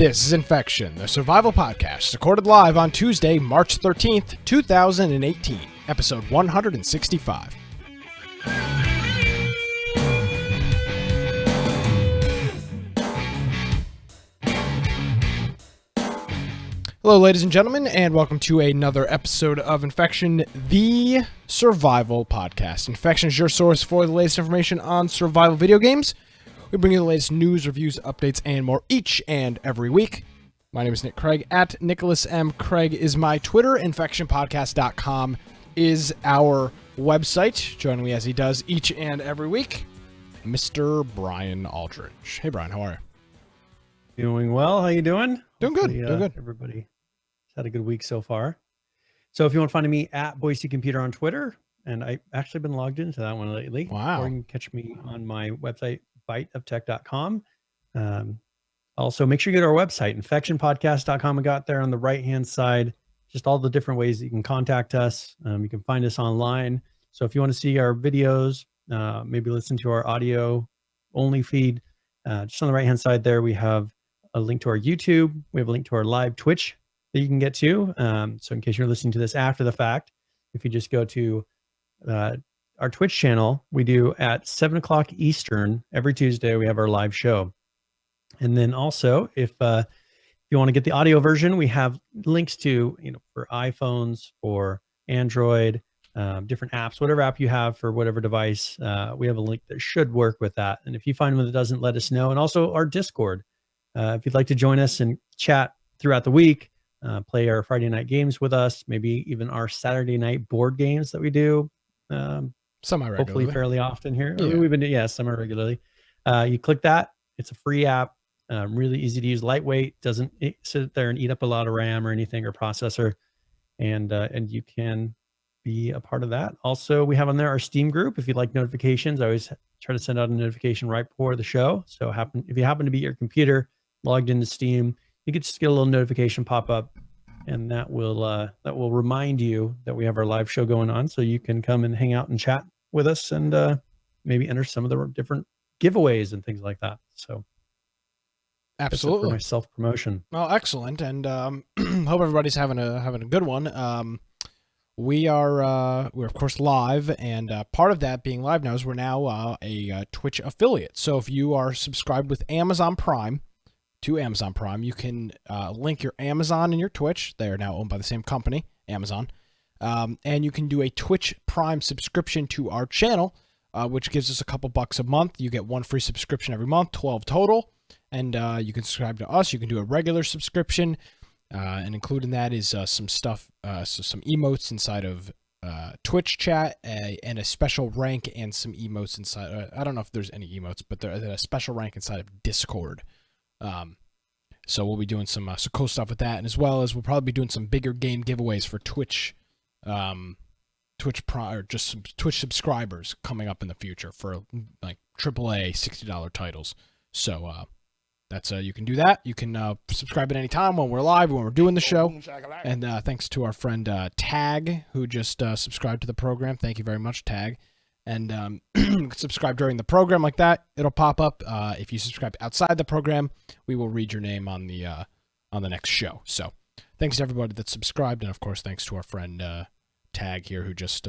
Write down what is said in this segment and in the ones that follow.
This is Infection, the survival podcast, recorded live on Tuesday, March 13th, 2018, episode 165. Hello, ladies and gentlemen, and welcome to another episode of Infection, the survival podcast. Infection is your source for the latest information on survival video games. We bring you the latest news, reviews, updates, and more each and every week. My name is Nick Craig, at Nicholas M. Craig is my Twitter. InfectionPodcast.com is our website. Joining me as he does each and every week, Mr. Brian Aldridge. Hey, Brian, how are you? Doing well. How you doing? Doing good. Doing good. Everybody had a good week so far. So if you want to find me at Boise Computer on Twitter, and I've actually been logged into that one lately. Wow. Or you can catch me on my website, biteoftech.com. Also, make sure you go to our website, infectionpodcast.com. I got there on the right-hand side, just all the different ways that you can contact us. You can find us online. So if you want to see our videos, maybe listen to our audio-only feed, just on the right-hand side there, we have a link to our YouTube. We have a link to our live Twitch that you can get to. So in case you're listening to this after the fact, if you just go to our Twitch channel, we do at 7 o'clock Eastern every Tuesday. We have our live show. And then also, if you want to get the audio version, we have links to, for iPhones, for Android, different apps, whatever app you have for whatever device. We have a link that should work with that. And if you find one that doesn't, let us know. And also our Discord. If you'd like to join us and chat throughout the week, play our Friday night games with us, maybe even our Saturday night board games that we do. Semi-regularly. Hopefully fairly often here. Yeah. We've been doing, semi-regularly. You click that. It's a free app. Really easy to use, lightweight, doesn't sit there and eat up a lot of RAM or anything or processor. And you can be a part of that. Also, we have on there our Steam group. If you'd like notifications, I always try to send out a notification right before the show. So if you happen to be at your computer logged into Steam, you could just get a little notification pop up, and that will remind you that we have our live show going on. So you can come and hang out and chat with us, and maybe enter some of the different giveaways and things like that. So Absolutely. for my self-promotion. Well, excellent, and hope everybody's having a good one. We are we're of course live, and part of that being live now is we're now a Twitch affiliate. So if you are subscribed with Amazon Prime to Amazon Prime, you can link your Amazon and your Twitch. They are now owned by the same company, Amazon, and you can do a Twitch Prime subscription to our channel, which gives us a couple bucks a month. You get one free subscription every month, 12 total. And you can subscribe to us. You can do a regular subscription, and included in that is some stuff, so some emotes inside of Twitch chat, and a special rank, and some emotes inside. I don't know if there's any emotes, but there's a special rank inside of Discord. So we'll be doing some cool stuff with that, and as well as we'll probably be doing some bigger game giveaways for Twitch, or just some Twitch subscribers coming up in the future for like AAA $60 titles. So that's you can do that. You can subscribe at any time when we're live, when we're doing the show. And thanks to our friend Tag, who just subscribed to the program. Thank you very much, Tag. And subscribe during the program like that. It'll pop up. If you subscribe outside the program, we will read your name on the next show. So thanks to everybody that's subscribed. And, of course, thanks to our friend Tag here, who just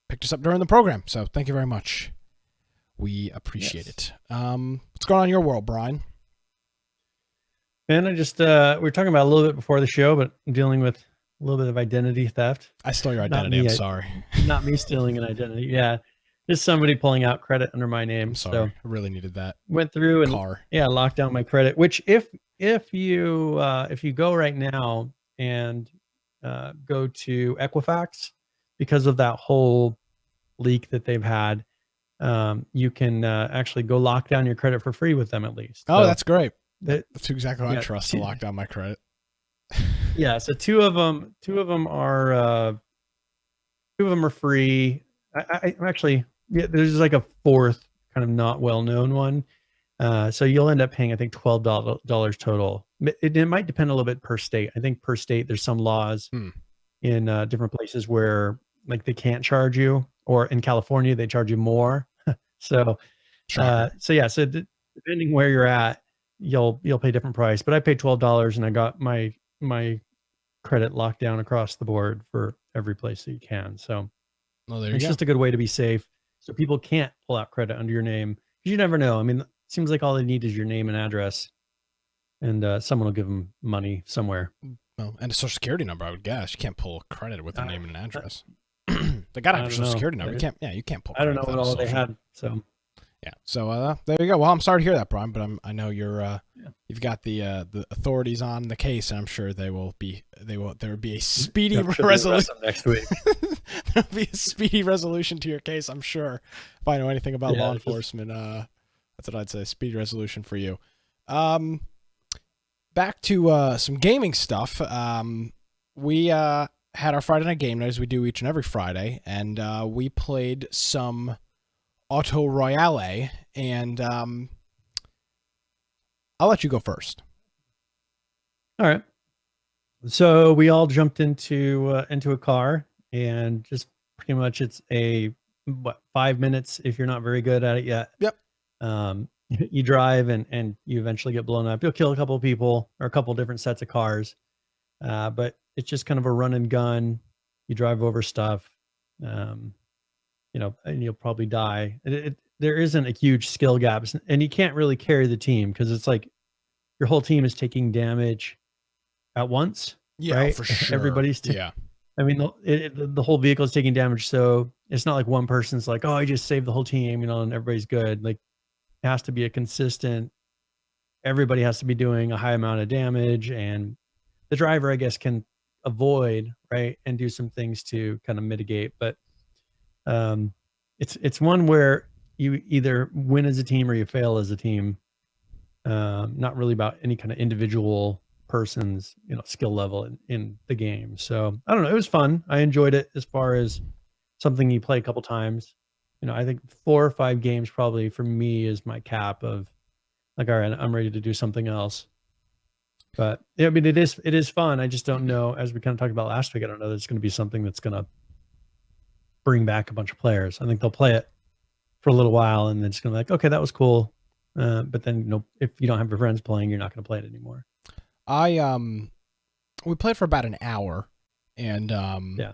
picked us up during the program. So thank you very much. We appreciate it. What's going on in your world, Brian? Man, I just, we were talking about a little bit before the show, but I'm dealing with a little bit of identity theft. I stole your identity. I'm sorry. Not me stealing an identity. Yeah. Just somebody pulling out credit under my name. I'm sorry. So I really needed that. Went through and locked down my credit, which if you go right now and go to Equifax, because of that whole leak that they've had, you can actually go lock down your credit for free with them at least. Oh, so that's great. That's exactly what I trust to lock down my credit. Yeah. So two of them are free. I actually, there's like a fourth kind of not well-known one. So you'll end up paying, I think, $12 total. It might depend a little bit per state. I think per state, there's some laws in different places where like they can't charge you, or in California, they charge you more. So depending where you're at, you'll pay a different price. But I paid $12 and I got my credit locked down across the board for every place that you can. So Well, there you it's go. just a good way to be safe, so people can't pull out credit under your name, because you never know. I mean, it seems like all they need is your name and address, and someone will give them money somewhere. Well, and a social security number, I would guess. You can't pull credit with a I, name and an I address. They gotta I have your don't social know. security number. You can't. Yeah, you can't pull I don't credit know what without a all they social. had. So Yeah. So there you go. Well, I'm sorry to hear that, Brian, but I know yeah. you've got the authorities on the case, and I'm sure there will be a speedy I'm sure they'll arrest resolution. them next week. There'll be a speedy resolution to your case, I'm sure. If I know anything about Yeah, law just enforcement, that's what I'd say. Speedy resolution for you. Back to some gaming stuff. We had our Friday night game night, as we do each and every Friday, and we played some Auto Royale, and I'll let you go first. all right. So we all jumped into a car, and just pretty much it's a 5 minutes if you're not very good at it yet. Yep. You drive and you eventually get blown up. You'll kill a couple of people or a couple different sets of cars, but it's just kind of a run and gun. You drive over stuff, um, and you'll probably die. There isn't a huge skill gap, and you can't really carry the team because it's like your whole team is taking damage at once, Yeah, right? for sure. Everybody's Yeah. I mean, the whole vehicle is taking damage, so it's not like one person's like, "Oh, I just saved the whole team," and everybody's good. Like, it has to be a consistent. Everybody has to be doing a high amount of damage, and the driver, I guess, can avoid, right, and do some things to kind of mitigate. But um, it's one where you either win as a team or you fail as a team. Not really about any kind of individual person's skill level in the game. So I don't know. It was fun. I enjoyed it as far as something you play a couple times. I think 4 or 5 games probably for me is my cap of like, all right, I'm ready to do something else. But yeah, I mean, it is fun. I just don't know, as we kind of talked about last week, I don't know that it's going to be something that's going to bring back a bunch of players. I think they'll play it for a little while and then it's going to be like, okay, that was cool. But then, if you don't have your friends playing, you're not going to play it anymore. We played for about an hour, and Yeah.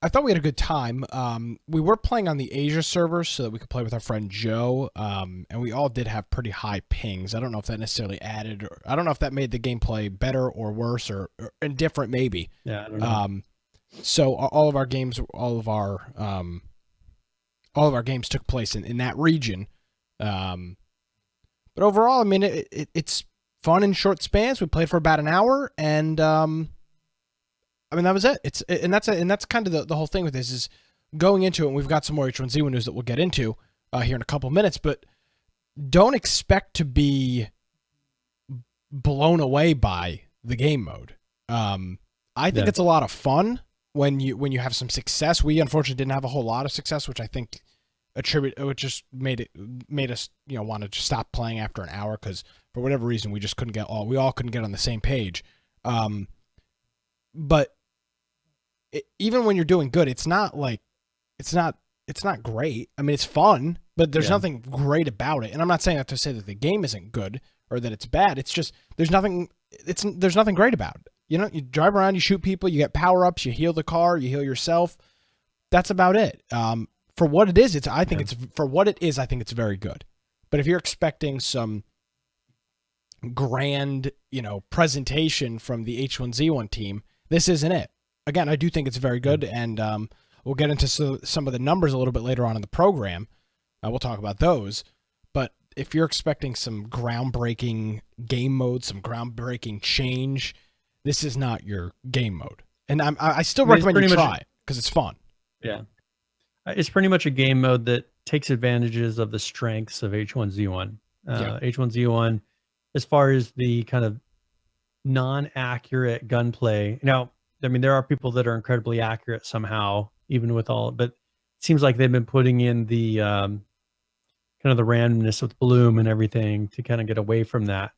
I thought we had a good time. We were playing on the Asia server so that we could play with our friend Joe, and we all did have pretty high pings. I don't know if that necessarily added, or I don't know if that made the gameplay better or worse or indifferent, maybe. Yeah, I don't know. So all of our games, all of our games took place in that region. But overall, I mean, it's fun in short spans. We played for about an hour, and I mean, that was it. That's kind of the whole thing with this is going into it. And we've got some more H1Z1 news that we'll get into here in a couple minutes, but don't expect to be blown away by the game mode. I think it's a lot of fun when you have some success. We unfortunately didn't have a whole lot of success, which I think it just made us want to just stop playing after an hour because for whatever reason we just couldn't get we all couldn't get on the same page. But even when you're doing good, it's not great. I mean, it's fun, but there's nothing great about it. And I'm not saying that to say that the game isn't good or that it's bad. It's just there's nothing great about it. You drive around, you shoot people, you get power-ups, you heal the car, you heal yourself. That's about it. For what it is, I think it's very good. But if you're expecting some grand, presentation from the H1Z1 team, this isn't it. Again, I do think it's very good, and we'll get into some of the numbers a little bit later on in the program. We'll talk about those. But if you're expecting some groundbreaking game mode, some groundbreaking change, this is not your game mode. And I still recommend you try it because it's fun. Yeah. It's pretty much a game mode that takes advantages of the strengths of H1Z1. H1Z1, as far as the kind of non-accurate gunplay. Now, I mean, there are people that are incredibly accurate somehow, even with all, but it seems like they've been putting in the kind of the randomness with Bloom and everything to kind of get away from that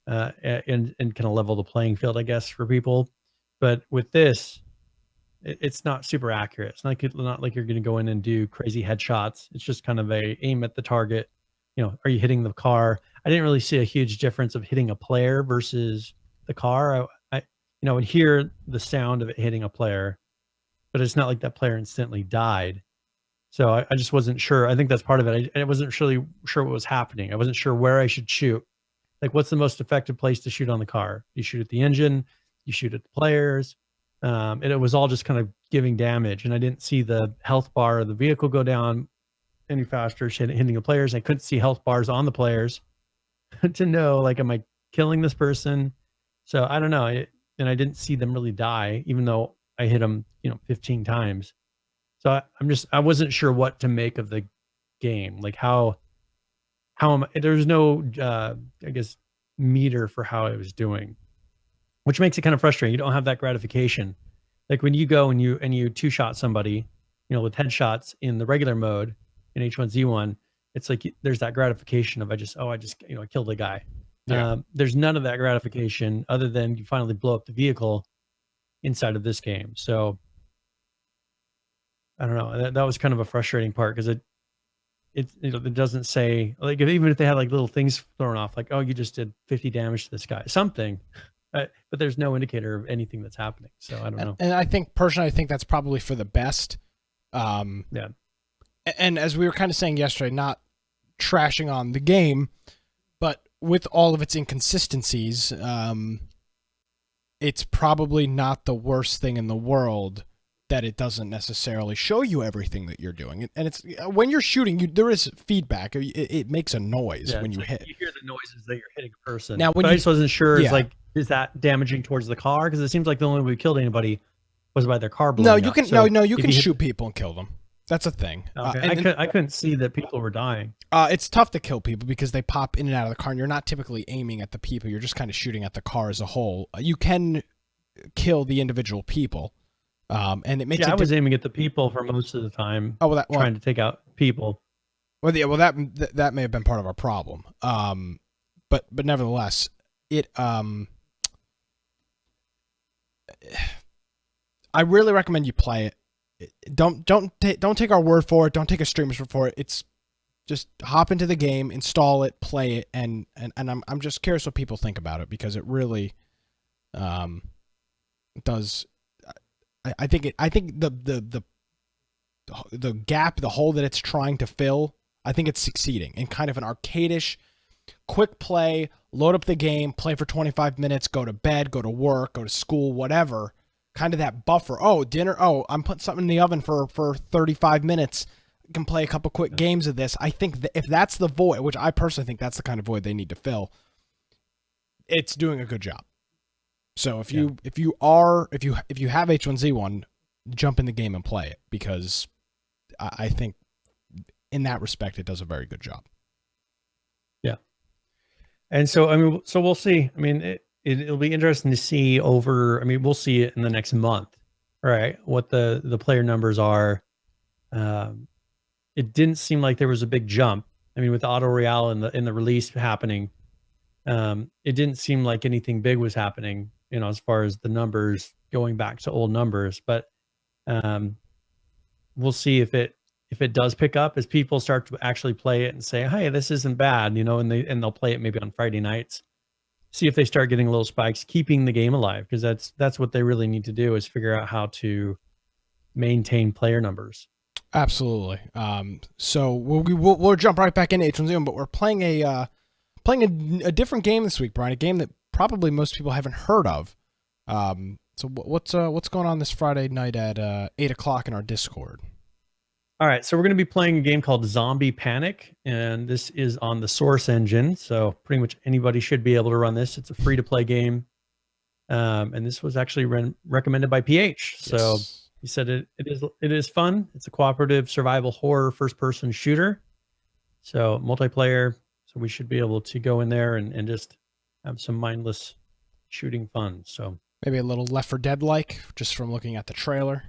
and kind of level the playing field, I guess, for people. But with this, it's not super accurate. It's not like you're going to go in and do crazy headshots. It's just kind of a aim at the target, are you hitting the car? I didn't really see a huge difference of hitting a player versus the car. I would hear the sound of it hitting a player, but it's not like that player instantly died. So I just wasn't sure. I think that's part of it. I wasn't really sure what was happening. I wasn't sure where I should shoot. Like, what's the most effective place to shoot on the car? You shoot at the engine, you shoot at the players. And it was all just kind of giving damage. And I didn't see the health bar of the vehicle go down any faster hitting the players. I couldn't see health bars on the players to know, like, am I killing this person? So I don't know. And I didn't see them really die, even though I hit them, 15 times. So I wasn't sure what to make of the game. Like, how am I, there's no, I guess, meter for how I was doing, which makes it kind of frustrating. You don't have that gratification. Like when you go and you two-shot somebody, with headshots in the regular mode in H1Z1, it's like there's that gratification of I killed a guy. Yeah. There's none of that gratification other than you finally blow up the vehicle inside of this game. So I don't know. That was kind of a frustrating part because it doesn't say, like, even if they had like little things thrown off, like, oh, you just did 50 damage to this guy, something, but there's no indicator of anything that's happening. So I don't know. And I think personally, I think that's probably for the best. Yeah. And as we were kind of saying yesterday, not trashing on the game, but with all of its inconsistencies, it's probably not the worst thing in the world that it doesn't necessarily show you everything that you're doing. And it's when you're shooting, there is feedback. It makes a noise when you hit. You hear the noises that you're hitting a person. Now, when I just wasn't sure. Yeah. Is that damaging towards the car? Because it seems like the only way we killed anybody was by their car blowing No, up. you can So you if can hit- shoot people and kill them. That's a thing. Okay. I couldn't see that people were dying. It's tough to kill people because they pop in and out of the car, and you're not typically aiming at the people. You're just kind of shooting at the car as a whole. You can kill the individual people, and it makes. I was aiming at the people for most of the time. Oh, well, trying to take out people. Well, yeah, well, that may have been part of our problem. But nevertheless, it I really recommend you play it. Don't take our word for it. Don't take a streamer's word for it. It's just hop into the game, install it, play it, and I'm just curious what people think about it because it really does. I think the gap, the hole that it's trying to fill, I think it's succeeding in kind of an arcadish, quick play, load up the game, play for 25 minutes, go to bed, go to work, go to school, whatever. Kind of that buffer. Oh, dinner. Oh, I'm putting something in the oven for 35 minutes. I can play a couple quick games of this. I think that if that's the void, which I personally think that's the kind of void they need to fill, it's doing a good job. So if you have H1Z1, jump in the game and play it because I think in that respect it does a very good job. Yeah. And so we'll see. I mean, it'll be interesting to see we'll see it in the next month, right? What the player numbers are. It didn't seem like there was a big jump. I mean, with the Auto Royale and the release happening, it didn't seem like anything big was happening, as far as the numbers going back to old numbers. But we'll see if it does pick up as people start to actually play it and say, hey, this isn't bad, and they'll play it maybe on Friday nights. See if they start getting little spikes, keeping the game alive, because that's what they really need to do is figure out how to maintain player numbers. Absolutely. So we'll jump right back into H1Z1, but we're playing a different game this week, Brian. A game that probably most people haven't heard of. So what's going on this Friday night at 8:00 in our Discord? All right, so we're going to be playing a game called Zombie Panic, and this is on the Source engine, so pretty much anybody should be able to run this. It's a free-to-play game, and this was actually recommended by PH. So he said it is fun. It's a cooperative survival horror first-person shooter, so multiplayer. So we should be able to go in there and just have some mindless shooting fun. So maybe a little Left 4 Dead-like, just from looking at the trailer.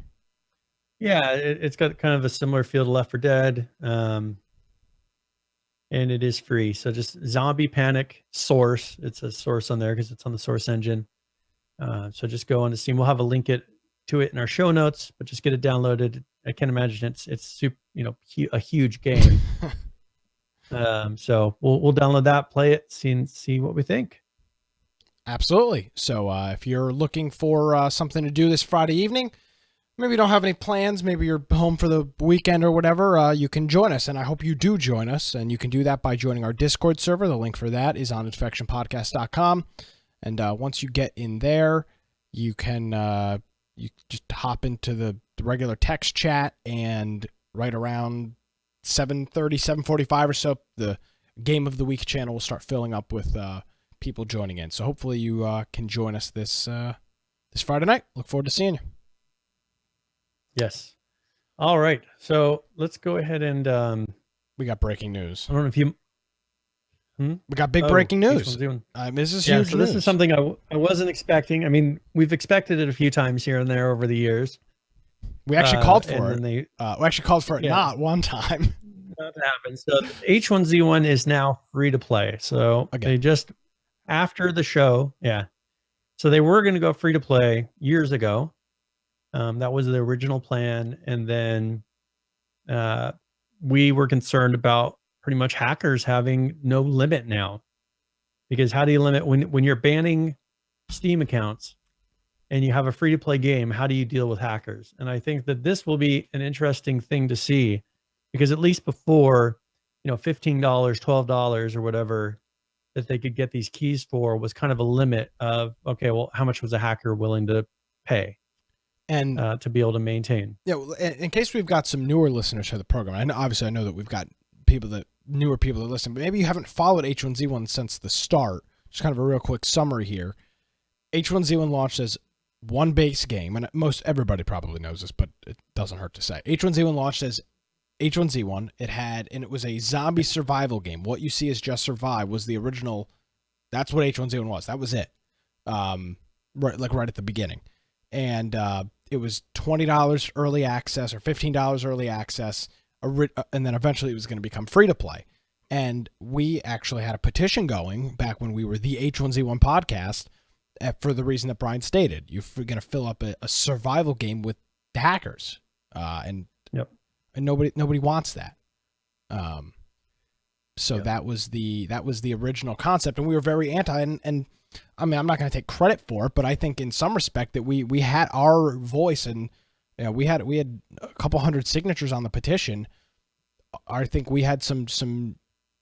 Yeah, it's got kind of a similar feel to Left 4 Dead, and it is free. So just Zombie Panic Source. It's a Source on there because it's on the Source engine. So just go on to Steam. We'll have a link to it in our show notes, but just get it downloaded. I can't imagine it's super, a huge game. So we'll download that, play it, see what we think. Absolutely. So if you're looking for something to do this Friday evening, maybe you don't have any plans, maybe you're home for the weekend or whatever, you can join us. And I hope you do join us. And you can do that by joining our Discord server. The link for that is on infectionpodcast.com. And once you get in there, you can you just hop into the regular text chat, and right around 7:30, 7:45 or so, the Game of the Week channel will start filling up with people joining in. So hopefully you can join us this Friday night. Look forward to seeing you. Yes. All right. So let's go ahead and we got breaking news. I don't know if you. We got big breaking news. This is huge. So this is something I wasn't expecting. I mean, we've expected it a few times here and there over the years. We actually called for it. We actually called for it not one time. Not to happen. So H1Z1 is now free to play. So they just after the show, so they were going to go free to play years ago. That was the original plan, and then we were concerned about pretty much hackers having no limit now, because how do you limit when you're banning Steam accounts and you have a free to play game? How do you deal with hackers? And I think that this will be an interesting thing to see, because at least before, $15, $12 or whatever that they could get these keys for was kind of a limit of, okay, well, how much was a hacker willing to pay and to be able to maintain? Yeah. In case we've got some newer listeners to the program, I know that we've got newer people that listen, but maybe you haven't followed H1Z1 since the start. Just kind of a real quick summary here. H1Z1 launched as one base game, and everybody probably knows this, but it doesn't hurt to say. H1Z1 launched as H1Z1. It was a zombie survival game. What you see as Just Survive was the original. That's what H1Z1 was. That was it. Right at the beginning. And it was $20 early access or $15 early access, and then eventually it was going to become free to play. And we actually had a petition going back when we were the H1Z1 podcast for the reason that Brian stated. You're going to fill up a survival game with hackers, and nobody wants that. So that was the original concept, and we were very anti. And I mean, I'm not going to take credit for it, but I think in some respect that we had our voice, and we had a couple hundred signatures on the petition. I think we had some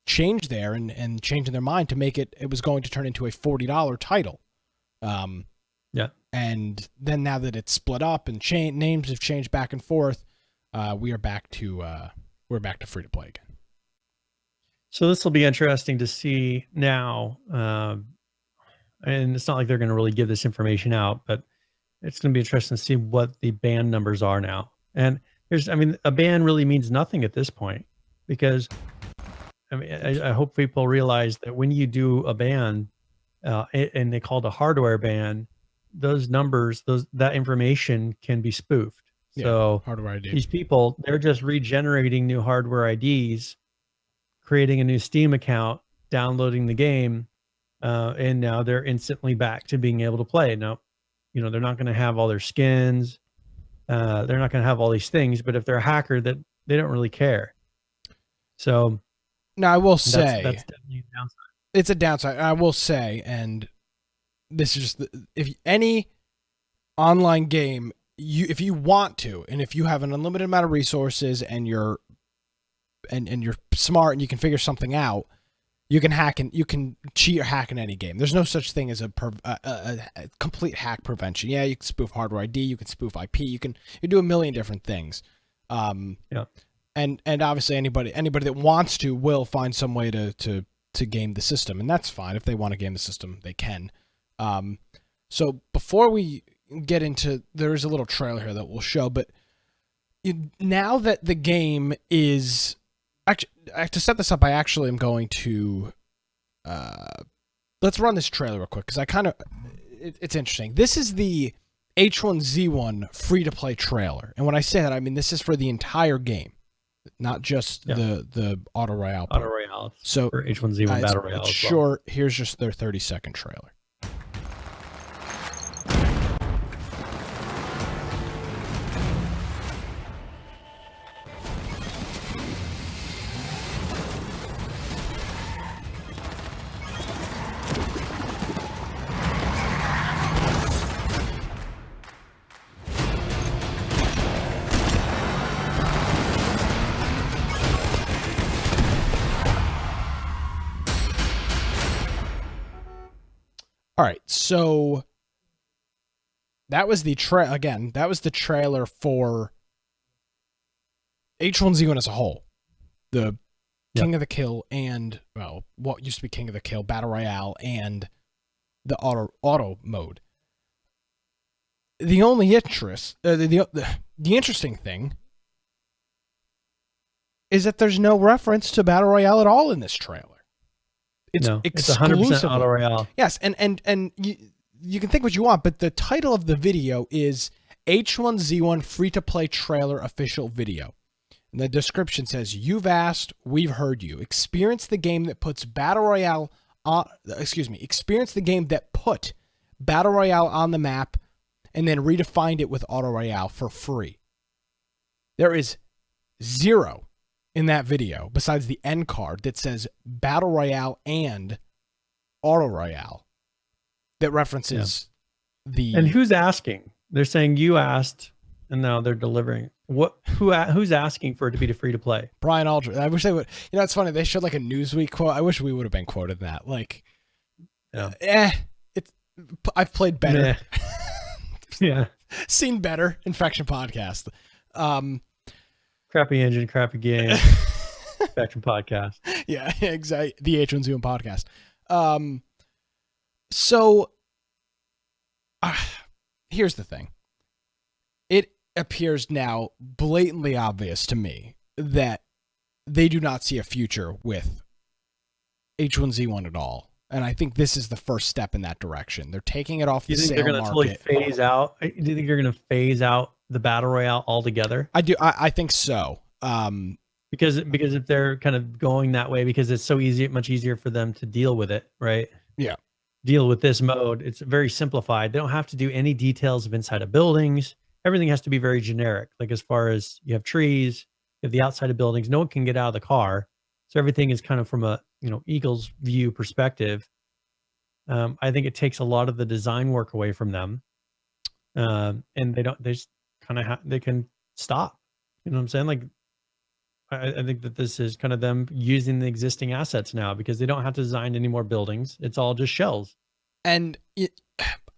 change there and change in their mind to make it was going to turn into a $40 title. And then now that it's split up and names have changed back and forth, we're back to free to play again. So this will be interesting to see now. And it's not like they're going to really give this information out, but it's going to be interesting to see what the ban numbers are now. And a ban really means nothing at this point, because I hope people realize that when you do a ban, and they call it a hardware ban, those numbers, that information can be spoofed. So hardware ID. These people, they're just regenerating new hardware IDs, creating a new Steam account, downloading the game, and now they're instantly back to being able to play. Now, they're not going to have all their skins. They're not going to have all these things, but if they're a hacker, that they don't really care. So now I will say that's definitely a downside. It's a downside. I will say, and this is just if any online game, if you want to, and if you have an unlimited amount of resources and you're smart and you can figure something out, you can hack and you can cheat or hack in any game. There's no such thing as a complete hack prevention. Yeah, you can spoof hardware ID, you can spoof IP, you do a million different things. And obviously anybody that wants to will find some way to game the system, and that's fine. If they want to game the system, they can. So before we get into, there is a little trailer here that we'll show, but now that the game is actually, to set this up, I actually am going to let's run this trailer real quick, because it's interesting. This is the H1Z1 free-to-play trailer, and when I say that, I mean this is for the entire game, not just the Auto Royale part. Auto Royale. So for H1Z1 Battle Royale. It's short. Here's just their 30-second trailer. All right, so that was the trailer for H1Z1 as a whole. The King of the Kill and, well, what used to be King of the Kill, Battle Royale, and the auto mode. The only interest, the interesting thing is that there's no reference to Battle Royale at all in this trailer. It's 100% Auto Royale. Yes, and you can think what you want, but the title of the video is H1Z1 free-to-play trailer official video. And the description says, "You've asked, we've heard you. Experience the game that puts Battle Royale on, experience the game that put Battle Royale on the map and then redefined it with Auto Royale for free." There is zero in that video besides the end card that says Battle Royale and Auto Royale that references the... And who's asking? They're saying you asked, and now they're delivering. Who's asking for it to be free to play? Brian Aldridge. I wish they would. You know, it's funny. They showed like a Newsweek quote. I wish we would have been quoted that. Like, I've played better. Yeah. Seen better. Infection podcast. Crappy engine, crappy game. Infection podcast. Yeah, exactly. The H1Z1 podcast. So here's the thing. It appears now blatantly obvious to me that they do not see a future with H1Z1 at all. And I think this is the first step in that direction. They're taking it off the sale market. Do you think they're going to totally phase out? Do you think they're going to phase out the Battle Royale altogether? I do. I think so. Because if they're kind of going that way, because it's so easy, much easier for them to deal with it, right? Yeah. Deal with this mode. It's very simplified. They don't have to do any details of inside of buildings. Everything has to be very generic. Like as far as you have trees, you have the outside of buildings, no one can get out of the car. So everything is kind of from a, eagle's view perspective. I think it takes a lot of the design work away from them. And they just kind of they can stop. You know what I'm saying? Like, I think that this is kind of them using the existing assets now because they don't have to design any more buildings. It's all just shells. And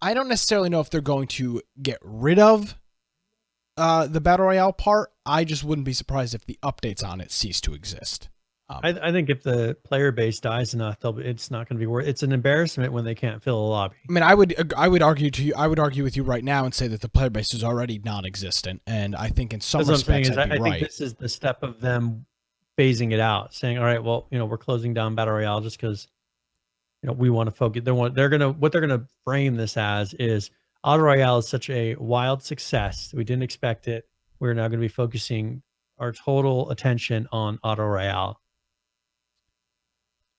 I don't necessarily know if they're going to get rid of the Battle Royale part. I just wouldn't be surprised if the updates on it cease to exist. I think if the player base dies enough, it's not going to be worth. It's an embarrassment when they can't fill a lobby. I mean, I would argue with you right now and say that the player base is already non-existent, and I think in some respects I think this is the step of them phasing it out, saying, "All right, well, we're closing down Battle Royale just because, we want to focus." What they're gonna frame this as is Auto Royale is such a wild success. We didn't expect it. We're now going to be focusing our total attention on Auto Royale.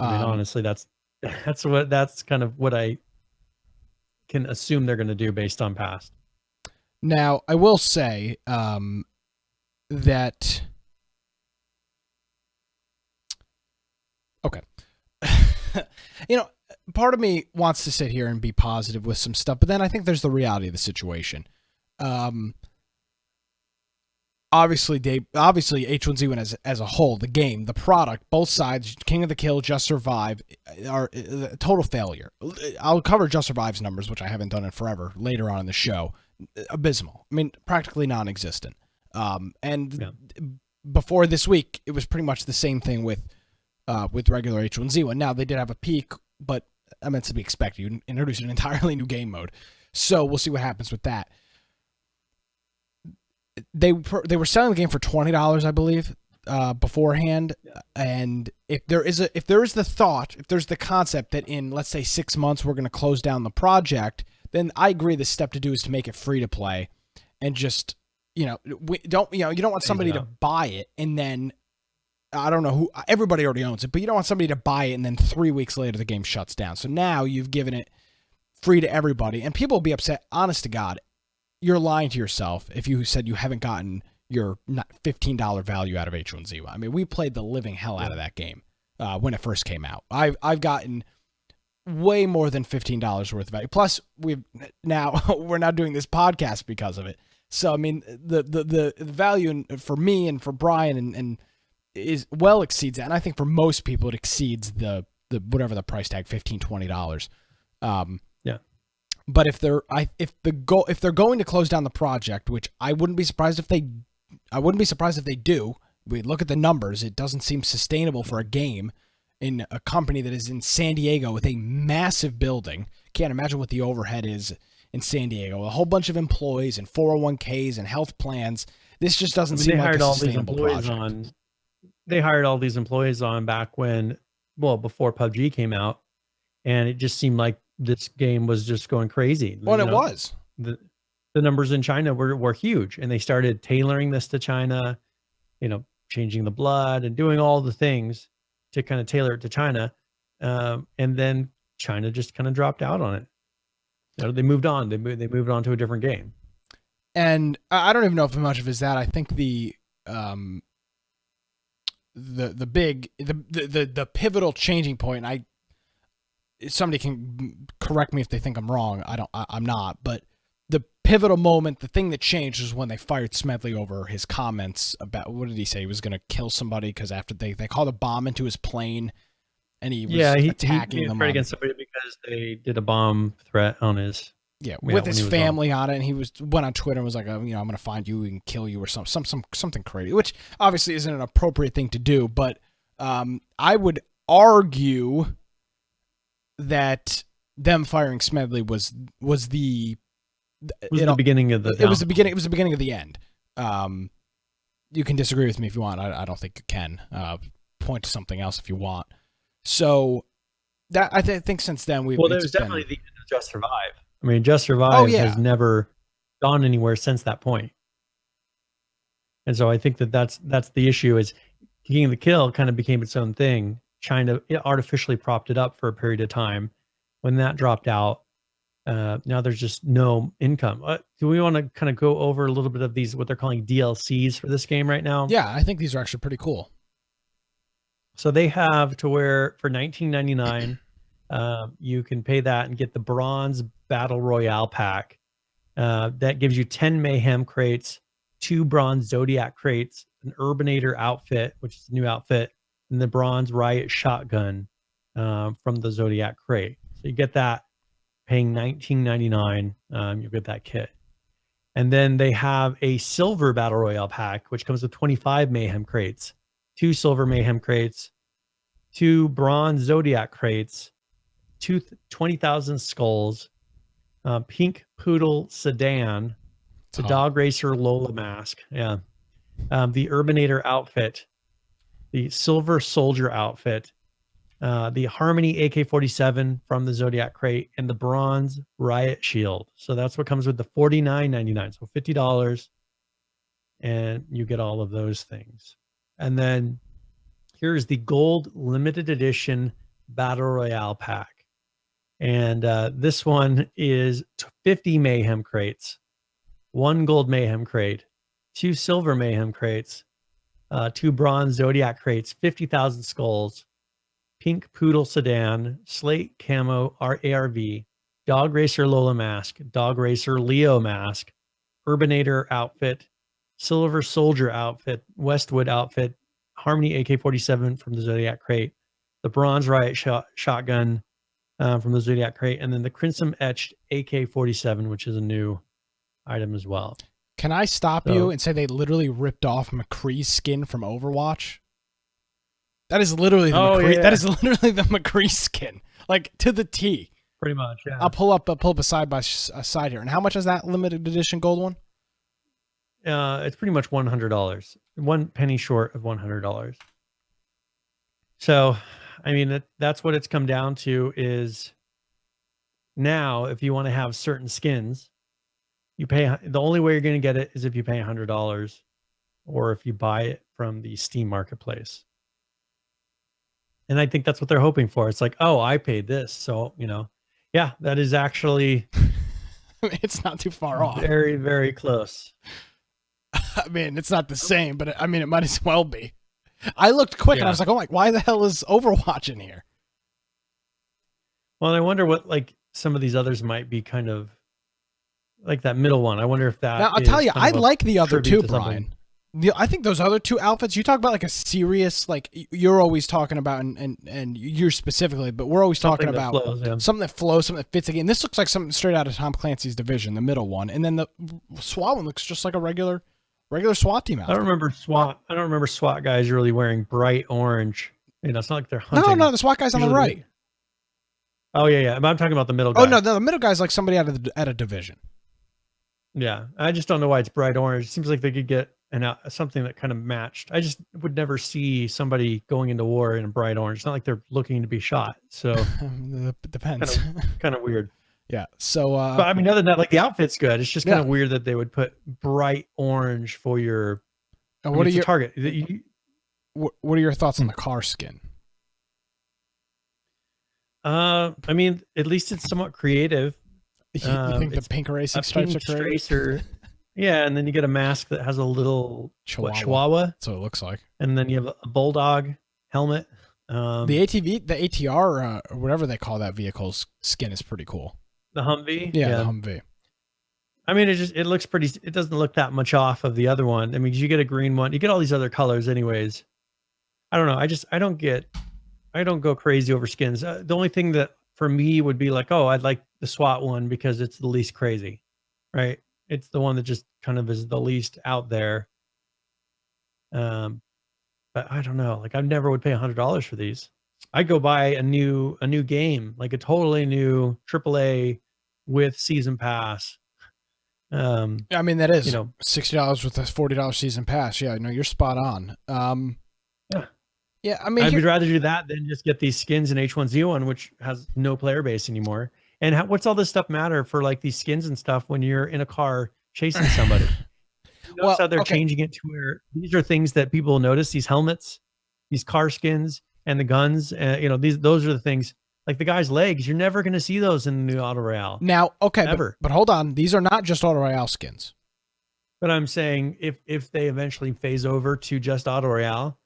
I mean, honestly, that's kind of what I can assume they're going to do based on past. Now, I will say that okay, part of me wants to sit here and be positive with some stuff, but then I think there's the reality of the situation. Obviously, H1Z1 as a whole, the game, the product, both sides, King of the Kill, Just Survive, are a total failure. I'll cover Just Survive's numbers, which I haven't done in forever, later on in the show. Abysmal. I mean, practically non-existent. Before this week, it was pretty much the same thing with regular H1Z1. Now, they did have a peak, but I meant to be expected. You introduce an entirely new game mode. So we'll see what happens with that. They were selling the game for $20, I believe, beforehand. Yeah. And if there's the concept that in, let's say, 6 months we're going to close down the project, then I agree the step to do is to make it free to play, and just you don't want somebody to buy it and then I don't know who, everybody already owns it, but you don't want somebody to buy it and then 3 weeks later the game shuts down. So now you've given it free to everybody, and people will be upset. Honest to God, you're lying to yourself if you said you haven't gotten your $15 value out of H1Z1. I mean, we played the living hell out of that game when it first came out. I've gotten way more than $15 worth of value. Plus, we're now doing this podcast because of it. So I mean, the value for me and for Brian and is well exceeds that, and I think for most people it exceeds the whatever the price tag, $15-$20. Yeah. But if they're going to close down the project, which I wouldn't be surprised if they do. We look at the numbers; it doesn't seem sustainable for a game in a company that is in San Diego with a massive building. Can't imagine what the overhead is in San Diego. A whole bunch of employees and 401ks and health plans. This just doesn't seem like a sustainable project. They hired all these employees on back when, before PUBG came out, and it just seemed like this game was just going crazy. Well, it was. The numbers in China were huge, and they started tailoring this to China, changing the blood and doing all the things to kind of tailor it to China. And then China just kind of dropped out on it. They moved on. They moved on to a different game. And I don't even know if much of it is that. I think the pivotal changing point. Somebody can correct me if they think I'm wrong. I'm not. But the pivotal moment, the thing that changed, was when they fired Smedley over his comments about, what did he say? He was going to kill somebody because after they called a bomb into his plane, and he was attacking them. He against somebody because they did a bomb threat on his. Yeah, with his family on it, and he went on Twitter and was like, I'm going to find you and kill you or something crazy, which obviously isn't an appropriate thing to do. But I would argue that them firing Smedley was the beginning of the. It was the beginning. It was the beginning of the end. You can disagree with me if you want. I don't think you can. Point to something else if you want. So that I think since then we've. Well, there's definitely the end of Just Survive. I mean, Just Survive has never gone anywhere since that point. And so I think that's the issue. Is King of the Kill kind of became its own thing. China artificially propped it up for a period of time. When that dropped out, now there's just no income. Do we want to kind of go over a little bit of these, what they're calling DLCs for this game right now? Yeah, I think these are actually pretty cool. So they have to where for $19.99, you can pay that and get the Bronze Battle Royale pack. That gives you 10 Mayhem crates, 2 Bronze Zodiac crates, an Urbanator outfit, which is a new outfit, and the Bronze Riot shotgun from the Zodiac crate. So you get that paying $19.99. You'll get that kit. And then they have a Silver Battle Royale pack, which comes with 25 Mayhem crates, 2 Silver Mayhem crates, 2 Bronze Zodiac crates, 20,000 skulls, Pink Poodle Sedan, the Dog Racer Lola mask, the Urbanator outfit, the Silver Soldier outfit, the Harmony AK-47 from the Zodiac crate, and the Bronze Riot Shield. So that's what comes with the $49.99, so $50, and you get all of those things. And then here's the Gold Limited Edition Battle Royale pack. And this one is 50 Mayhem crates, 1 Gold Mayhem crate, 2 Silver Mayhem crates, 2 Bronze Zodiac crates, 50,000 skulls, Pink Poodle Sedan, Slate Camo ARV, Dog Racer Lola mask, Dog Racer Leo mask, Urbanator outfit, Silver Soldier outfit, Westwood outfit, Harmony AK-47 from the Zodiac crate, the Bronze Riot shotgun from the Zodiac crate, and then the Crimson Etched AK-47, which is a new item as well. Can I stop you and say they literally ripped off McCree's skin from Overwatch? That is literally the McCree. Yeah. That is literally the McCree skin, like to the T. Pretty much, yeah. I'll pull up a side by side here. And how much is that limited edition gold one? It's pretty much $100. 1 penny short of $100. So, I mean, that's what it's come down to. Is now if you want to have certain skins, you pay. The only way you're going to get it is if you pay $100, or if you buy it from the Steam marketplace. And I think that's what they're hoping for. It's like, oh, I paid this, so yeah, that is actually. It's not too far off. Very, very close. I mean, it's not the same, but I mean, it might as well be. I looked quick and I was like, oh my, why the hell is Overwatch in here? Well, I wonder what some of these others might be kind of like that middle one. I wonder if that. Now, I'll tell you, I like the other two, Brian. I think those other two outfits, you talk about like a serious, like you're always talking about, and you're specifically, but we're always talking Something that about flows, yeah. something that flows, something that fits a game. This looks like something straight out of Tom Clancy's Division, the middle one, and then the SWAT one looks just like a regular SWAT team I outfit. don't remember SWAT guys really wearing bright orange. You know, it's not like they're No, hunting. no, the SWAT guy's on the Usually right. Oh yeah. But I'm talking about the middle guy. Oh no, the middle guy's like somebody out of at a division. Yeah, I just don't know why it's bright orange. It seems like they could get something that kind of matched. I just would never see somebody going into war in a bright orange. It's not like they're looking to be shot. So It depends. kind of weird. Yeah. So, But I mean, other than that, like the outfit's good. It's just kind of weird that they would put bright orange for your. what are your target? What are your thoughts on the car skin? I mean, at least it's somewhat creative. You think the pink racing stripes are creative? Yeah, and then you get a mask that has a little chihuahua. That's what it looks like. And then you have a bulldog helmet. The ATV, the ATR, or whatever they call that vehicle's skin is pretty cool. The Humvee? Yeah, the Humvee. I mean, it looks pretty, it doesn't look that much off of the other one. I mean, you get a green one, you get all these other colors anyways. I don't know. I don't go crazy over skins. The only thing that for me would be like, oh, I'd like the SWAT one because it's the least crazy, right? It's the one that just kind of is the least out there. But I don't know. Like I never would pay $100 for these. I'd go buy a new game, like a totally new AAA with season pass. I mean, that is, you know, $60 with a $40 season pass. Yeah, no, you're spot on. Yeah, I mean, I'd rather do that than just get these skins in H1Z1, which has no player base anymore. And what's all this stuff matter for like these skins and stuff when you're in a car chasing somebody? Notice how they're changing it to where these are things that people notice: these helmets, these car skins, and the guns. You know, those are the things. Like the guy's legs, you're never going to see those in the new Auto Royale. Now, but hold on, these are not just Auto Royale skins. But I'm saying if they eventually phase over to just Auto Royale.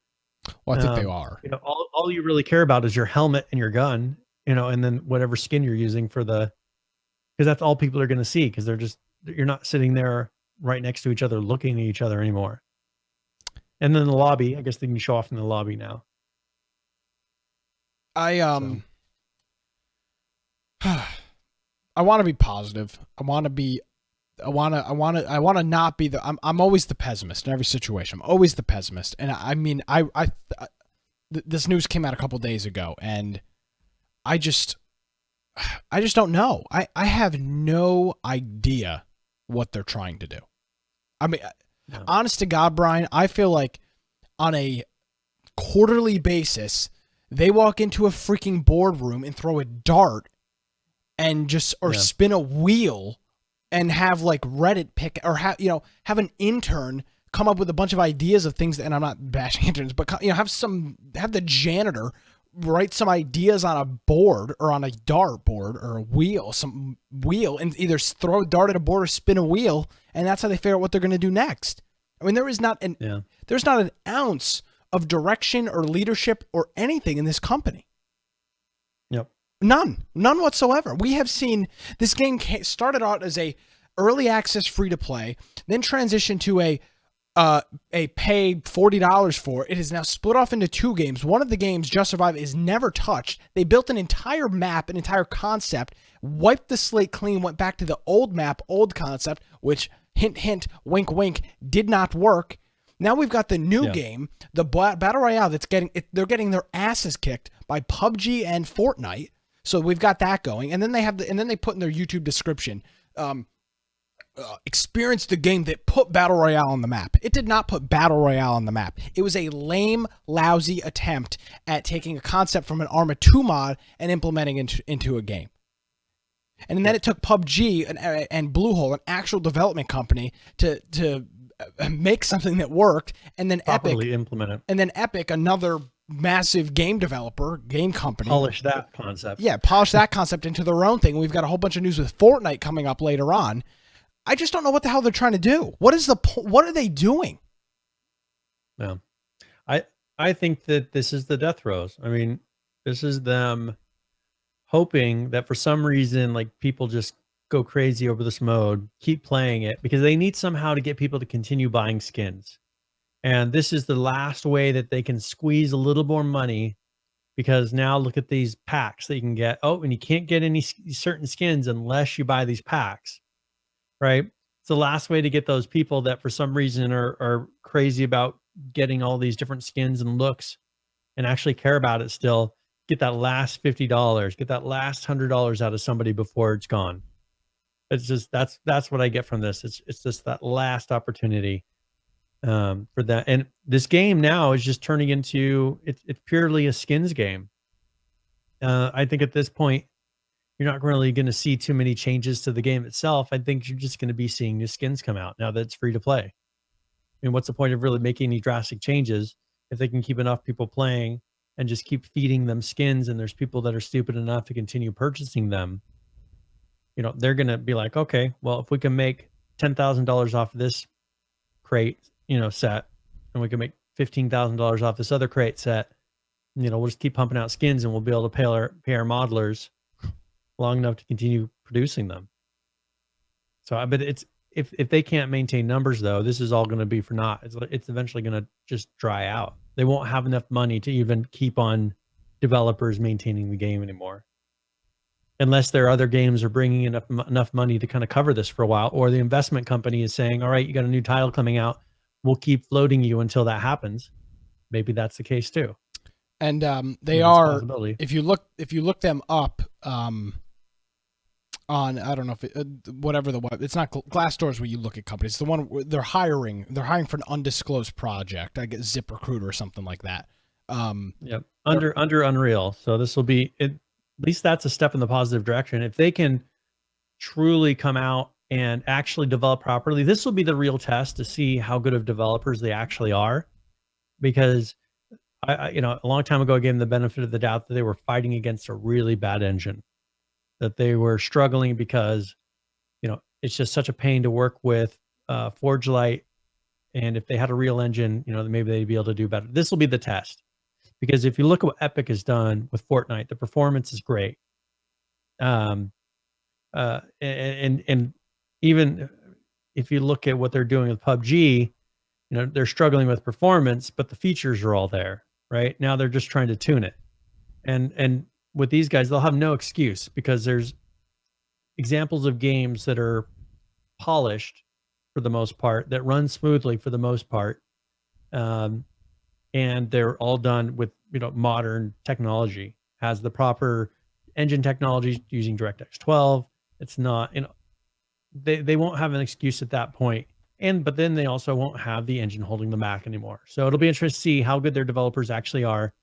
Well, I think they are. You know, all you really care about is your helmet and your gun, you know, and then whatever skin you're using for because that's all people are going to see because you're not sitting there right next to each other looking at each other anymore. And then the lobby, I guess they can show off in the lobby now. I want to be positive. I want to not be I'm always the pessimist in every situation. I'm always the pessimist. And I mean, this news came out a couple days ago and I just don't know. I have no idea what they're trying to do. I mean, honest to God, Brian, I feel like on a quarterly basis, they walk into a freaking boardroom and throw a dart and spin a wheel and have like Reddit pick or have an intern come up with a bunch of ideas of things and I'm not bashing interns, but have the janitor write some ideas on a board or on a dart board or a wheel, and either throw a dart at a board or spin a wheel. And that's how they figure out what they're going to do next. I mean, there's not an ounce of direction or leadership or anything in this company. Yep. None whatsoever. We have seen this game started out as a early access free to play, then transitioned to a pay $40 for. It is now split off into two games. One of the games, Just Survive, is never touched. They built an entire map, an entire concept, wiped the slate clean, went back to the old map, old concept, which hint, hint, wink, wink, did not work. Now we've got the new game, the Battle Royale they're getting their asses kicked by PUBG and Fortnite. So we've got that going. And then they put in their YouTube description, experience the game that put Battle Royale on the map. It did not put Battle Royale on the map. It was a lame, lousy attempt at taking a concept from an Arma 2 mod and implementing into a game. And then it took PUBG and Bluehole, an actual development company, to make something that worked, and then properly implement it. And then Epic, another massive game company, polish that concept. Yeah, polish that concept into their own thing. We've got a whole bunch of news with Fortnite coming up later on. I just don't know what the hell they're trying to do. What are they doing? Yeah. I think that this is the death throes. I mean, this is them hoping that for some reason, like, people just go crazy over this mode, keep playing it because they need somehow to get people to continue buying skins. And this is the last way that they can squeeze a little more money, because now look at these packs that you can get. Oh, and you can't get any certain skins unless you buy these packs, right? It's the last way to get those people that for some reason are crazy about getting all these different skins and looks and actually care about it still. Get that last $50, get that last $100 out of somebody before it's gone. It's just that's what I get from this. It's just that last opportunity for that. And this game now is just turning into it's purely a skins game. I think at this point you're not really going to see too many changes to the game itself. I think you're just going to be seeing new skins come out now that it's free to play. I mean, what's the point of really making any drastic changes if they can keep enough people playing and just keep feeding them skins, and there's people that are stupid enough to continue purchasing them? You know, they're going to be like, okay, well, if we can make $10,000 off of this crate, you know, set, and we can make $15,000 off this other crate set, you know, we'll just keep pumping out skins and we'll be able to pay our modelers long enough to continue producing them. So, but it's, if they can't maintain numbers though, this is all going to be for naught. It's eventually going to just dry out. They won't have enough money to even keep on developers maintaining the game anymore, unless their other games are bringing enough money to kind of cover this for a while, or the investment company is saying, all right, you got a new title coming out, we'll keep floating you until that happens. Maybe that's the case too. And they are, if you look them up on, I don't know if whatever the web, it's not Glassdoor's where you look at companies. It's the one where they're hiring for an undisclosed project. I get ZipRecruiter or something like that. Yep. Under Unreal. So this will be at least that's a step in the positive direction. If they can truly come out and actually develop properly, this will be the real test to see how good of developers they actually are. Because I you know, a long time ago, I gave them the benefit of the doubt that they were fighting against a really bad engine, that they were struggling because, you know, it's just such a pain to work with Forge Light. And if they had a real engine, you know, maybe they'd be able to do better. This will be the test, because if you look at what Epic has done with Fortnite, the performance is great. And even if you look at what they're doing with PUBG, you know, they're struggling with performance, but the features are all there, right? Now they're just trying to tune it. And with these guys, they'll have no excuse, because there's examples of games that are polished for the most part, that run smoothly for the most part. And they're all done with, you know, modern technology, has the proper engine technology using DirectX 12. It's not, you know, they won't have an excuse at that point. But then they also won't have the engine holding them back anymore. So it'll be interesting to see how good their developers actually are.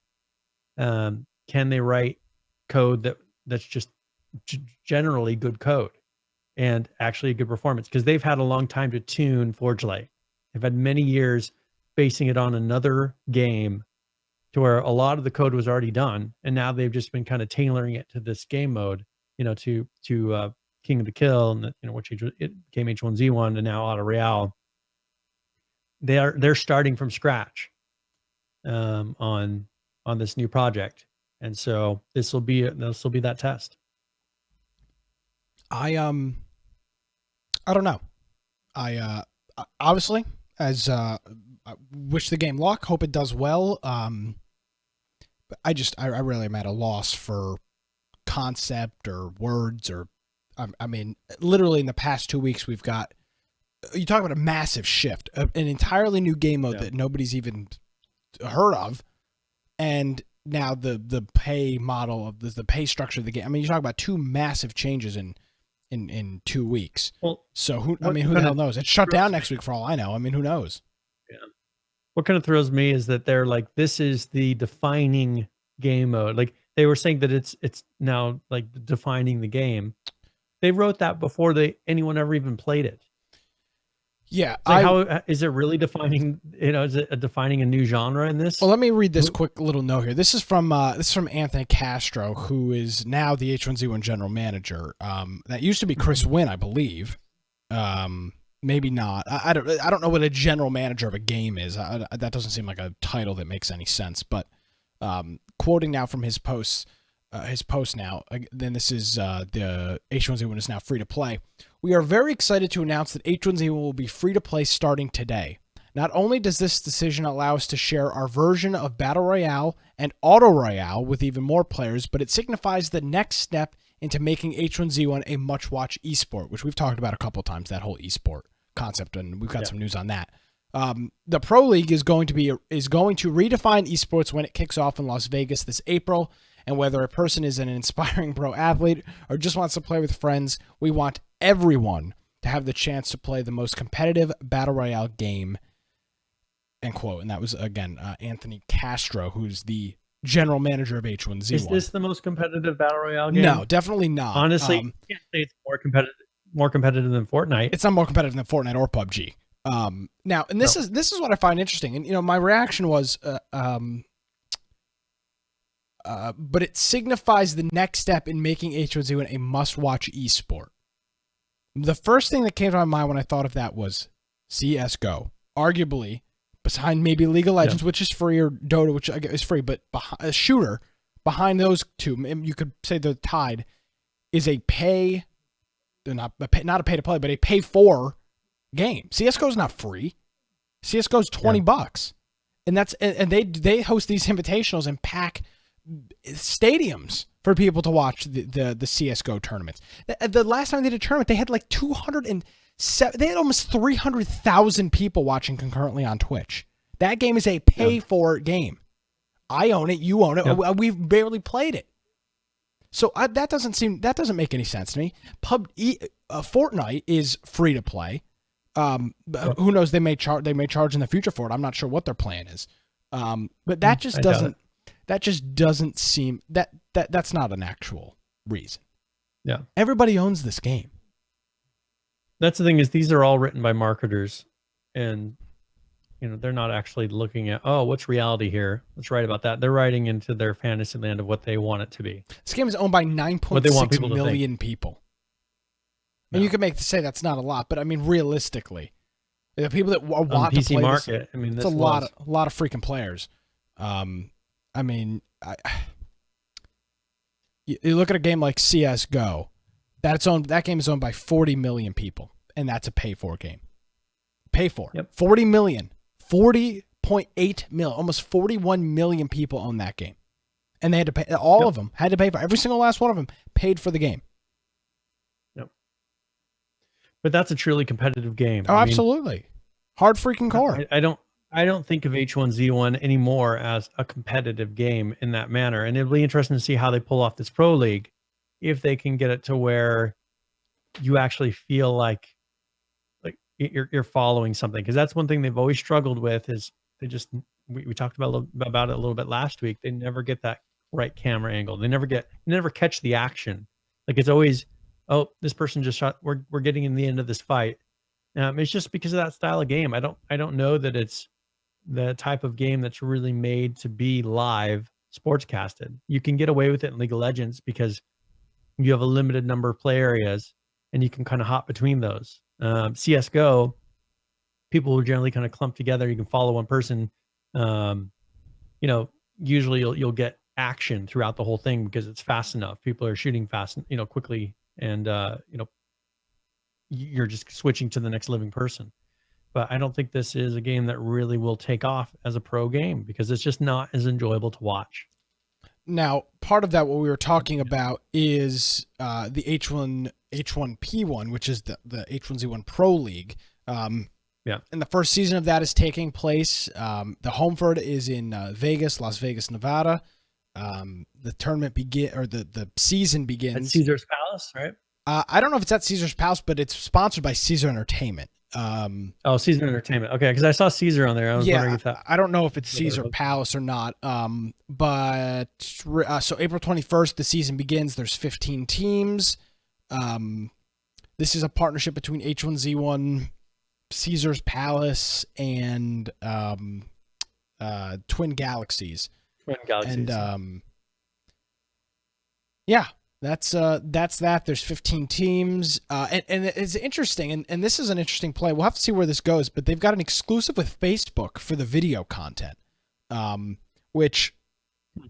Can they write code that's just generally good code and actually a good performance? Because they've had a long time to tune Forge Light. They've had many years basing it on another game to where a lot of the code was already done, and now they've just been kind of tailoring it to this game mode, you know, to King of the Kill, and you know, which it became H1Z1 and now Auto Royale. They're starting from scratch on this new project, and so this will be that test. I don't know. I obviously, as I wish the game luck, hope it does well. But I really am at a loss for concept or words, or I mean, literally in the past 2 weeks we've got, you talk about a massive shift, an entirely new game mode that nobody's even heard of, and now the pay model of the pay structure of the game. I mean, you talk about two massive changes in 2 weeks. Well, so who the hell knows? It's shut down next week for all I know. I mean, who knows? Yeah. What kind of thrills me is that they're like, this is the defining game mode. Like they were saying that it's now like defining the game. They wrote that before anyone ever even played it. Yeah. So how is it really defining, you know, is it defining a new genre in this? Well, let me read this quick little note here. This is from Anthony Castro, who is now the H1Z1 general manager. That used to be Chris Wynn, I believe. Maybe not. I don't know what a general manager of a game is. That doesn't seem like a title that makes any sense. But quoting now from his post now. Then this is the H1Z1 is now free to play. We are very excited to announce that H1Z1 will be free to play starting today. Not only does this decision allow us to share our version of Battle Royale and Auto Royale with even more players, but it signifies the next step into making H1Z1 a much-watched esport, which we've talked about a couple times, that whole esport concept, and we've got some news on that. The Pro League is going to redefine esports when it kicks off in Las Vegas this April. And whether a person is an inspiring pro athlete or just wants to play with friends, we want everyone to have the chance to play the most competitive Battle Royale game, end quote. And that was, again, Anthony Castro, who's the general manager of H1Z1. Is this the most competitive Battle Royale game? No, definitely not. Honestly, you can't say it's more competitive than Fortnite. It's not more competitive than Fortnite or PUBG. Now, and this is what I find interesting. And, my reaction was, but it signifies the next step in making H1Z1 a must-watch esport. The first thing that came to my mind when I thought of that was CSGO. Arguably, behind maybe League of Legends, which is free, or Dota, which I guess is free, but a shooter behind those two, you could say they're tied, is a not a pay-to-play, but a pay-for game. CSGO is not free. CSGO is $20. And they host these invitationals and pack stadiums for people to watch the CSGO tournaments. The last time they did a tournament, they had like 207. They had almost 300,000 people watching concurrently on Twitch. That game is a pay-for game. I own it. You own it. Yeah. We've barely played it. So that doesn't make any sense to me. Fortnite is free to play. Who knows? They may charge in the future for it. I'm not sure what their plan is. But that just doesn't. That just doesn't seem that's not an actual reason. Yeah. Everybody owns this game. That's the thing, is these are all written by marketers, and they're not actually looking at, what's reality here? Let's write about that. They're writing into their fantasy land of what they want it to be. This game is owned by 9.6 million people. And you can say that's not a lot, but I mean realistically, the people that want to PC play market, this, it's a lot of freaking players. I mean, you look at a game like CSGO, that game is owned by 40 million people, and that's a pay-for game. Pay-for. Yep. 40 million. 40.8 million. Almost 41 million people own that game. And they had to pay, all of them had to pay for, every single last one of them paid for the game. Yep. But that's a truly competitive game. Oh, absolutely. Hard freaking core. I don't think of H1Z1 anymore as a competitive game in that manner. And it'll be interesting to see how they pull off this Pro League, if they can get it to where you actually feel like you're following something. Because that's one thing they've always struggled with, is we talked about it a little bit last week. They never get that right camera angle. They never catch the action. Like, it's always, this person just shot. We're getting in the end of this fight. It's just because of that style of game. I don't know that it's the type of game that's really made to be live sportscasted. You can get away with it in League of Legends because you have a limited number of play areas and you can kind of hop between those. CSGO, people will generally kind of clump together. You can follow one person. Usually you'll get action throughout the whole thing because it's fast enough. People are shooting fast, quickly, and you're just switching to the next living person. But I don't think this is a game that really will take off as a pro game because it's just not as enjoyable to watch. Now, part of that, what we were talking about, is the H1P1, which is the H1Z1 Pro League. And the first season of that is taking place. The home for it is in Las Vegas, Nevada. The tournament the season begins at Caesar's Palace, right? I don't know if it's at Caesar's Palace, but it's sponsored by Caesar Entertainment. Caesar Entertainment. Okay, because I saw Caesar on there. I was wondering if that. I don't know if it's Caesar Palace or not. But so April 21st, the season begins. There's 15 teams. This is a partnership between H1Z1, Caesar's Palace, and Twin Galaxies. And that's that. There's 15 teams, and it's interesting, and this is an interesting play. We'll have to see where this goes, but they've got an exclusive with Facebook for the video content, which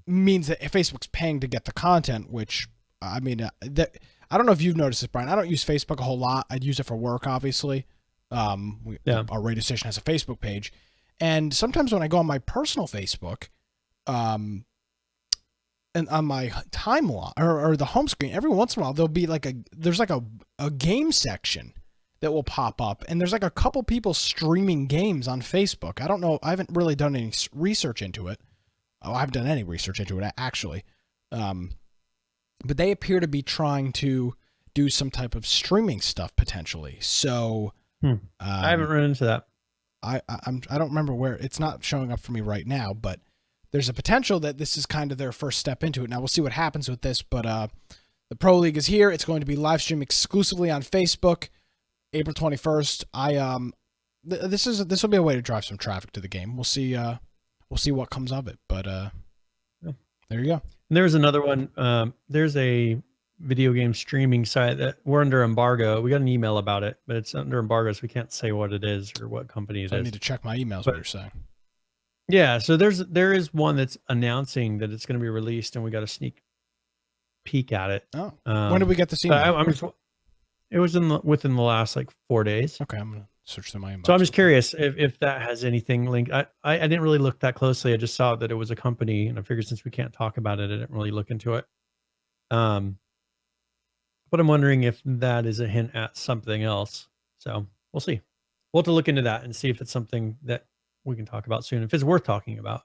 means that Facebook's paying to get the content. Which I mean, I don't know if you've noticed this, Brian. I don't use Facebook a whole lot. I'd use it for work, obviously, Yeah. Our radio station has a Facebook page, and sometimes when I go on my personal Facebook, and on my timeline or the home screen, every once in a while there's like a game section that will pop up, and there's like a couple people streaming games on Facebook. I don't know. I haven't really done any research into it. Oh, I haven't done any research into it actually. But they appear to be trying to do some type of streaming stuff potentially. So I haven't run into that. I don't remember where. It's not showing up for me right now, but there's a potential that this is kind of their first step into it. Now we'll see what happens with this, but the Pro League is here. It's going to be live streamed exclusively on Facebook, April 21st. This will be a way to drive some traffic to the game. We'll see what comes of it, but there you go. And there's another one. There's a video game streaming site that we're under embargo. We got an email about it, but it's under embargo, so we can't say what it is or what company it is. I need to check my emails. What you're saying? Yeah, so there is one that's announcing that it's going to be released, and we got a sneak peek at it. Oh, when did we get this email? It was within the last like 4 days. Okay, I'm gonna search through my inbox. So I'm just curious if that has anything linked. I didn't really look that closely. I just saw that it was a company, and I figured since we can't talk about it, I didn't really look into it. But I'm wondering if that is a hint at something else. So we'll see. We'll have to look into that and see if it's something that we can talk about soon, if it's worth talking about.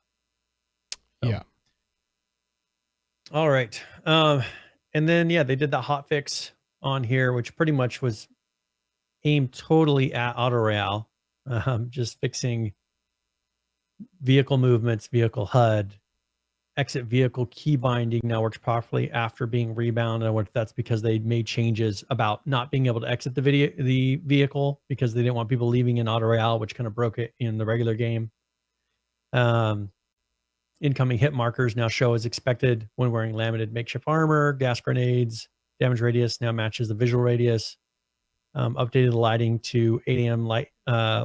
So. Yeah. All right. And then, yeah, they did the hot fix on here, which pretty much was aimed totally at Auto Royale, just fixing vehicle movements, vehicle HUD, exit vehicle key binding now works properly after being rebound. And what that's because they made changes about not being able to exit the vehicle because they didn't want people leaving in Auto Royale, which kind of broke it in the regular game. Incoming hit markers now show as expected when wearing laminated makeshift armor. Gas grenades damage radius now matches the visual radius. Updated the lighting to 8 a.m.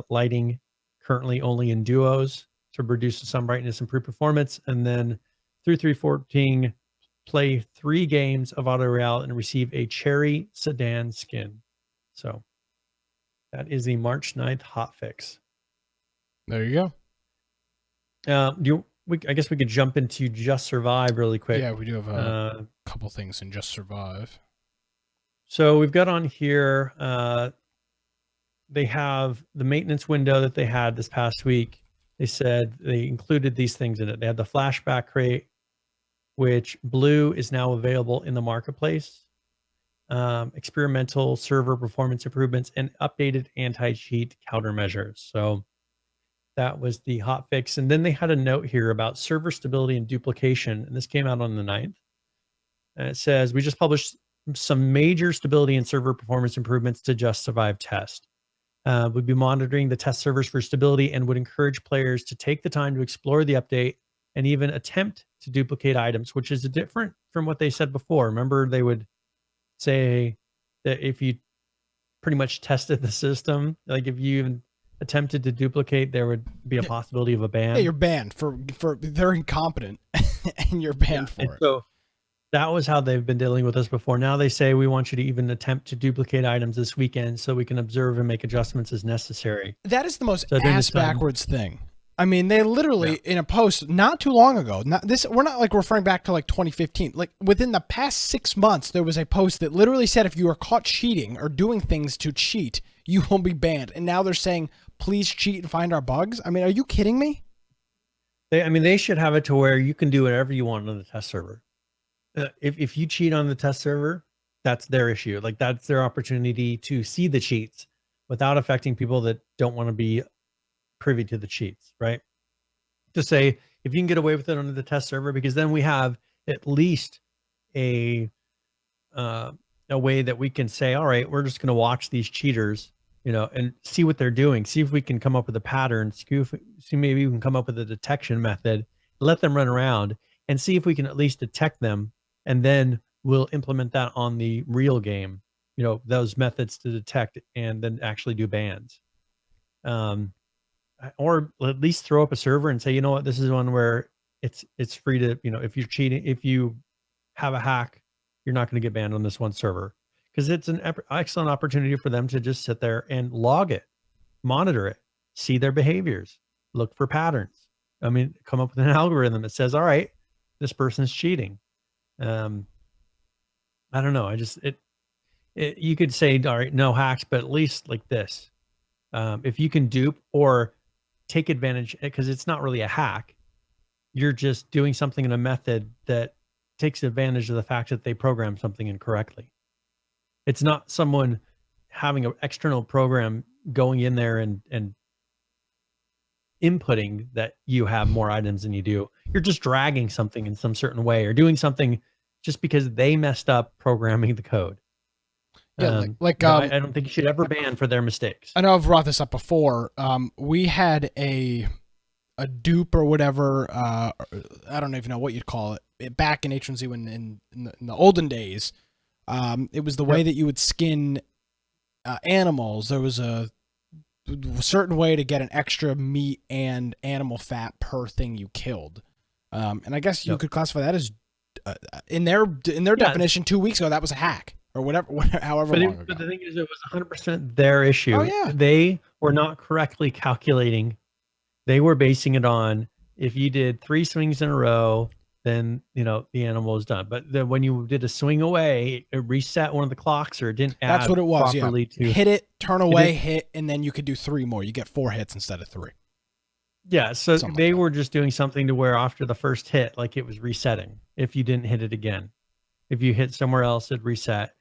Lighting, currently only in duos to reduce the sun brightness, improve performance. And then through 314, play 3 games of Auto Royale and receive a cherry sedan skin. So that is the March 9th hotfix. There you go. I guess we could jump into Just Survive really quick. Yeah, we do have a couple things in Just Survive. So we've got on here, they have the maintenance window that they had this past week. They said they included these things in it. They had the flashback crate, which blue is now available in the marketplace. Experimental server performance improvements and updated anti-cheat countermeasures. So that was the hot fix. And then they had a note here about server stability and duplication. And this came out on the 9th. And it says, we just published some major stability and server performance improvements to Just Survive test. We'll be monitoring the test servers for stability and would encourage players to take the time to explore the update and even attempt to duplicate items, which is different from what they said before. Remember, they would say that if you pretty much tested the system, like if you even attempted to duplicate, there would be a possibility of a ban. Yeah, you're banned for they're incompetent and you're banned for it. So that was how they've been dealing with us before. Now they say we want you to even attempt to duplicate items this weekend so we can observe and make adjustments as necessary. That is the most ass backwards thing. I mean, they literally in a post not too long ago, we're not like referring back to like 2015, like within the past 6 months, there was a post that literally said if you are caught cheating or doing things to cheat, you will be banned. And now they're saying, please cheat and find our bugs. I mean, are you kidding me? They should have it to where you can do whatever you want on the test server. If you cheat on the test server, that's their issue. Like that's their opportunity to see the cheats without affecting people that don't want to be privy to the cheats, right? To say if you can get away with it on the test server, because then we have at least a way that we can say, all right, we're just going to watch these cheaters, and see what they're doing. See if we can come up with a pattern. See maybe we can come up with a detection method. Let them run around and see if we can at least detect them. And then we'll implement that on the real game, those methods to detect and then actually do bans. Or at least throw up a server and say, you know what, this is one where it's free to, if you're cheating, if you have a hack, you're not going to get banned on this one server, because it's an excellent opportunity for them to just sit there and log it. monitor it, see their behaviors, look for patterns. I mean, come up with an algorithm that says, all right, this person's cheating. I don't know. You could say, all right, no hacks, but at least like this. If you can dupe or take advantage, because it's not really a hack, you're just doing something in a method that takes advantage of the fact that they programmed something incorrectly. It's not someone having an external program going in there and inputting that you have more items than you do. You're just dragging something in some certain way or doing something just because they messed up programming the code. Yeah, I don't think you should ever ban for their mistakes. I know I've brought this up before. We had a dupe or whatever. I don't even know what you'd call it. Back in H1Z when in the olden days, it was the way that you would skin animals. There was a certain way to get an extra meat and animal fat per thing you killed. And I guess you could classify that as in their definition 2 weeks ago, that was a hack or whatever, however long ago. But the thing is, it was 100% their issue. Oh, yeah. They were not correctly calculating. They were basing it on if you did 3 swings in a row, then the animal is done. But then when you did a swing away, it reset one of the clocks, or it didn't add. That's what it was. Properly Yeah, hit it, turn away, hit, and then you could do 3 more. You get 4 hits instead of 3. Yeah, so they were just doing something to where after the first hit, like it was resetting. If you didn't hit it again, if you hit somewhere else, it reset.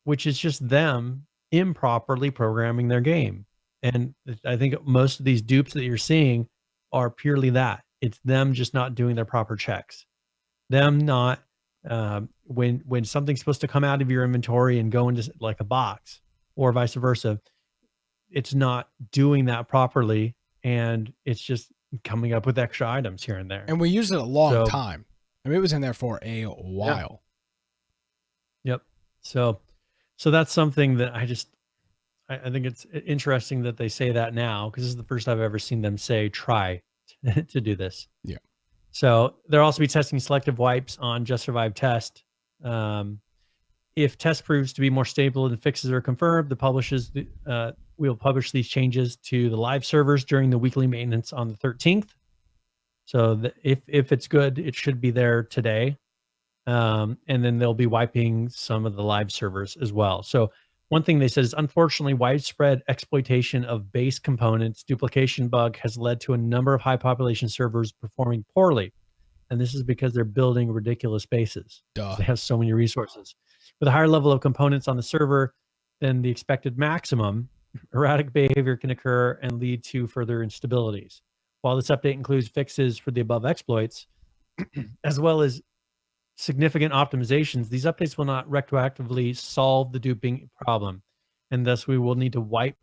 Which is just them improperly programming their game. And I think most of these dupes that you're seeing are purely that. It's them just not doing their proper checks. Them not when something's supposed to come out of your inventory and go into like a box, or vice versa, it's not doing that properly, and it's just coming up with extra items here and there. And we used it a long time. I mean, it was in there for a while. Yep. So that's something that I think it's interesting that they say that now, because this is the first I've ever seen them say try to do this. Yeah. So they'll also be testing selective wipes on Just Survive test. If test proves to be more stable and fixes are confirmed, we'll publish these changes to the live servers during the weekly maintenance on the 13th. So if it's good, it should be there today. And then they'll be wiping some of the live servers as well. So one thing they said is, unfortunately, widespread exploitation of base components duplication bug has led to a number of high population servers performing poorly. And this is because they're building ridiculous bases. They have so many resources. With a higher level of components on the server than the expected maximum, erratic behavior can occur and lead to further instabilities. While this update includes fixes for the above exploits, as well as significant optimizations, these updates will not retroactively solve the duping problem, and thus we will need to wipe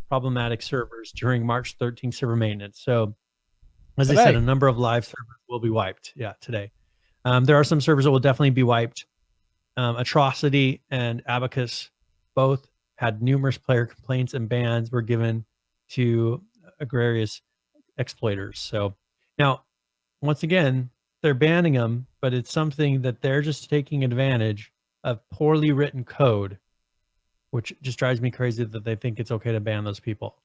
problematic servers during March 13th server maintenance. So, as I said, a number of live servers will be wiped. Yeah, today. There are some servers that will definitely be wiped. Atrocity and Abacus both had numerous player complaints, and bans were given to egregious exploiters. So now, once again, they're banning them, but it's something that they're just taking advantage of poorly written code, which just drives me crazy that they think it's okay to ban those people.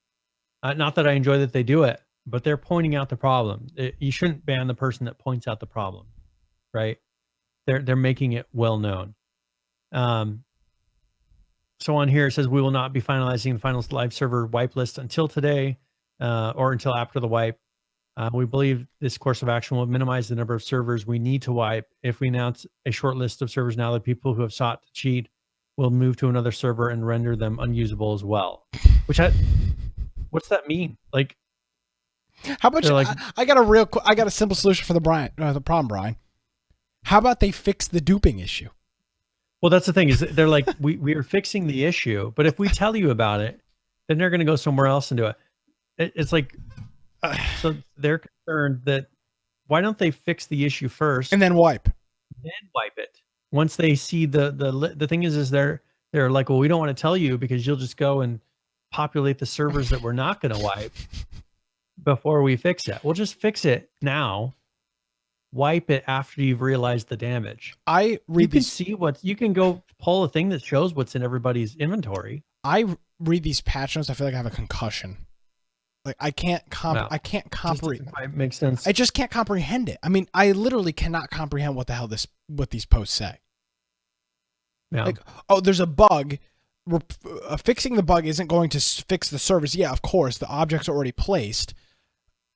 Not that I enjoy that they do it, but they're pointing out the problem. You shouldn't ban the person that points out the problem, right? They're making it well known. So on here it says we will not be finalizing the final live server wipe list until today, or until after the wipe. We believe this course of action will minimize the number of servers we need to wipe. If we announce a short list of servers now, the people who have sought to cheat will move to another server and render them unusable as well. What's that mean? Like, how about I got a simple solution for the problem, Brian. How about they fix the duping issue? Well, that's the thing, is they're like, we are fixing the issue, but if we tell you about it, then they're going to go somewhere else and do it. It's like, so they're concerned that, why don't they fix the issue first and then wipe it? Once they see the thing is they're like, well, we don't want to tell you because you'll just go and populate the servers that we're not going to wipe before we fix it. We'll just fix it now. Wipe it after you've realized the damage. You can go pull a thing that shows what's in everybody's inventory. I read these patch notes, I feel like I have a concussion. Like I can't No, just comprehend. doesn't quite make sense. I just can't comprehend it. I mean, I literally cannot comprehend what the hell what these posts say. Yeah. Like, oh, there's a bug. Fixing the bug isn't going to fix the servers. Yeah, of course, the objects are already placed,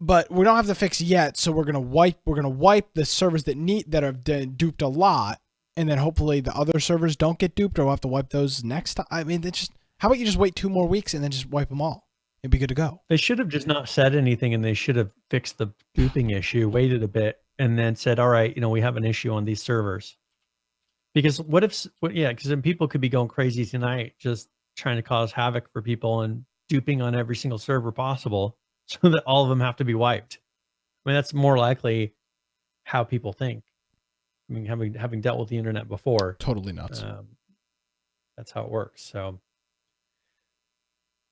but we don't have the fix yet. So we're gonna wipe the servers that have duped a lot, and then hopefully the other servers don't get duped, or we'll have to wipe those next time. I mean, how about you just wait 2 more weeks and then just wipe them all? It'd be good to go. They should have just not said anything, and they should have fixed the duping issue, waited a bit, and then said, all right, we have an issue on these servers. Because because then people could be going crazy tonight, just trying to cause havoc for people and duping on every single server possible so that all of them have to be wiped. I mean, that's more likely how people think. I mean, having dealt with the internet before, Totally nuts. that's how it works. So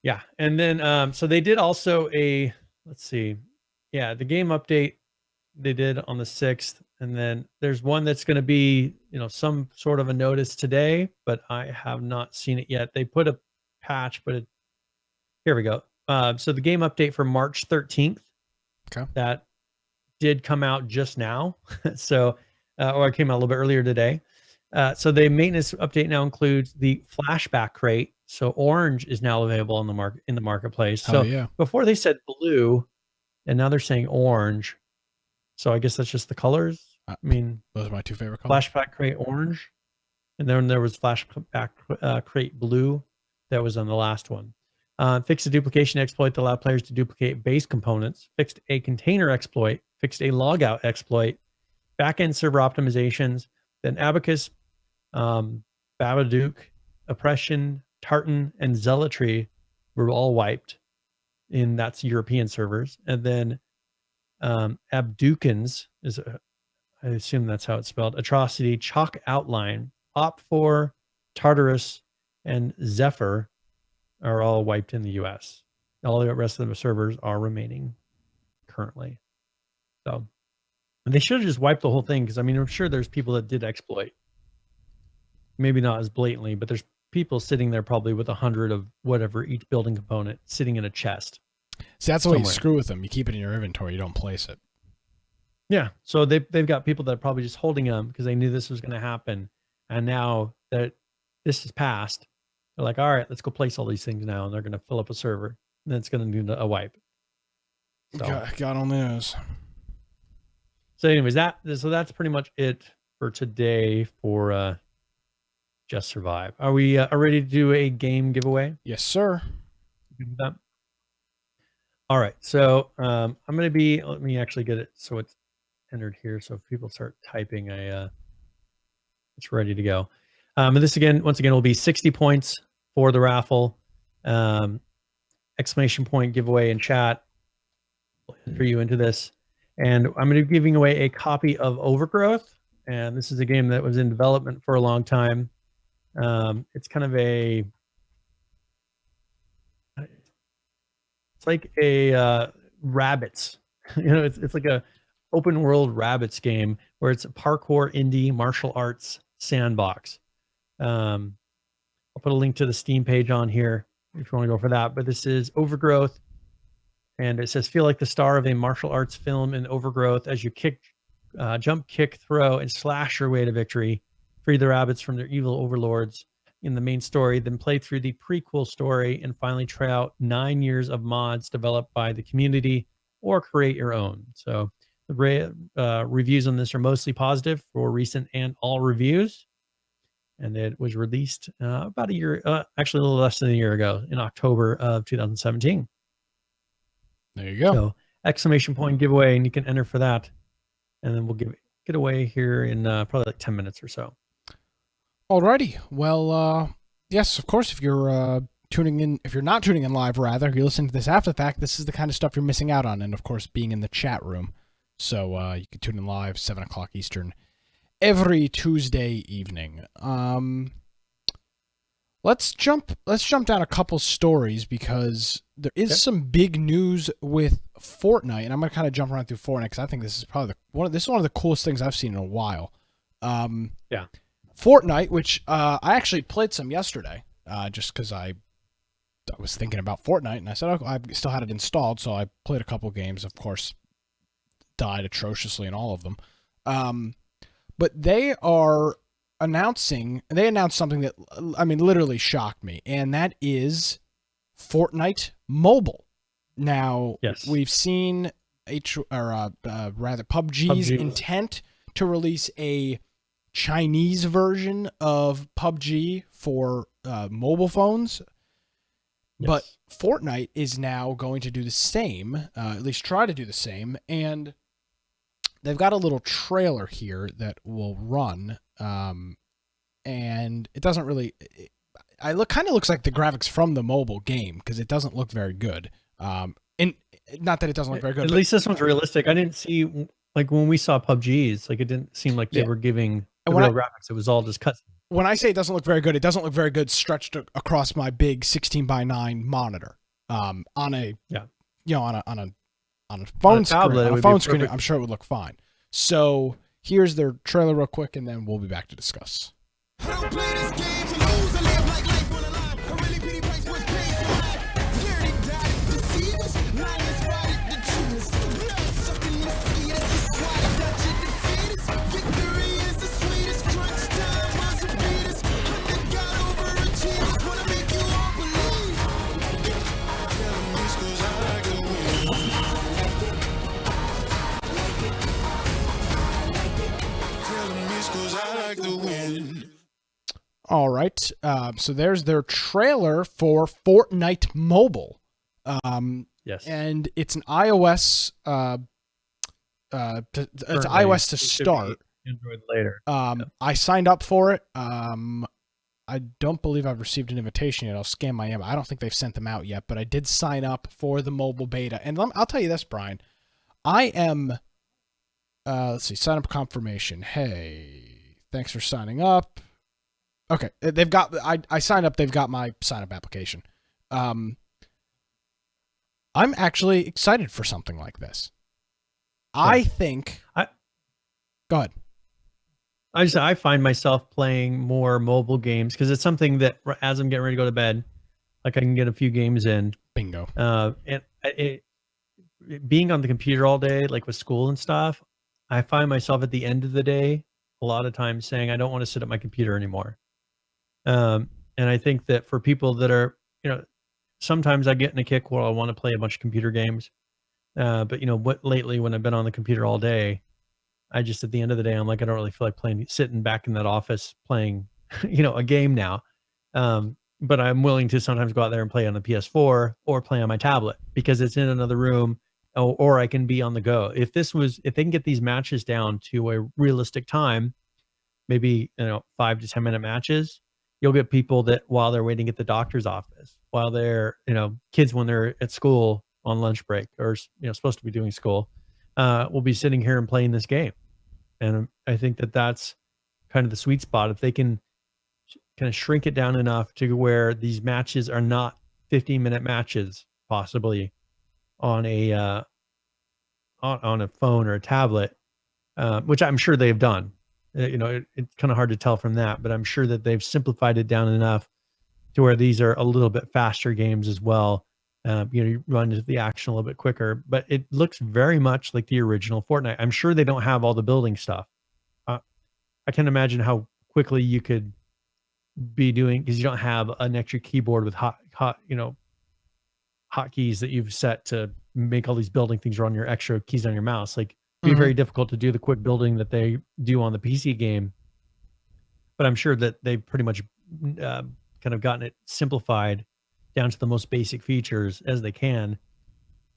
yeah. And then, so they did also let's see. Yeah. The game update they did on the 6th. And then there's one that's going to be, some sort of a notice today, but I have not seen it yet. They put a patch, but here we go. So the game update for March 13th, Okay. that did come out just now. So, or it came out a little bit earlier today. So the maintenance update now includes the flashback crate. So orange is now available in the marketplace. So yeah. before they said blue, and now they're saying orange. So I guess that's just the colors. I mean, those are my 2 favorite colors. Flashback crate orange, and then there was flashback crate blue. That was on the last one. Fixed a duplication exploit that allowed players to duplicate base components. Fixed a container exploit. Fixed a logout exploit. Backend server optimizations. Then Abacus, Babadook, Oppression, Tartan, and Zealotry were all wiped. That's European servers. And then Abdukins is, I assume that's how it's spelled. Atrocity, Chalk Outline, Op4, Tartarus, and Zephyr are all wiped in the US. All the rest of the servers are remaining currently. So they should have just wiped the whole thing, because I mean, I'm sure there's people that did exploit. Maybe not as blatantly, but there's people sitting there probably with 100 of whatever each building component sitting in a chest. See, that's the way you screw with them. You keep it in your inventory. You don't place it. Yeah. So they've got people that are probably just holding them because they knew this was going to happen. And now that this is passed, they're like, all right, let's go place all these things now. And they're going to fill up a server. And then it's going to do a wipe. So, God only knows. So anyways, so that's pretty much it for today for Just Survive. Are we ready to do a game giveaway? Yes, sir. All right. So I'm going to let me actually get it so it's entered here. So if people start typing, it's ready to go. And this once again, will be 60 points for the raffle. Exclamation point giveaway in chat. We'll enter you into this. And I'm going to be giving away a copy of Overgrowth. And this is a game that was in development for a long time. It's kind of it's like a rabbits. It's like a open world rabbits game where it's a parkour indie martial arts sandbox. I'll put a link to the Steam page on here if you want to go for that. But this is Overgrowth, and it says, feel like the star of a martial arts film in Overgrowth as you jump, kick, throw, and slash your way to victory. Free the rabbits from their evil overlords in the main story, then play through the prequel story, and finally try out 9 years of mods developed by the community, or create your own. So the reviews on this are mostly positive for recent and all reviews. And it was released about a year, actually a little less than a year ago, in October of 2017. There you go. So exclamation point giveaway, and you can enter for that. And then we'll get away here in probably like 10 minutes or so. Alrighty. Well, yes, of course, if you're tuning in, if you're not tuning in live, rather, you're listening to this after the fact, this is the kind of stuff you're missing out on. And of course, being in the chat room. So you can tune in live, 7 o'clock Eastern, every Tuesday evening. Let's jump down a couple stories, because there is some big news with Fortnite, and I'm gonna kind of jump around through Fortnite because I think this is probably one of the coolest things I've seen in a while. Yeah. Fortnite, which I actually played some yesterday, just because I was thinking about Fortnite, and I said, oh, I still had it installed, so I played a couple games. Of course, died atrociously in all of them. But they announced something that, I mean, literally shocked me, and that is Fortnite Mobile. Now, Yes. we've seen PUBG's intent to release a Chinese version of PUBG for mobile phones. Yes. But Fortnite is now going to do the same, at least try to do the same, and they've got a little trailer here that will run, and it doesn't really. Kind of looks like the graphics from the mobile game because it doesn't look very good. And not that it doesn't look very good. At least this one's realistic. I didn't see, like, when we saw PUBG's, like, it didn't seem like they were giving the real graphics. It was all just cuts. When I say it doesn't look very good, it doesn't look very good stretched across my big 16:9 monitor. On a phone screen, I'm sure it would look fine. So here's their trailer real quick, and then we'll be back to discuss. All right, so there's their trailer for Fortnite Mobile. Yes, and it's an iOS. It's iOS to start. Android later. I signed up for it. I don't believe I've received an invitation yet. I'll scan my email. I don't think they've sent them out yet, but I did sign up for the mobile beta. And I'll tell you this, Brian. I am. Let's see. Sign up confirmation. Hey, thanks for signing up. Okay, they've got. I signed up. They've got my sign up application. I'm actually excited for something like this. Yeah. I think. Go ahead. I find myself playing more mobile games because it's something that, as I'm getting ready to go to bed, like, I can get a few games in. Bingo. And being on the computer all day, like with school and stuff, I find myself at the end of the day a lot of times saying I don't want to sit at my computer anymore. And I think that for people that are, sometimes I get in a kick where I want to play a bunch of computer games. But lately when I've been on the computer all day, I just, at the end of the day, I'm like, I don't really feel like sitting back in that office playing, a game now. But I'm willing to sometimes go out there and play on the PS4 or play on my tablet because it's in another room, or I can be on the go. If they can get these matches down to a realistic time, maybe, 5 to 10 minute matches, you'll get people that while they're waiting at the doctor's office, while they're, kids when they're at school on lunch break or, supposed to be doing school, will be sitting here and playing this game. And I think that that's kind of the sweet spot. If they can kind of shrink it down enough to where these matches are not 15-minute matches, possibly on a phone or a tablet, which I'm sure they've done. It's kind of hard to tell from that, but I'm sure that they've simplified it down enough to where these are a little bit faster games as well. You run into the action a little bit quicker, but it looks very much like the original Fortnite. I'm sure they don't have all the building stuff. I can imagine how quickly you could be doing, because you don't have an extra keyboard with hotkeys that you've set to make all these building things run your extra keys on your mouse. Like, it'd be very difficult to do the quick building that they do on the PC game. But I'm sure that they've pretty much kind of gotten it simplified down to the most basic features as they can.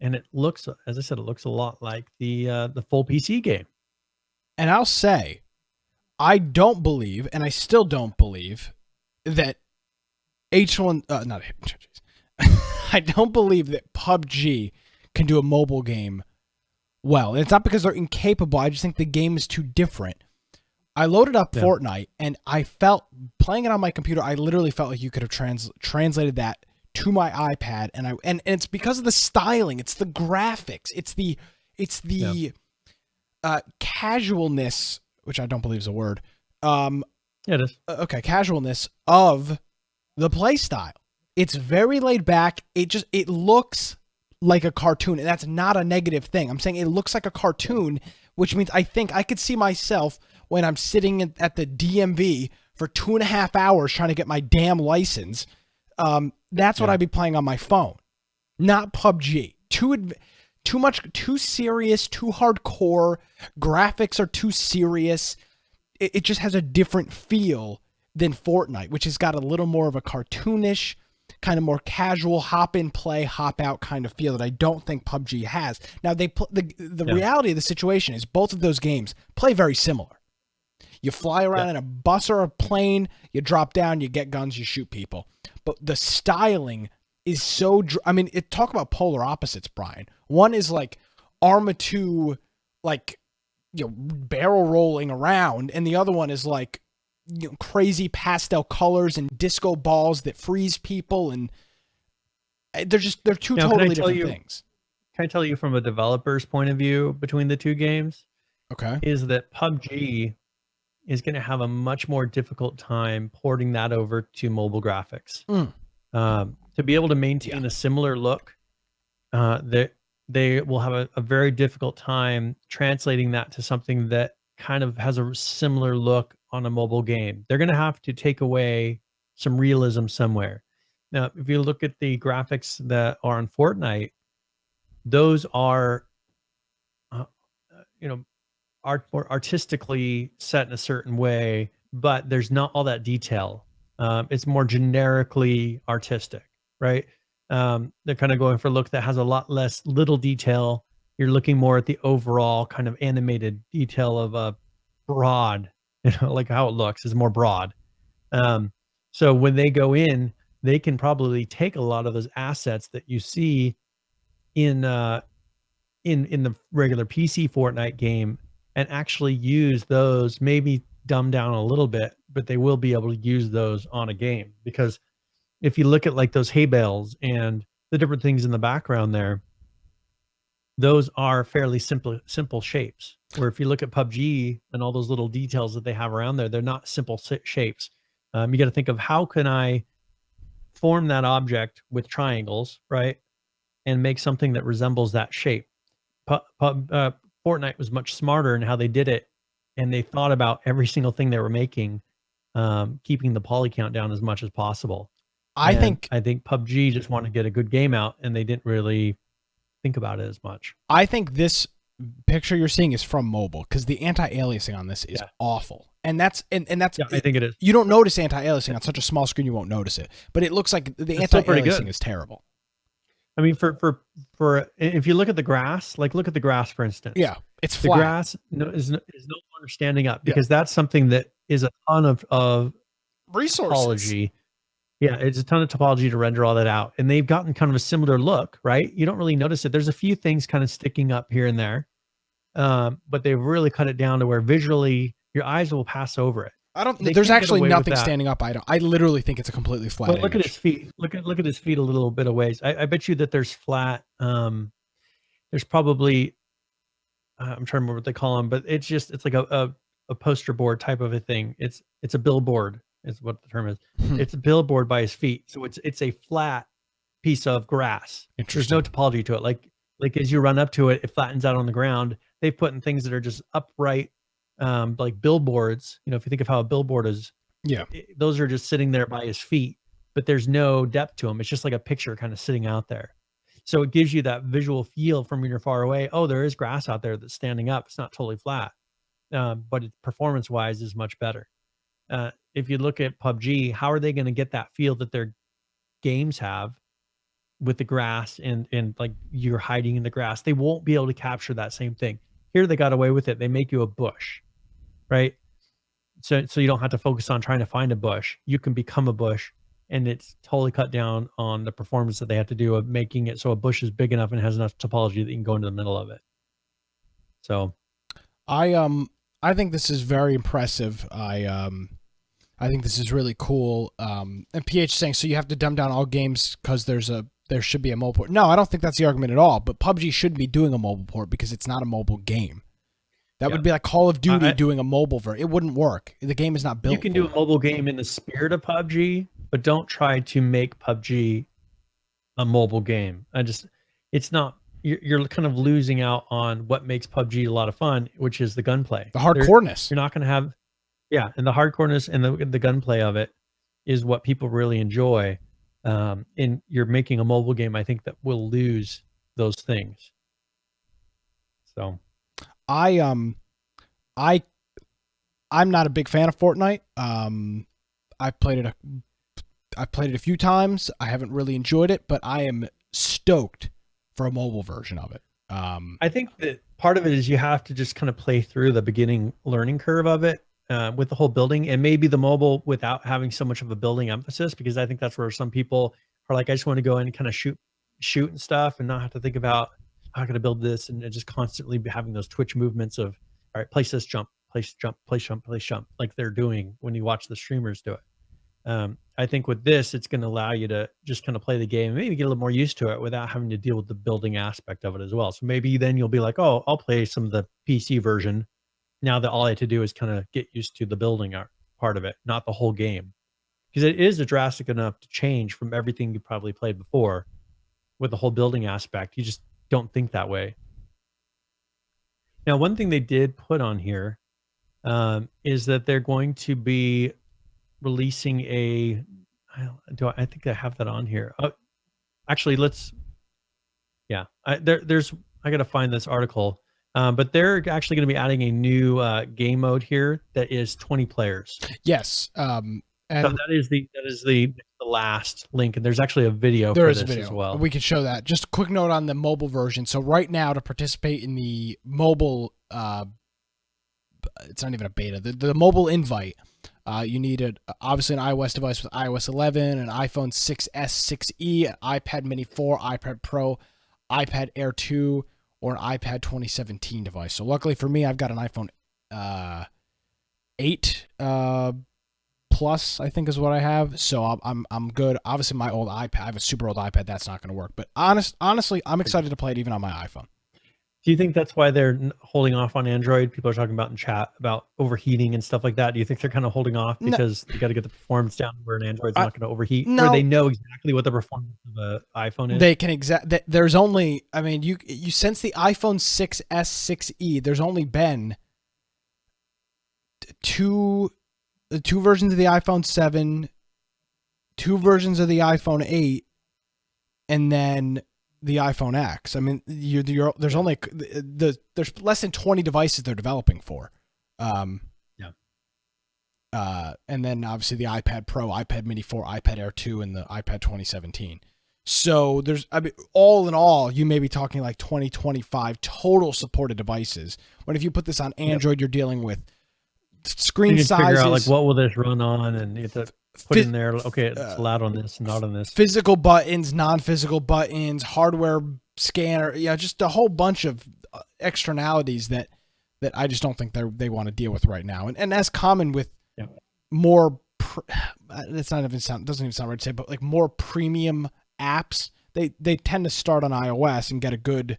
And it looks, as I said, it looks a lot like the full PC game. And I'll say, I don't believe, and I still don't believe, that I don't believe that PUBG can do a mobile game well. And it's not because they're incapable. I just think the game is too different. I loaded up Fortnite, and I felt, playing it on my computer, I literally felt like you could have translated that to my iPad, and it's because of the styling, it's the graphics, it's the casualness, which I don't believe is a word. It is. Okay, casualness of the play style. It's very laid back. It looks like a cartoon, and that's not a negative thing. I'm saying it looks like a cartoon, which means I think I could see myself when I'm sitting at the DMV for 2.5 hours trying to get my damn license. That's what I'd be playing on my phone, not PUBG. Too much, too serious, too hardcore. Graphics are too serious. It just has a different feel than Fortnite, which has got a little more of a cartoonish, kind of more casual hop in, play, hop out kind of feel that I don't think PUBG has. Now the reality of the situation is both of those games play very similar. You fly around in a bus or a plane, you drop down, you get guns, you shoot people. But the styling is so, talk about polar opposites, Brian. One is like Arma 2, like, barrel rolling around, and the other one is like, crazy pastel colors and disco balls that freeze people, and they're two totally different things. Can I tell you from a developer's point of view between the two games? Okay. Is that PUBG is going to have a much more difficult time porting that over to mobile graphics. To be able to maintain a similar look, that they will have a very difficult time translating that to something that kind of has a similar look on a mobile game. They're going to have to take away some realism somewhere. Now, if you look at the graphics that are on Fortnite, those are, more artistically set in a certain way, but there's not all that detail. It's more generically artistic, right? They're kind of going for a look that has a lot less little detail. You're looking more at the overall kind of animated detail of a broad, like how it looks is more broad. So when they go in, they can probably take a lot of those assets that you see in the regular PC Fortnite game and actually use those, maybe dumb down a little bit, but they will be able to use those on a game. Because if you look at like those hay bales and the different things in the background there, those are fairly simple shapes. Where if you look at PUBG and all those little details that they have around there, they're not simple shapes. You got to think of how can I form that object with triangles, right? And make something that resembles that shape. Fortnite was much smarter in how they did it, and they thought about every single thing they were making, keeping the poly count down as much as possible. I think PUBG just wanted to get a good game out, and they didn't really think about it as much. I think this picture you're seeing is from mobile, because the anti-aliasing on this is awful. And that's I think it is. You don't notice anti-aliasing on such a small screen, you won't notice it. But it looks like the anti-aliasing is terrible. I mean, for if you look at the grass, like look at the grass, for instance. Yeah, it's flat. The grass is no longer standing up because that's something that is a ton of resources. Topology. Yeah, it's a ton of topology to render all that out. And they've gotten kind of a similar look, right? You don't really notice it. There's a few things kind of sticking up here and there. But they've really cut it down to where visually your eyes will pass over it. There's actually nothing standing up. I literally think it's a completely flat image. Look at his feet. Look at his feet a little bit of ways. I bet you that there's flat. There's probably I'm trying to remember what they call them, but it's like a poster board type of a thing. It's a billboard is what the term is. It's a billboard by his feet. So it's a flat piece of grass. There's no topology to it. Like as you run up to it, it flattens out on the ground. They've put in things that are just upright. Like billboards, if you think of how a billboard is, those are just sitting there by his feet, but there's no depth to them. It's just like a picture kind of sitting out there. So it gives you that visual feel from when you're far away. Oh, there is grass out there that's standing up. It's not totally flat, but performance wise is much better. If you look at PUBG, how are they going to get that feel that their games have with the grass and like you're hiding in the grass? They won't be able to capture that same thing. Here they got away with it. They make you a bush. Right. So you don't have to focus on trying to find a bush. You can become a bush, and it's totally cut down on the performance that they have to do of making it so a bush is big enough and has enough topology that you can go into the middle of it. So I think this is very impressive. I think this is really cool. And PH saying, so you have to dumb down all games because there should be a mobile port. No, I don't think that's the argument at all, but PUBG shouldn't be doing a mobile port because it's not a mobile game. That would be like Call of Duty doing a mobile version. It wouldn't work. The game is not built. You can do a mobile game in the spirit of PUBG, but don't try to make PUBG a mobile game. It's not. You're kind of losing out on what makes PUBG a lot of fun, which is the gunplay. The hardcoreness. You're not going to have, yeah, and the hardcoreness and the gunplay of it is what people really enjoy. And you're making a mobile game, I think, that will lose those things. So, I'm not a big fan of Fortnite. I've played it a few times. I haven't really enjoyed it, but I am stoked for a mobile version of it. I think that part of it is you have to just kind of play through the beginning learning curve of it with the whole building, and maybe the mobile without having so much of a building emphasis, because I think that's where some people are like, I just want to go in and kind of shoot and stuff and not have to think about how I'm going to build this, and just constantly be having those twitch movements of, all right, place this jump, place jump, place jump, place jump, like they're doing when you watch the streamers do it. I think with this, it's going to allow you to just kind of play the game and maybe get a little more used to it without having to deal with the building aspect of it as well. So maybe then you'll be like, oh, I'll play some of the PC version now that all I had to do is kind of get used to the building part of it, not the whole game. Because it is a drastic enough to change from everything you probably played before with the whole building aspect. You just don't think that way. Now, one thing they did put on here is that they're going to be releasing I think I have that on here. Actually, I got to find this article. But they're actually going to be adding a new game mode here that is 20 players. Yes. And so that is the last link, and there's actually a video for this as well. We can show that. Just a quick note on the mobile version. So right now, to participate in the mobile, it's not even a beta. The mobile invite. You need obviously an iOS device with iOS 11, an iPhone 6s, 6e, an iPad Mini 4, iPad Pro, iPad Air 2, or an iPad 2017 device. So luckily for me, I've got an iPhone 8 Plus, I think is what I have. So I'm good. Obviously, my old iPad, I have a super old iPad. That's not going to work. But honestly, I'm excited to play it even on my iPhone. Do you think that's why they're holding off on Android? People are talking about in chat about overheating and stuff like that. Do you think they're kind of holding off because they got to get the performance down where an Android's not going to overheat? No. Where they know exactly what the performance of an iPhone is? They can there's only, I mean, you since the iPhone 6s, 6e, there's only been two versions of the iPhone 7, two versions of the iPhone 8, and then the iPhone X. I mean, there's only there's less than 20 devices they're developing for. And then obviously the iPad Pro, iPad Mini 4, iPad Air 2, and the iPad 2017. So all in all, you may be talking like 20, 25 total supported devices. When if you put this on Android, you're dealing with screen sizes. Figure out like what will this run on, and you have to put in there, okay, it's allowed on this, not on this. Physical buttons, non-physical buttons, hardware scanner, just a whole bunch of externalities that I just don't think they want to deal with right now. And as common with more, doesn't even sound right to say, but like more premium apps, they tend to start on iOS and get a good,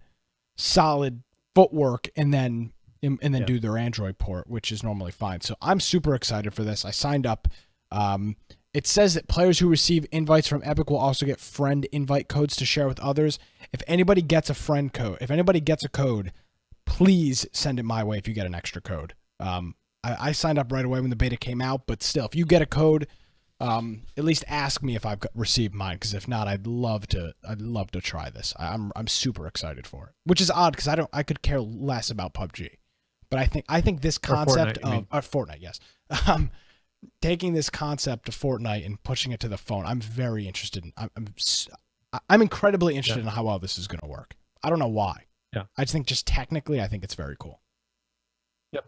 solid footwork, and then do their Android port, which is normally fine. So I'm super excited for this. I signed up. It says that players who receive invites from Epic will also get friend invite codes to share with others. If anybody gets a code, please send it my way if you get an extra code. I signed up right away when the beta came out, but still, if you get a code, at least ask me if I've received mine, because if not, I'd love to try this. I'm super excited for it, which is odd because I could care less about PUBG, but I think this concept of Fortnite, yes. Taking this concept of Fortnite and pushing it to the phone, I'm very interested in. I'm incredibly interested in how well this is going to work. I don't know why. Yeah, I just think technically, I think it's very cool. Yep.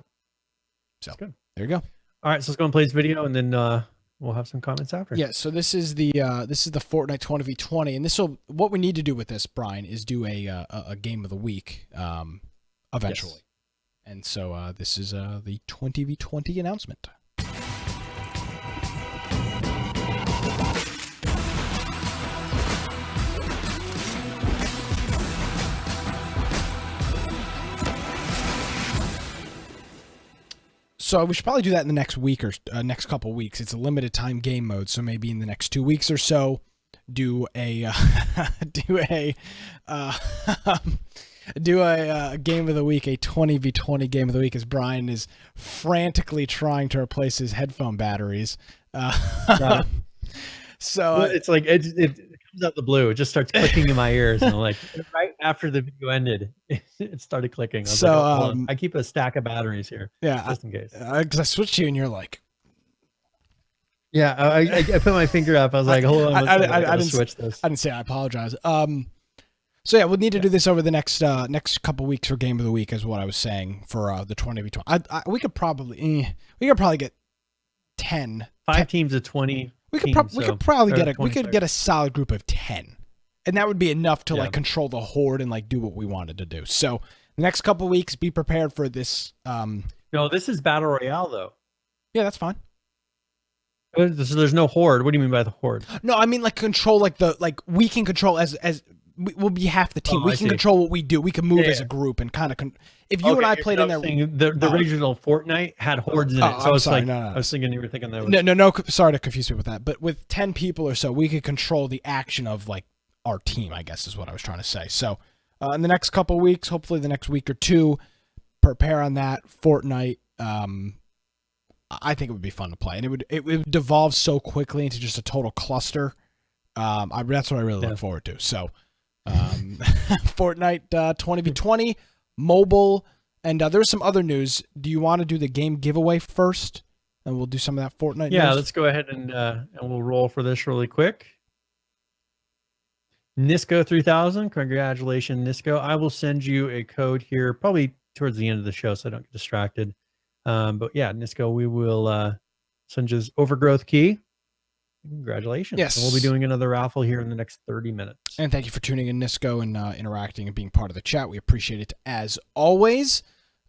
So good. There you go. All right, so let's go and play this video, and then we'll have some comments after. Yeah. So this is the Fortnite 20v20, and what we need to do with this, Brian, is do a game of the week eventually. Yes. And so this is the 20v20 announcement. So we should probably do that in the next week or next couple weeks. It's a limited time game mode, so maybe in the next 2 weeks or so, do a do a uh, do a game of the week, a 20v20 game of the week, as Brian is frantically trying to replace his headphone batteries. So it's like it comes out the blue. It just starts clicking in my ears, and I'm like, right after the video ended, it started clicking. I was like, oh, hold on. I keep a stack of batteries here, just in case. Because I switched to you, and you're like, yeah, I put my finger up. I was like, hold on, I didn't switch this. I didn't say. I apologize. So yeah, we'll need to do this over the next couple weeks for game of the week, is what I was saying for the 20v20. We could probably get 10 teams of 20. We could probably get a solid group of 10, and that would be enough to like control the horde and like do what we wanted to do. So the next couple of weeks, be prepared for this. No, this is battle royale though. Yeah, that's fine. So there's no horde. What do you mean by the horde? No, I mean like control we can control as we'll be half the team. We can control what we do. We can move as a group and kind of. If you and I played in there, the original Fortnite had hordes in it. So I was like, I was thinking you were thinking that was no. Sorry to confuse people with that. But with 10 people or so, we could control the action of like our team, I guess is what I was trying to say. So in the next couple of weeks, hopefully the next week or two, prepare on that Fortnite. I think it would be fun to play, and it would devolve so quickly into just a total cluster. That's what I really look forward to. So. Fortnite 20v20 mobile, and there's some other news. Do you want to do the game giveaway first, and we'll do some of that Fortnite news? Let's go ahead and we'll roll for this really quick. Nisco 3000, congratulations Nisco. I will send you a code here probably towards the end of the show so I don't get distracted. But yeah, Nisco, we will send you this overgrowth key. Congratulations. Yes. And we'll be doing another raffle here in the next 30 minutes. And thank you for tuning in, Nisco, and interacting and being part of the chat. We appreciate it as always.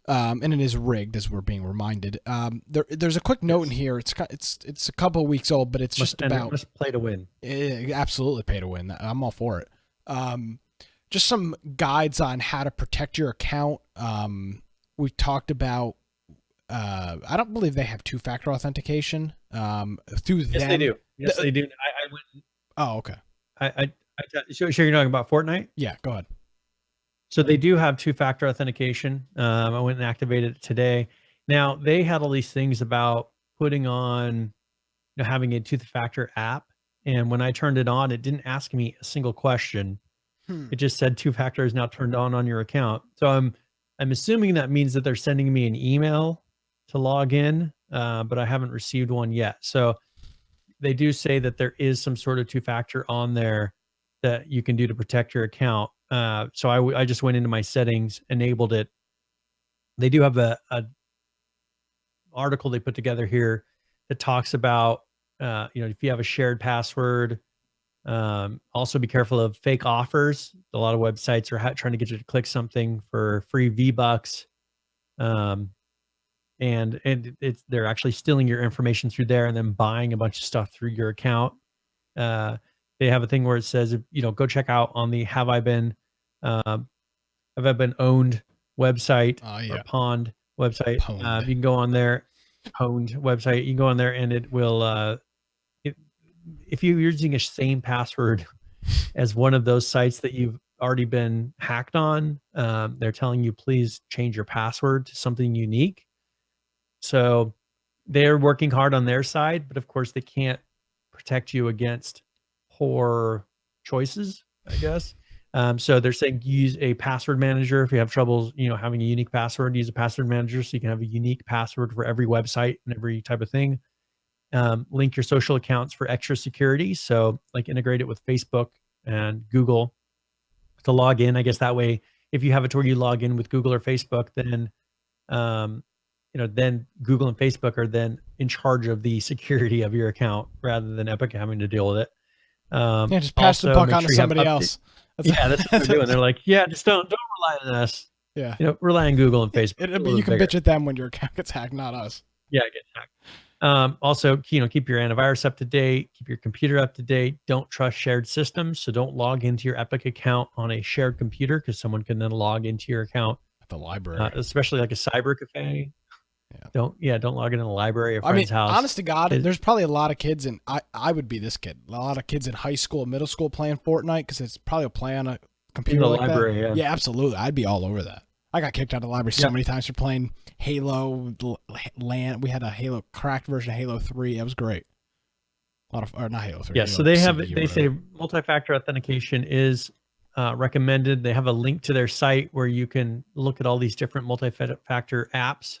And it is rigged, as we're being reminded. There's a quick note in here. It's a couple of weeks old, but it's just about play to win. Absolutely pay to win. I'm all for it. Just some guides on how to protect your account. We talked about. I don't believe they have two-factor authentication. Through them. Yes, they do. Yes, they do. I went. Oh, okay. Sure, you're talking about Fortnite? Yeah, go ahead. So they do have two-factor authentication. I went and activated it today. Now they had all these things about putting on, having a two-factor app, and when I turned it on, it didn't ask me a single question. It just said two-factor is now turned on your account. So I'm assuming that means that they're sending me an email to log in, but I haven't received one yet. So they do say that there is some sort of two-factor on there that you can do to protect your account. So I just went into my settings, enabled it. They do have a article they put together here that talks about, if you have a shared password, also be careful of fake offers. A lot of websites are trying to get you to click something for free V-Bucks. And they're actually stealing your information through there and then buying a bunch of stuff through your account. They have a thing where it says, go check out on the Have I Been Owned website or Pond website. Pwned. You can go on there, Pwned website. You can go on there and it will, if you're using a same password as one of those sites that you've already been hacked on, they're telling you, please change your password to something unique. So they're working hard on their side, but of course they can't protect you against poor choices, I guess. So they're saying use a password manager. If you have troubles, having a unique password, use a password manager so you can have a unique password for every website and every type of thing. Link your social accounts for extra security. So like integrate it with Facebook and Google to log in. I guess that way, if you have it to where you log in with Google or Facebook, then then Google and Facebook are then in charge of the security of your account rather than Epic having to deal with it. Just pass the buck on to somebody else. That's what they're doing. They're like, just don't rely on us. Yeah. Rely on Google and Facebook. You can bitch at them when your account gets hacked, not us. Yeah, get hacked. Also, keep your antivirus up to date, keep your computer up to date. Don't trust shared systems. So don't log into your Epic account on a shared computer because someone can then log into your account at the library, especially like a cyber cafe. Don't log into the library of a I mean, friend's house. honest to God, there's probably a lot of kids, and I would be this kid. A lot of kids in high school, middle school playing Fortnite because it's probably a play on a computer in the like library. that. Yeah, absolutely. I'd be all over that. I got kicked out of the library so many times for playing Halo Land. We had a Halo cracked version of Halo 3. It was great. A lot of, or not Halo 3. Yeah, Halo so they have, CD or they say whatever. multi-factor authentication is recommended. They have a link to their site where you can look at all these different multi-factor apps.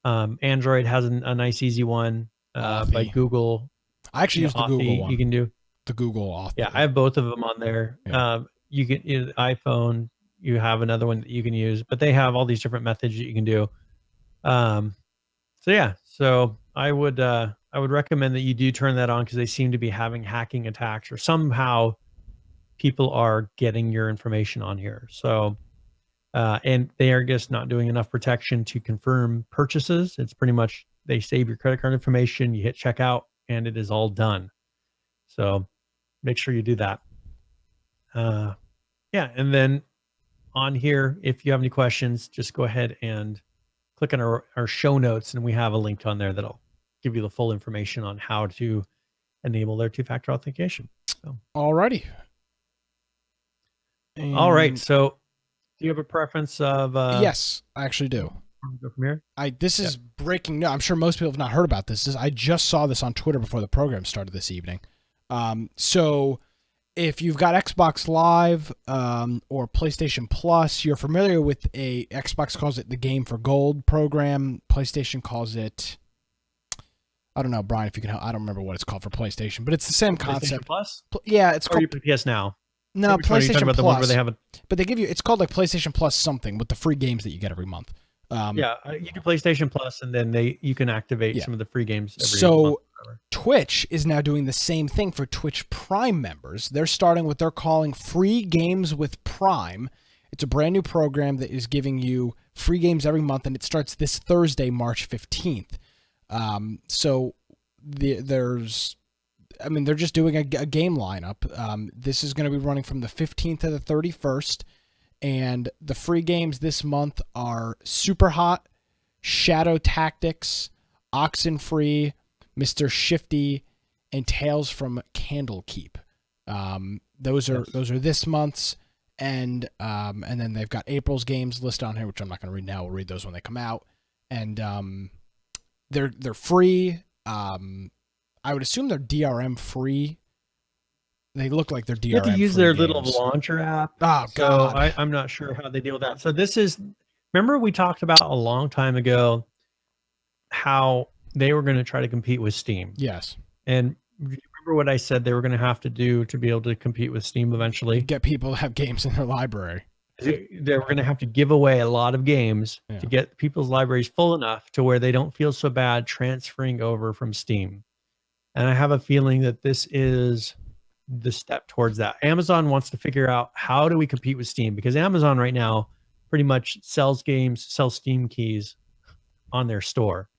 Android has a nice easy one by Google. I actually use the Google one. You can do the Google Auth. Yeah, I have both of them on there. Yeah. You can iPhone. You have another one that you can use, but they have all these different methods that you can do. So yeah, so I would recommend that you do turn that on because they seem to be having hacking attacks or somehow people are getting your information on here. So and they are just not doing enough protection to confirm purchases. It's pretty much they save your credit card information, you hit checkout, and it is all done. So make sure you do that. Yeah, and then on here, if you have any questions, just go ahead and click on our show notes, and we have a link on there that'll give you the full information on how to enable their two-factor authentication. So. Alrighty. All right. So, do you have a preference of? Yes, I actually do. Go from here. This is breaking news. I'm sure most people have not heard about this. I just saw this on Twitter before the program started this evening. So if you've got Xbox Live or PlayStation Plus, you're familiar with Xbox calls it the Game for Gold program. PlayStation calls it, I don't know, Brian, if you can help. I don't remember what it's called for PlayStation, but it's the same concept. PlayStation Plus? Yeah, it's called PS Now. No, PlayStation Plus. The one where they have but they give you, it's called like PlayStation Plus something with the free games that you get every month. You do PlayStation Plus, and then you can activate some of the free games every month. Twitch is now doing the same thing for Twitch Prime members. They're starting what they're calling Free Games with Prime. It's a brand new program that is giving you free games every month, and it starts this Thursday, March 15th. They're just doing a game lineup. This is going to be running from the 15th to the 31st. And the free games this month are Super Hot, Shadow Tactics, Oxenfree, Mr. Shifty, and Tales from Candlekeep. Those are this month's, and then they've got April's games listed on here, which I'm not going to read now. We'll read those when they come out, and they're free. I would assume they're DRM free. They look like they're DRM. You have to use their games. little launcher app. Oh, God. So I'm not sure how they deal with that. So this is, remember we talked about a long time ago how they were going to try to compete with Steam. Yes. And remember what I said they were going to have to do to be able to compete with Steam eventually? Get people to have games in their library. They were going to have to give away a lot of games to get people's libraries full enough to where they don't feel so bad transferring over from Steam. And I have a feeling that this is the step towards that. Amazon wants to figure out how do we compete with Steam, because Amazon right now pretty much sells Steam keys on their store.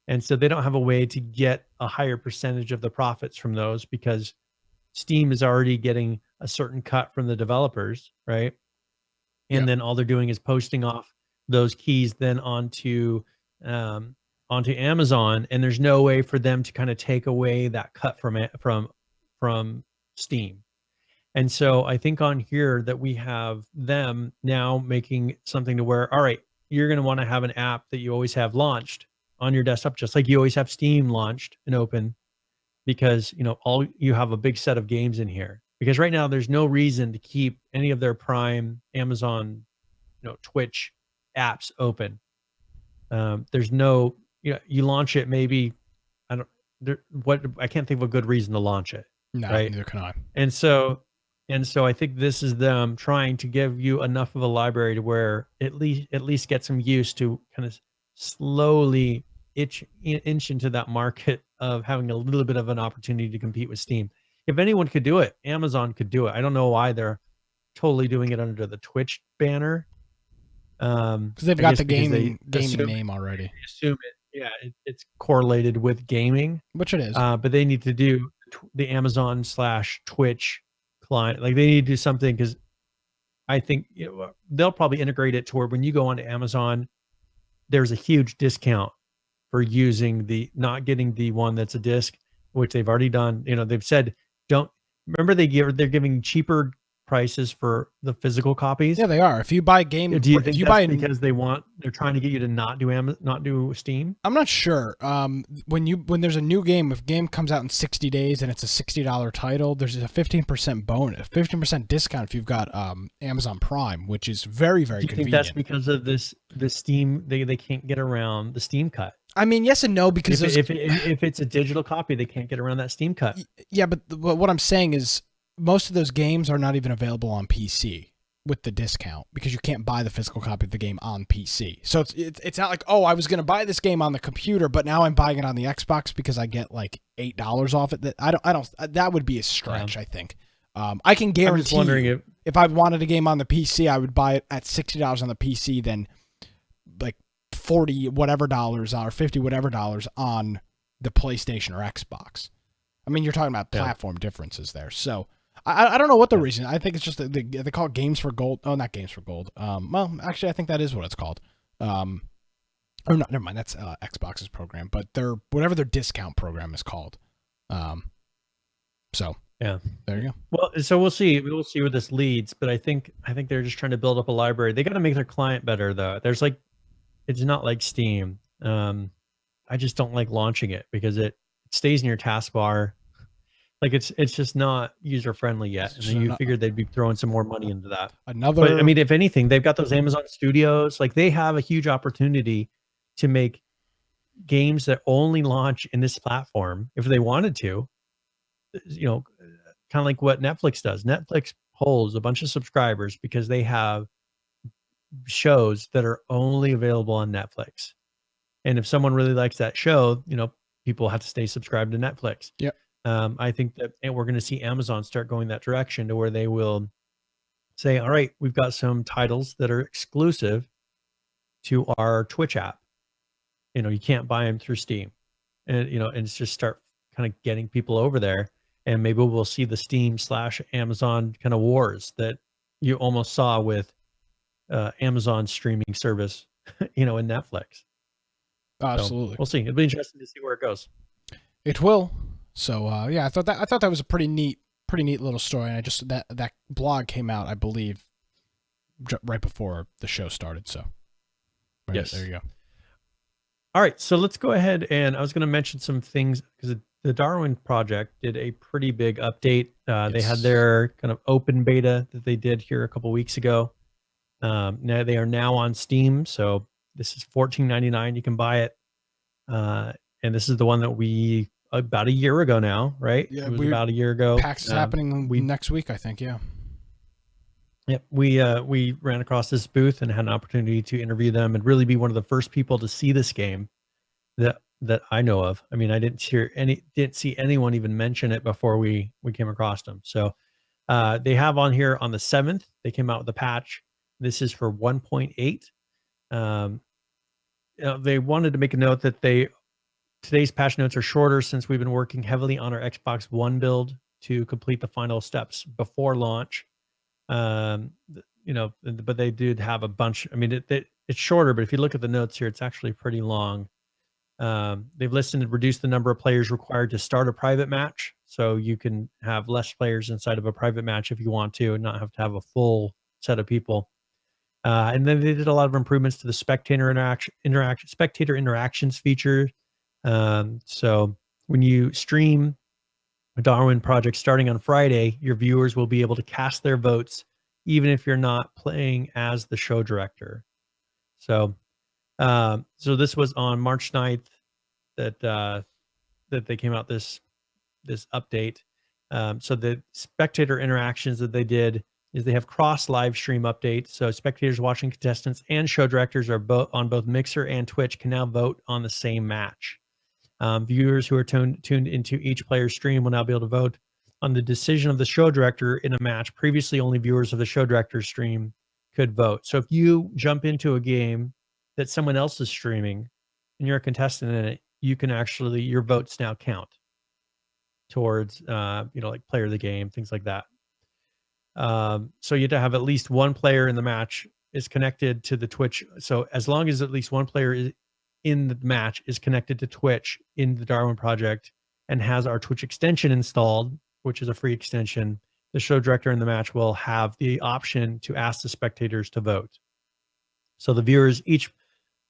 And so they don't have a way to get a higher percentage of the profits from those because Steam is already getting a certain cut from the developers, right? And then all they're doing is posting off those keys then onto Amazon, and there's no way for them to kind of take away that cut from Steam. And so I think on here that we have them now making something to where, all right, you're going to want to have an app that you always have launched on your desktop, just like you always have Steam launched and open, because you have a big set of games in here. Because right now there's no reason to keep any of their Prime, Amazon, Twitch apps open. There's no, you launch it maybe, I can't think of a good reason to launch it. No, right? Neither can I. And so I think this is them trying to give you enough of a library to where at least get some use to kind of slowly inch into that market of having a little bit of an opportunity to compete with Steam. If anyone could do it, Amazon could do it. I don't know why they're totally doing it under the Twitch banner. Because they've got the gaming name already. Assume it's correlated with gaming, which it is. But they need to do the Amazon/Twitch client. Like they need to do something, because I think they'll probably integrate it to where when you go onto Amazon, there's a huge discount for using not getting the one that's a disc, which they've already done. They've said, don't remember they're giving cheaper prices for the physical copies. Yeah, they are. If you buy game, Do you if think you that's buy, because they're trying to get you to not do Steam? I'm not sure. When there's a new game, if game comes out in 60 days and it's a $60 title, there's a 15% bonus, 15% discount if you've got Amazon Prime, which is very, very Do you convenient. think that's because of the Steam? They can't get around the Steam cut. I mean, yes and no, because if it's a digital copy, they can't get around that Steam cut. Yeah, but what I'm saying is most of those games are not even available on PC with the discount because you can't buy the physical copy of the game on PC. So it's not like, oh, I was going to buy this game on the computer, but now I'm buying it on the Xbox because I get like $8 off it. I don't. That would be a stretch. Yeah. I think. I can guarantee. I'm just wondering if I wanted a game on the PC, I would buy it at $60 on the PC, then like $40 whatever dollars or $50 whatever dollars on the PlayStation or Xbox. I mean, you're talking about platform differences there. So I don't know what the reason. I think it's just they call it Games for Gold. Oh, not Games for Gold. Well, actually, I think that is what it's called. Or not. Never mind. That's Xbox's program, but whatever their discount program is called. So yeah, there you go. Well, so we'll see. We'll see where this leads. But I think they're just trying to build up a library. They got to make their client better, though. It's not like Steam. I just don't like launching it because it stays in your taskbar. Like it's just not user friendly yet. And then you figured they'd be throwing some more money into that. But I mean, if anything, they've got those Amazon Studios. Like they have a huge opportunity to make games that only launch in this platform if they wanted to. Kind of like what Netflix does. Netflix holds a bunch of subscribers because they have shows that are only available on Netflix. And if someone really likes that show, people have to stay subscribed to Netflix. Yeah. I think that we're going to see Amazon start going that direction to where they will say, all right, we've got some titles that are exclusive to our Twitch app. You can't buy them through Steam. And, and it's just start kind of getting people over there. And maybe we'll see the Steam/Amazon kind of wars that you almost saw with Amazon streaming service, in Netflix. Absolutely. So we'll see. It'll be interesting to see where it goes. It will. So yeah, I thought that was a pretty neat little story, and I just that blog came out, I believe, right before the show started. So yes, there you go. All right, so let's go ahead, and I was going to mention some things because the Darwin Project did a pretty big update. They had their kind of open beta that they did here a couple weeks ago. Now they are now on Steam, so this is $14.99. You can buy it, and this is the one that we about a year ago now, right? Yeah, it was about a year ago. PAX is happening next week, I think. Yeah. Yep, we ran across this booth and had an opportunity to interview them and really be one of the first people to see this game that I know of. I mean, I didn't see anyone even mention it before we came across them. So they have on here on the 7th, they came out with a patch. This is for 1.8. They wanted to make a note that today's patch notes are shorter since we've been working heavily on our Xbox One build to complete the final steps before launch. But they did have a bunch. I mean, it's shorter, but if you look at the notes here, it's actually pretty long. They've listed and reduced the number of players required to start a private match. So you can have less players inside of a private match if you want to, and not have to have a full set of people. And then they did a lot of improvements to the spectator interactions feature. So when you stream a Darwin Project starting on Friday, your viewers will be able to cast their votes, even if you're not playing as the show director. So this was on March 9th that they came out this update. So the spectator interactions that they did is they have cross live stream updates. So spectators watching contestants and show directors are on both Mixer and Twitch can now vote on the same match. Viewers who are tuned into each player's stream will now be able to vote on the decision of the show director in a match. Previously, only viewers of the show director's stream could vote. So if you jump into a game that someone else is streaming and you're a contestant in it, you can actually, your votes now count towards, like player of the game, things like that. So you have to have at least one player in the match is connected to the Twitch. So as long as at least one player in the match is connected to Twitch in the Darwin project and has our Twitch extension installed, which is a free extension, the show director in the match will have the option to ask the spectators to vote. So the viewers each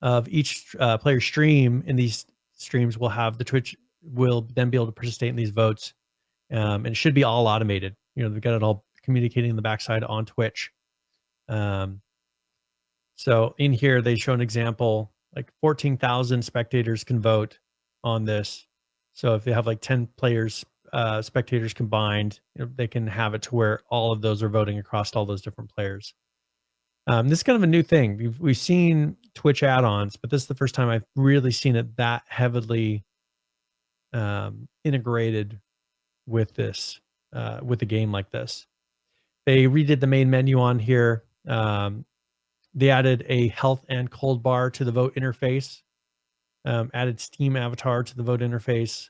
player stream in these streams will have the Twitch will then be able to participate in these votes, and it should be all automated. They've got it all communicating in the backside on Twitch. So in here they show an example, like 14,000 spectators can vote on this. So if you have like 10 players, spectators combined, they can have it to where all of those are voting across all those different players. This is kind of a new thing. We've seen Twitch add-ons, but this is the first time I've really seen it that heavily integrated with this, with a game like this. They redid the main menu on here. They added a health and cold bar to the vote interface, added Steam avatar to the vote interface,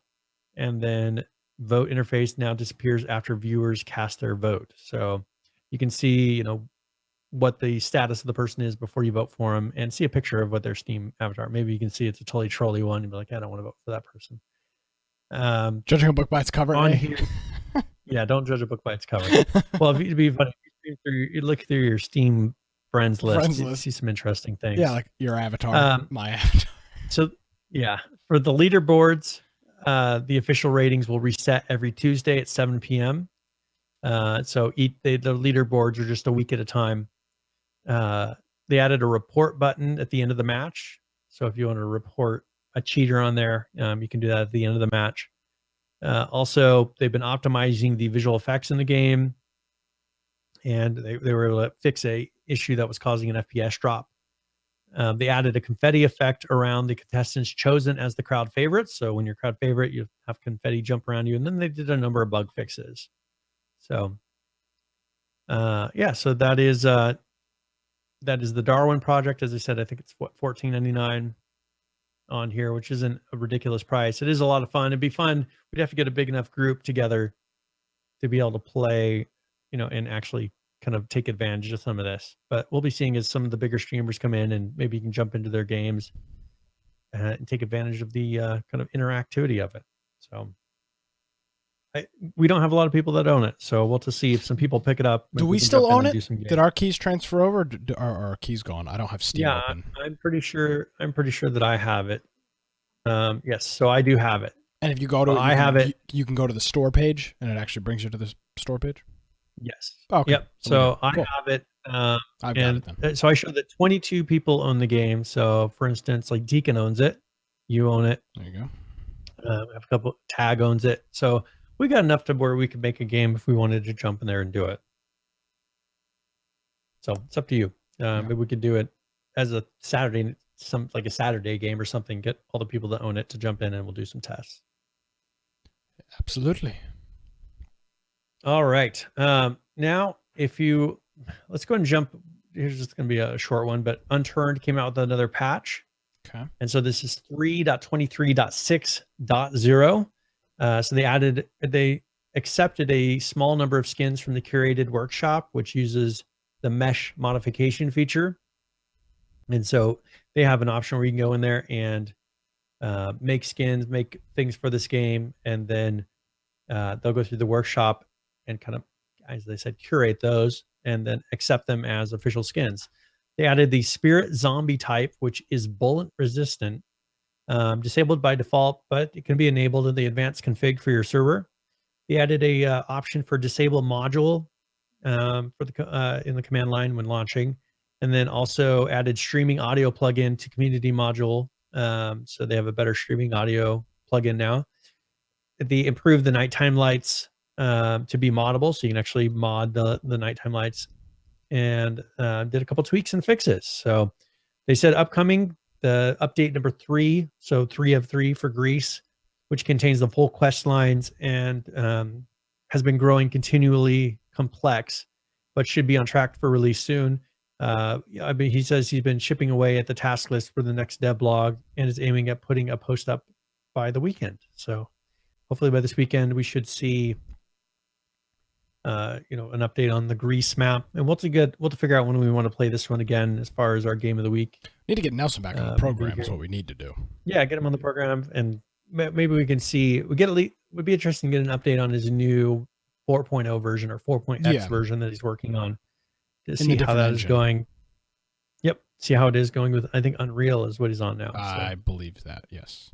and then vote interface now disappears after viewers cast their vote. So you can see, what the status of the person is before you vote for them and see a picture of what their Steam avatar. Maybe you can see it's a totally trolly one and be like, I don't want to vote for that person. Judging a book by its cover. On here, yeah, don't judge a book by its cover. Well, if you'd be funny, you look through your Steam friends list, you see some interesting things. Yeah, like your avatar, my avatar. So yeah, for the leaderboards, the official ratings will reset every Tuesday at 7 p.m. So the leaderboards are just a week at a time. They added a report button at the end of the match. So if you want to report a cheater on there, you can do that at the end of the match. Also, they've been optimizing the visual effects in the game, and they were able to fix a issue that was causing an FPS drop. They added a confetti effect around the contestants chosen as the crowd favorites. So when you're crowd favorite, you have confetti jump around you, and then they did a number of bug fixes. So, yeah, so that is the Darwin project. As I said, I think it's what, $14.99 on here, which isn't a ridiculous price. It is a lot of fun. It'd be fun. We'd have to get a big enough group together to be able to play, and actually kind of take advantage of some of this. But we'll be seeing as some of the bigger streamers come in, and maybe you can jump into their games and take advantage of the kind of interactivity of it. So we don't have a lot of people that own it, so we'll just see if some people pick it up. Do we still own it? Did our keys transfer over? Or are our keys gone? I don't have Steam open. I'm pretty sure that I have it. Yes, so I do have it. And if you go to you can go to the store page, and it actually brings you to the store page. Yes. Okay. Yep. So I have it. I've got it then. So I showed that 22 people own the game. So for instance, like Deacon owns it. You own it. There you go. I have a couple. Tag owns it. So we got enough to where we could make a game if we wanted to jump in there and do it. So it's up to you. Maybe we could do it as a Saturday, like a Saturday game or something. Get all the people that own it to jump in, and we'll do some tests. Absolutely. All right. Now, let's go and jump. Here's just going to be a short one, but Unturned came out with another patch. Okay. And so this is 3.23.6.0. So they accepted a small number of skins from the curated workshop, which uses the mesh modification feature. And so they have an option where you can go in there and make skins, make things for this game, and then they'll go through the workshop and kind of, as they said, curate those and then accept them as official skins. They added the Spirit Zombie type, which is bullet resistant, disabled by default, but it can be enabled in the advanced config for your server. They added a option for disable module for the in the command line when launching, and then also added streaming audio plugin to community module. So they have a better streaming audio plugin now. They improved the nighttime lights to be moddable, so you can actually mod the nighttime lights, and did a couple tweaks and fixes. So they said upcoming, the update number 3, so 3 of 3 for Greece, which contains the full quest lines and has been growing continually complex, but should be on track for release soon. I mean, he says he's been chipping away at the task list for the next devlog and is aiming at putting a post up by the weekend. So hopefully by this weekend we should see an update on the Greece map, and we'll have to figure out when we want to play this one again as far as our game of the week. Need to get Nelson back on the maybe program. here. Is what we need to do. Yeah, get him on the program, and maybe we can see. We get would be interesting to get an update on his new 4.0 version or 4.x Yeah, version that he's working on to in the see how different that is engine. going. Yep, see how it is going with. I think Unreal is what he's on now. I believe that. Yes.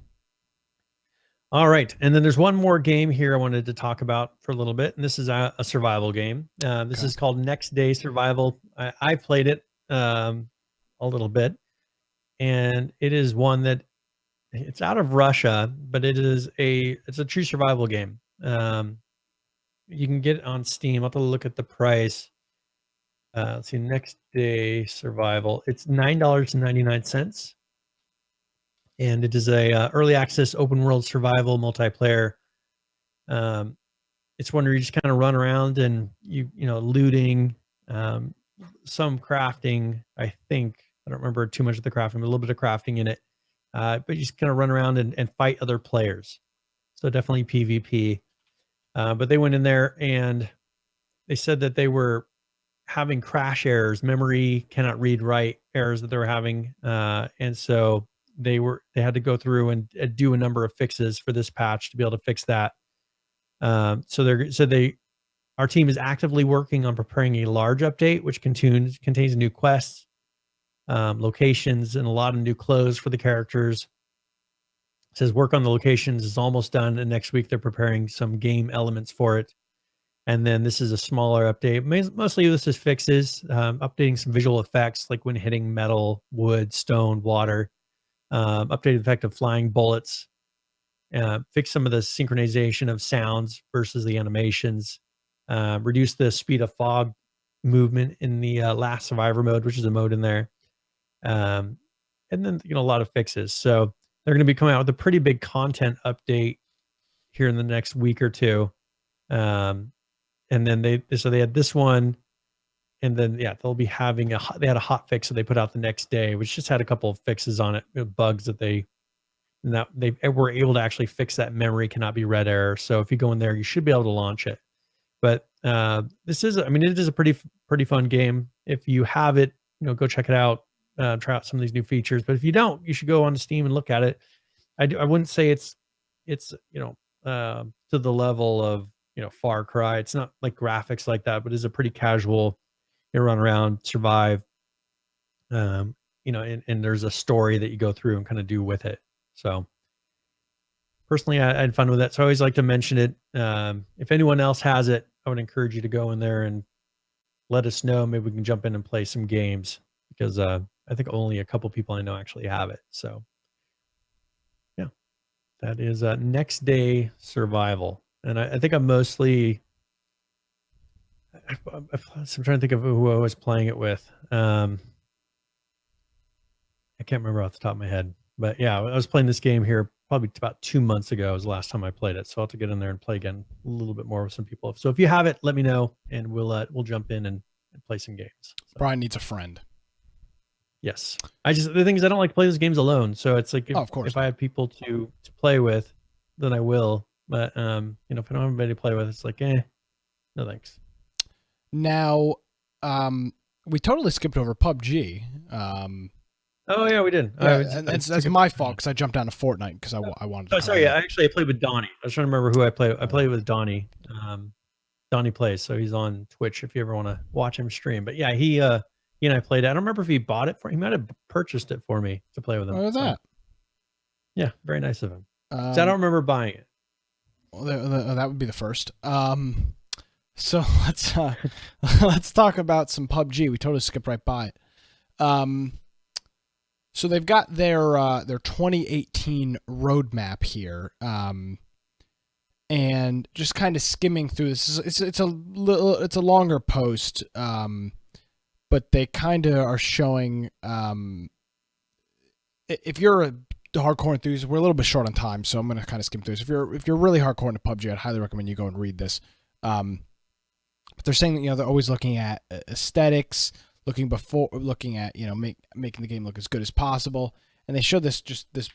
All right, and then there's one more game here I wanted to talk about for a little bit, and this is a survival game. This Okay. is called Next Day Survival. I played it a little bit, and it is one that it's out of Russia, but it's a true survival game. You can get it on Steam. I'll have to look at the price. Let's see, Next Day Survival. It's $9.99, and it is a early access open world survival multiplayer. It's one where you just kind of run around and looting, some crafting. I think I don't remember too much of the crafting, but a little bit of crafting in it. But you just kind of run around and fight other players. So definitely PvP. But they went in there and they said that they were having crash errors, memory cannot read write errors that they were having, and so they had to go through and do a number of fixes for this patch to be able to fix that. Our team is actively working on preparing a large update, which contains new quests, locations, and a lot of new clothes for the characters. It says work on the locations is almost done, and next week they're preparing some game elements for it. And then this is a smaller update. Mostly this is fixes, updating some visual effects, like when hitting metal, wood, stone, water, updated effect of flying bullets, fix some of the synchronization of sounds versus the animations, reduce the speed of fog movement in the last survivor mode, which is a mode in there. And then, a lot of fixes. So they're going to be coming out with a pretty big content update here in the next week or two. And then they had this one, and then they'll be having they had a hot fix that they put out the next day, which just had a couple of fixes on it, bugs that they were able to actually fix. That memory cannot be read error. So if you go in there, you should be able to launch it. But it is a pretty fun game. If you have it, go check it out, try out some of these new features. But if you don't, you should go on Steam and look at it. I wouldn't say it's to the level of Far Cry. It's not like graphics like that, but it's a pretty casual, run around, survive, and there's a story that you go through and kind of do with it. So personally, I had fun with it. So I always like to mention it. If anyone else has it, I would encourage you to go in there and let us know. Maybe we can jump in and play some games, because I think only a couple people I know actually have it. So yeah, that is Next Day Survival. And I think I'm mostly, I'm trying to think of who I was playing it with. I can't remember off the top of my head, but yeah, I was playing this game here probably about 2 months ago was the last time I played it. So I'll have to get in there and play again a little bit more with some people. So if you have it, let me know, and we'll jump in and play some games. So. Brian needs a friend. Yes. The thing is, I don't like to play those games alone. So it's like, if I have people to play with, then I will. But if I don't have anybody to play with, it's like, no thanks. Now, we totally skipped over PUBG. Oh yeah, we did. And that's my fault, because I jumped down to Fortnite because I wanted to. Oh, sorry. I played with Donnie. I was trying to remember who I played. I played with Donnie. Donnie plays, so he's on Twitch if you ever want to watch him stream. But yeah, he and I played. I don't remember if he bought it for. He might have purchased it for me to play with him. Oh, that. Yeah, very nice of him. So I don't remember buying it. Well, that would be the first. So let's talk about some PUBG. We totally skipped right by it. So they've got their 2018 roadmap here, and just kind of skimming through this. It's a longer post, but they kind of are showing. If you're a hardcore enthusiast, we're a little bit short on time, so I'm going to kind of skim through this. If you're really hardcore into PUBG, I'd highly recommend you go and read this. But they're saying that they're always looking at aesthetics, looking at making the game look as good as possible, and they show this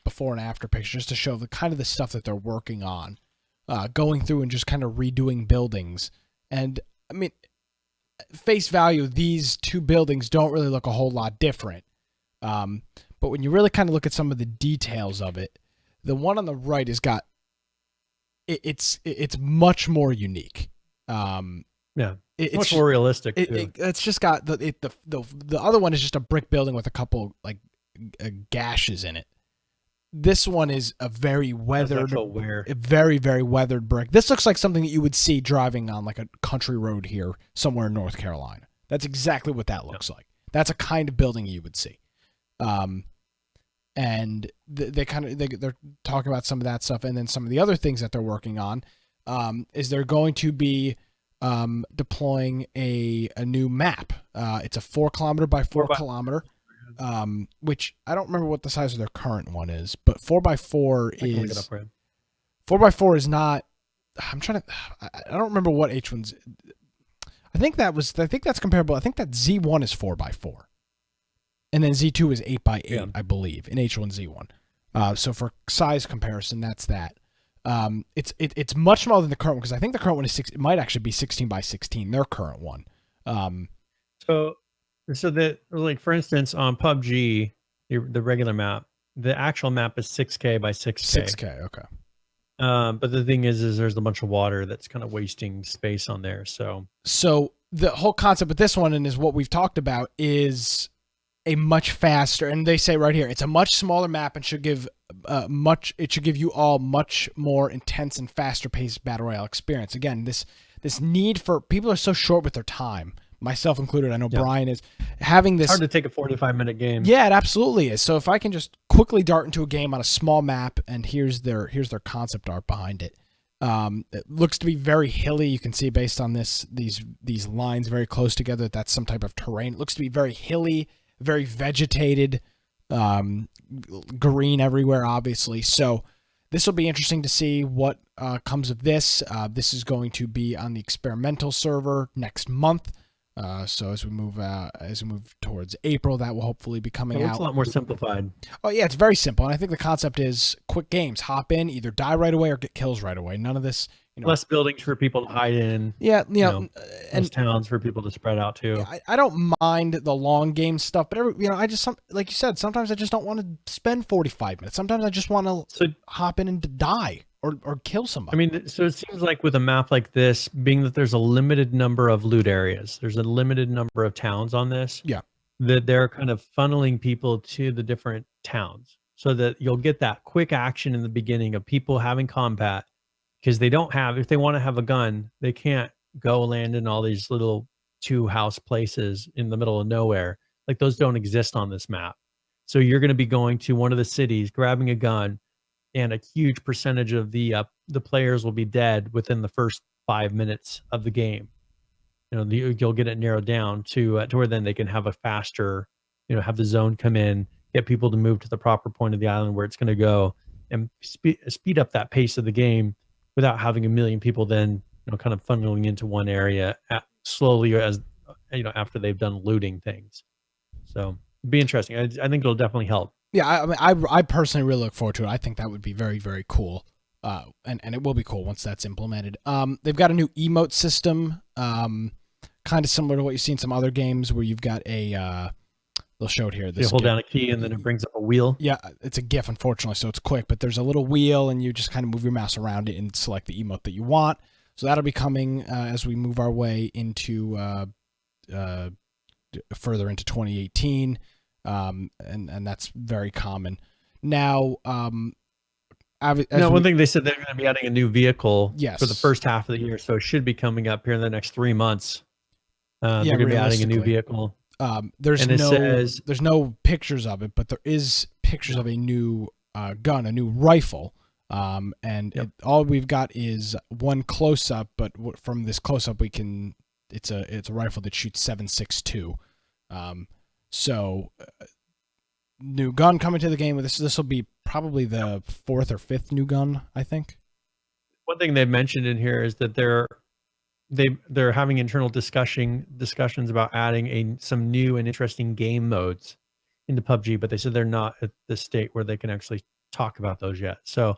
before and after picture just to show the kind of the stuff that they're working on, going through and just kind of redoing buildings. And I mean, face value, these two buildings don't really look a whole lot different. But when you really kind of look at some of the details of it, the one on the right has got it's much more unique. Yeah, it's much more realistic too. It's just got the other one is just a brick building with a couple like gashes in it. This one is a very weathered, a very, very weathered brick. This looks like something that you would see driving on like a country road here somewhere in North Carolina. That's exactly what that looks like. That's a kind of building you would see. And they're talking about some of that stuff, and then some of the other things that they're working on is they're going to be deploying a new map. It's a 4 kilometer by 4 kilometer. Which I don't remember what the size of their current one is, but 4x4 is 4x4 is not. I don't remember what H1's. I think that's comparable. I think that Z1 is 4x4, and then Z2 is 8x8. Yeah. I believe in H1Z1. So for size comparison, that's that. It's much smaller than the current one because I think the current one is it might actually be 16x16. Their current one. So that, like, for instance, on PUBG, the regular map, the actual map is 6K by 6K. 6K, okay. But the thing is there's a bunch of water that's kind of wasting space on there. So the whole concept with this one, and is what we've talked about, is a much faster, and they say right here, it's a much smaller map and should give you all much more intense and faster paced battle royale experience. Again, this need for people are so short with their time. Myself included. I know Brian is having this. It's hard to take a 45-minute game. Yeah, it absolutely is. So if I can just quickly dart into a game on a small map, and here's their concept art behind it. It looks to be very hilly. You can see based on these lines very close together, that's some type of terrain. It looks to be very hilly, very vegetated, green everywhere, obviously. So this will be interesting to see what comes of this. This is going to be on the experimental server next month. So as we move towards April, that will hopefully be coming out. It's a lot more simplified. Oh yeah, it's very simple, and I think the concept is quick games. Hop in, either die right away or get kills right away. None of this, less buildings for people to hide in. Yeah, and towns for people to spread out to. I don't mind the long game stuff, but I just like you said, sometimes I just don't want to spend 45 minutes. Sometimes I just want to hop in and die. Or kill somebody. I mean, so it seems like with a map like this, being that there's a limited number of loot areas, there's a limited number of towns on this. Yeah. That they're kind of funneling people to the different towns so that you'll get that quick action in the beginning of people having combat, because if they want to have a gun, they can't go land in all these little 2-house places in the middle of nowhere. Like, those don't exist on this map. So you're going to be going to one of the cities, grabbing a gun, and a huge percentage of the players will be dead within the first 5 minutes of the game. You'll get it narrowed down to where then they can have a faster, have the zone come in, get people to move to the proper point of the island where it's going to go, and speed up that pace of the game without having a million people then kind of funneling into one area slowly as after they've done looting things. So it'd be interesting. I think it'll definitely help. Yeah, I personally really look forward to it. I think that would be very, very cool, and it will be cool once that's implemented. They've got a new emote system, kind of similar to what you see in some other games where you've got a. They'll show it here. You hold down a key and then it brings up a wheel. Yeah, it's a GIF, unfortunately, so it's quick. But there's a little wheel, and you just kind of move your mouse around it and select the emote that you want. So that'll be coming as we move our way into further into 2018. And that's very common. Now, one thing they said, they're going to be adding a new vehicle for the first half of the year, so it should be coming up here in the next 3 months. They're going to be adding a new vehicle. There's no pictures of it, but there is pictures of a new gun, a new rifle. All we've got is one close up, but from this close up, it's a rifle that shoots 7.62. So, new gun coming to the game with this. This will be probably the 4th or 5th new gun, I think. One thing they've mentioned in here is that they're having internal discussions about adding some new and interesting game modes into PUBG, but they said they're not at the state where they can actually talk about those yet. So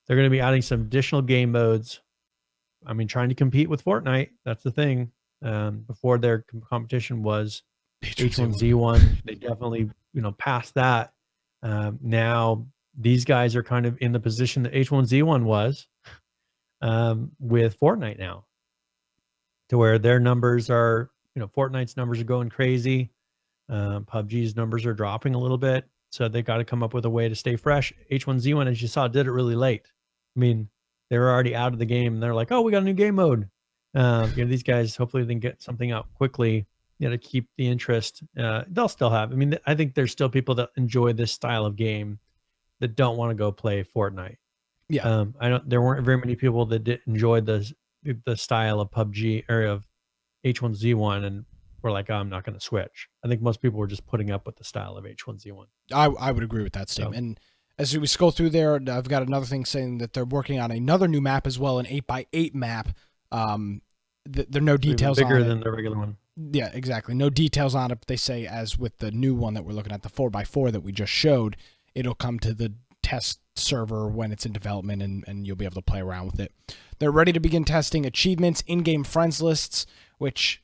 they're going to be adding some additional game modes. I mean, trying to compete with Fortnite. That's the thing. Before their competition was H1Z1. They definitely past that, now these guys are kind of in the position that H1Z1 was with Fortnite now, to where their numbers are, Fortnite's numbers are going crazy. PUBG's numbers are dropping a little bit. So they got to come up with a way to stay fresh. H1Z1, as you saw, did it really late. I mean, they were already out of the game and they're like, oh, we got a new game mode. These guys, hopefully they can get something out quickly, to keep the interest. They'll still have, I think there's still people that enjoy this style of game that don't want to go play Fortnite. Yeah. There weren't very many people that did enjoy the style of PUBG or of H1Z1 and were like, oh, I'm not going to switch. I think most people were just putting up with the style of H1Z1. I would agree with that statement. And as we scroll through there, I've got another thing saying that they're working on another new map as well, an 8x8 map. There are no details on it. Bigger than the regular one. Yeah, exactly. No details on it, but they say, as with the new one that we're looking at, the 4x4 that we just showed, it'll come to the test server when it's in development, and you'll be able to play around with it. They're ready to begin testing achievements, in-game friends lists, which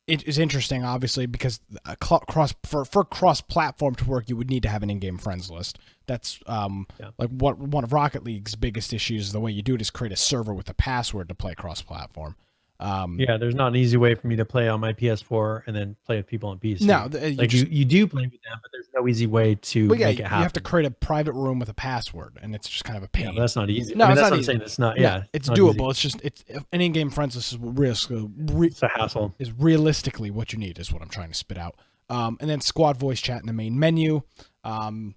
it is interesting, obviously, because for cross-platform to work, you would need to have an in-game friends list. That's like one of Rocket League's biggest issues. The way you do it is create a server with a password to play cross-platform. There's not an easy way for me to play on my PS4 and then play with people on PC. No, you do play with them, but there's no easy way to make it happen. You have to create a private room with a password, and it's just kind of a pain. Yeah, that's not easy. No, that's not what I'm easy. saying. It's not. Yeah, it's doable. Easy. It's just an in-game friends list is it's a hassle. Is realistically what you need is what I'm trying to spit out. And then squad voice chat in the main menu. And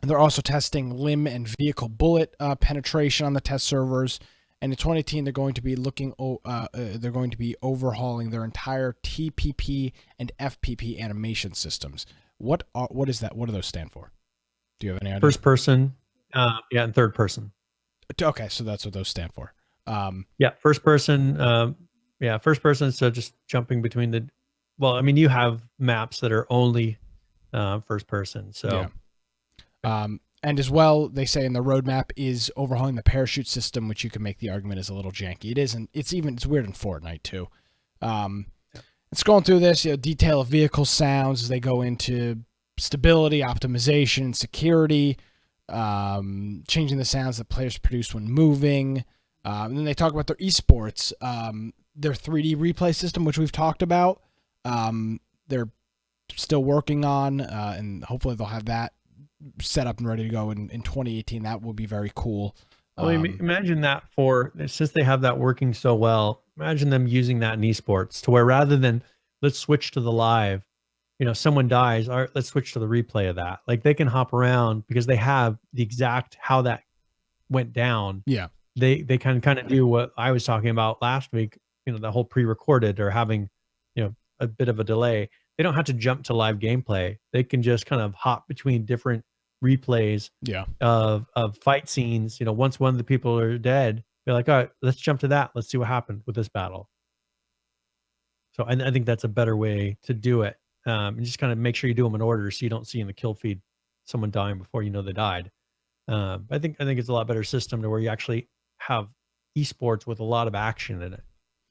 they're also testing limb and vehicle bullet penetration on the test servers. And in 2018, they're going to be they're going to be overhauling their entire TPP and FPP animation systems. What is that? What do those stand for? Do you have any idea? First person, and third person. Okay, so that's what those stand for. First person. First person. So just jumping between the. Well, you have maps that are only first person. So. Yeah. And as well, they say in the roadmap is overhauling the parachute system, which you can make the argument is a little janky. It isn't. It's weird in Fortnite too. It's going through this, detail of vehicle sounds as they go into stability, optimization, security, changing the sounds that players produce when moving. And then they talk about their esports, their 3D replay system, which we've talked about. They're still working on, and hopefully they'll have that set up and ready to go in 2018. That will be very cool. Imagine that since they have that working so well, imagine them using that in esports to where rather than let's switch to the live, someone dies, all right, let's switch to the replay of that. Like they can hop around because they have the exact how that went down. Yeah. They can kind of do what I was talking about last week, the whole pre-recorded or having, a bit of a delay. They don't have to jump to live gameplay. They can just kind of hop between different replays of fight scenes. Once one of the people are dead, they're like, all right, let's jump to that. Let's see what happened with this battle. So I think that's a better way to do it. And just kind of make sure you do them in order so you don't see in the kill feed someone dying before they died. I think it's a lot better system to where you actually have esports with a lot of action in it,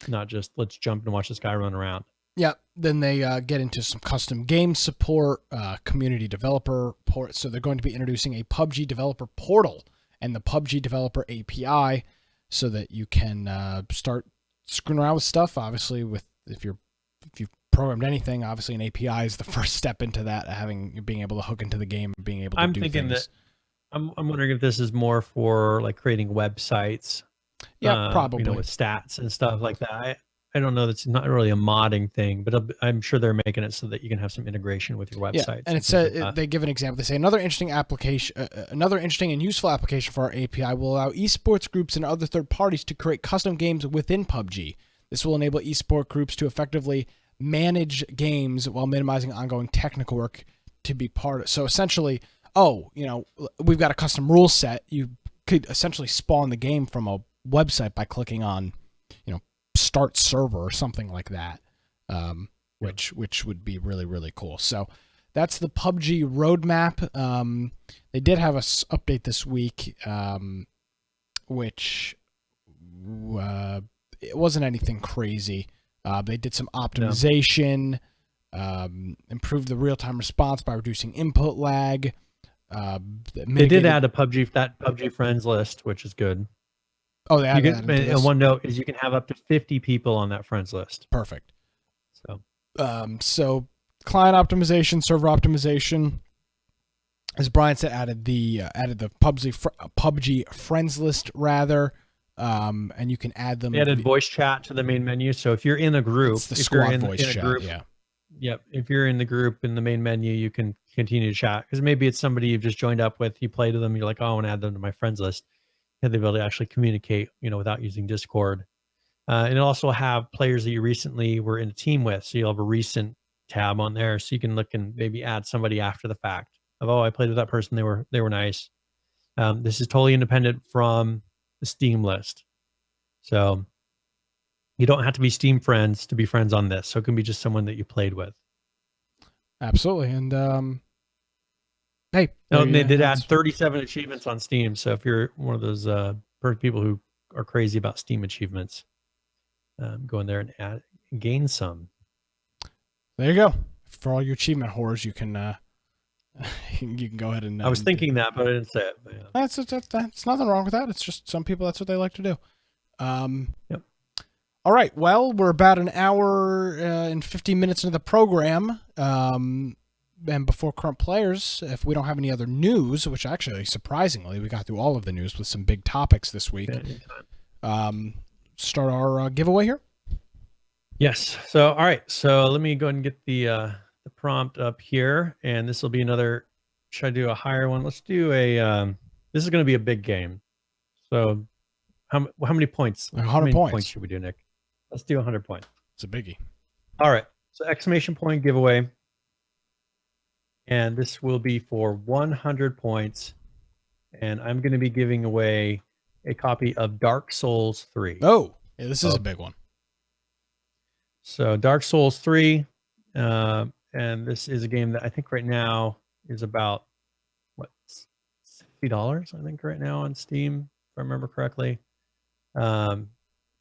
not just let's jump and watch this guy run around. Yeah, then they get into some custom game support, community developer port. So they're going to be introducing a PUBG developer portal and the PUBG developer API so that you can start screwing around with stuff. Obviously, if you've programmed anything, obviously an API is the first step into that, being able to hook into the game, being able to do things. That I'm wondering if this is more for like creating websites. Yeah, probably. With stats and stuff like that. I don't know. That's not really a modding thing, but I'm sure they're making it so that you can have some integration with your websites. Yeah, and it says they give an example. They say another interesting and useful application for our API will allow esports groups and other third parties to create custom games within PUBG. This will enable esport groups to effectively manage games while minimizing ongoing technical work to be part of. So essentially, we've got a custom rule set. You could essentially spawn the game from a website by clicking on, start server or something like that, which would be really, really cool. So that's the PUBG roadmap. They did have us update this week, which it wasn't anything crazy. They did some optimization. Improve the real-time response by reducing input lag. They did add a PUBG friends list, which is good. Oh, they added You that can, into and this? one note is you can have up to 50 people on that friends list. Perfect. So client optimization, server optimization. As Brian said, added the PUBG friends list rather, and you can add them. they added voice chat to the main menu. So if you're in a group, It's the if squad you're in voice a chat. group, Yeah. Yep. If you're in the group in the main menu, you can continue to chat because maybe it's somebody you've just joined up with. You play to them. You're like, oh, I want to add them to my friends list. And the ability to actually communicate, without using Discord. And it'll also have players that you recently were in a team with. So you'll have a recent tab on there, so you can look and maybe add somebody after the fact of, oh, I played with that person. They were nice. This is totally independent from the Steam list. So you don't have to be Steam friends to be friends on this. So it can be just someone that you played with. Absolutely. And hey, They did add 37 achievements on Steam. So if you're one of those people who are crazy about Steam achievements, go in there and gain some. There you go. For all your achievement whores, you can you can go ahead and. I was thinking that, but I didn't say it. But yeah. That's nothing wrong with that. It's just some people, that's what they like to do. Yep. All right. Well, we're about an hour and 50 minutes into the program. And before current players, if we don't have any other news, which actually, surprisingly, we got through all of the news with some big topics this week. Start our giveaway here. Yes. So, all right. So let me go ahead and get the prompt up here, and this will be another. Should I do a higher one? Let's do a. This is going to be a big game. So, how many points? 100 points should we do, Nick? Let's do 100 points. It's a biggie. All right. So exclamation point giveaway, and this will be for 100 points, and I'm going to be giving away a copy of Dark Souls 3. Oh, yeah, this is a big one. So Dark Souls 3, and this is a game that I think right now is about, what, $60, I think right now on Steam, if I remember correctly.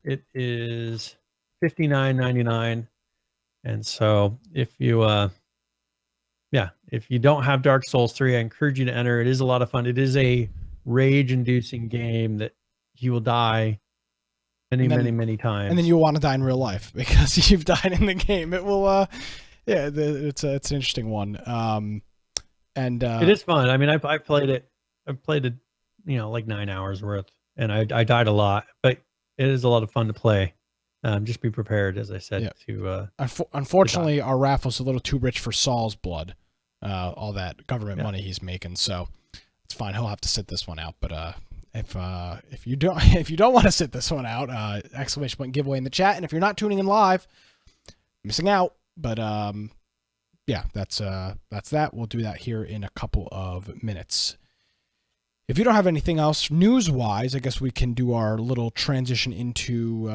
It is $59.99. And so if you, if you don't have Dark Souls 3, I encourage you to enter. It is a lot of fun. It is a rage-inducing game that you will die many times, and then you'll want to die in real life because you've died in the game. It will, it's an interesting one. And it is fun. I mean, I played it. I've played it, like 9 hours worth, and I died a lot, but it is a lot of fun to play. Just be prepared, as I said. To unfortunately, our raffle's a little too rich for Saul's blood. All that government money he's making, so it's fine. He'll have to sit this one out. But if you don't want to sit this one out, exclamation point giveaway in the chat. And if you're not tuning in live, missing out. But that's that. We'll do that here in a couple of minutes. If you don't have anything else news-wise, I guess we can do our little transition into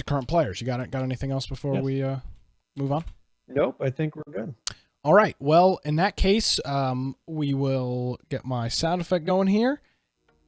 current players. You got anything else before we move on? Nope, I think we're good. All right. Well, in that case, we will get my sound effect going here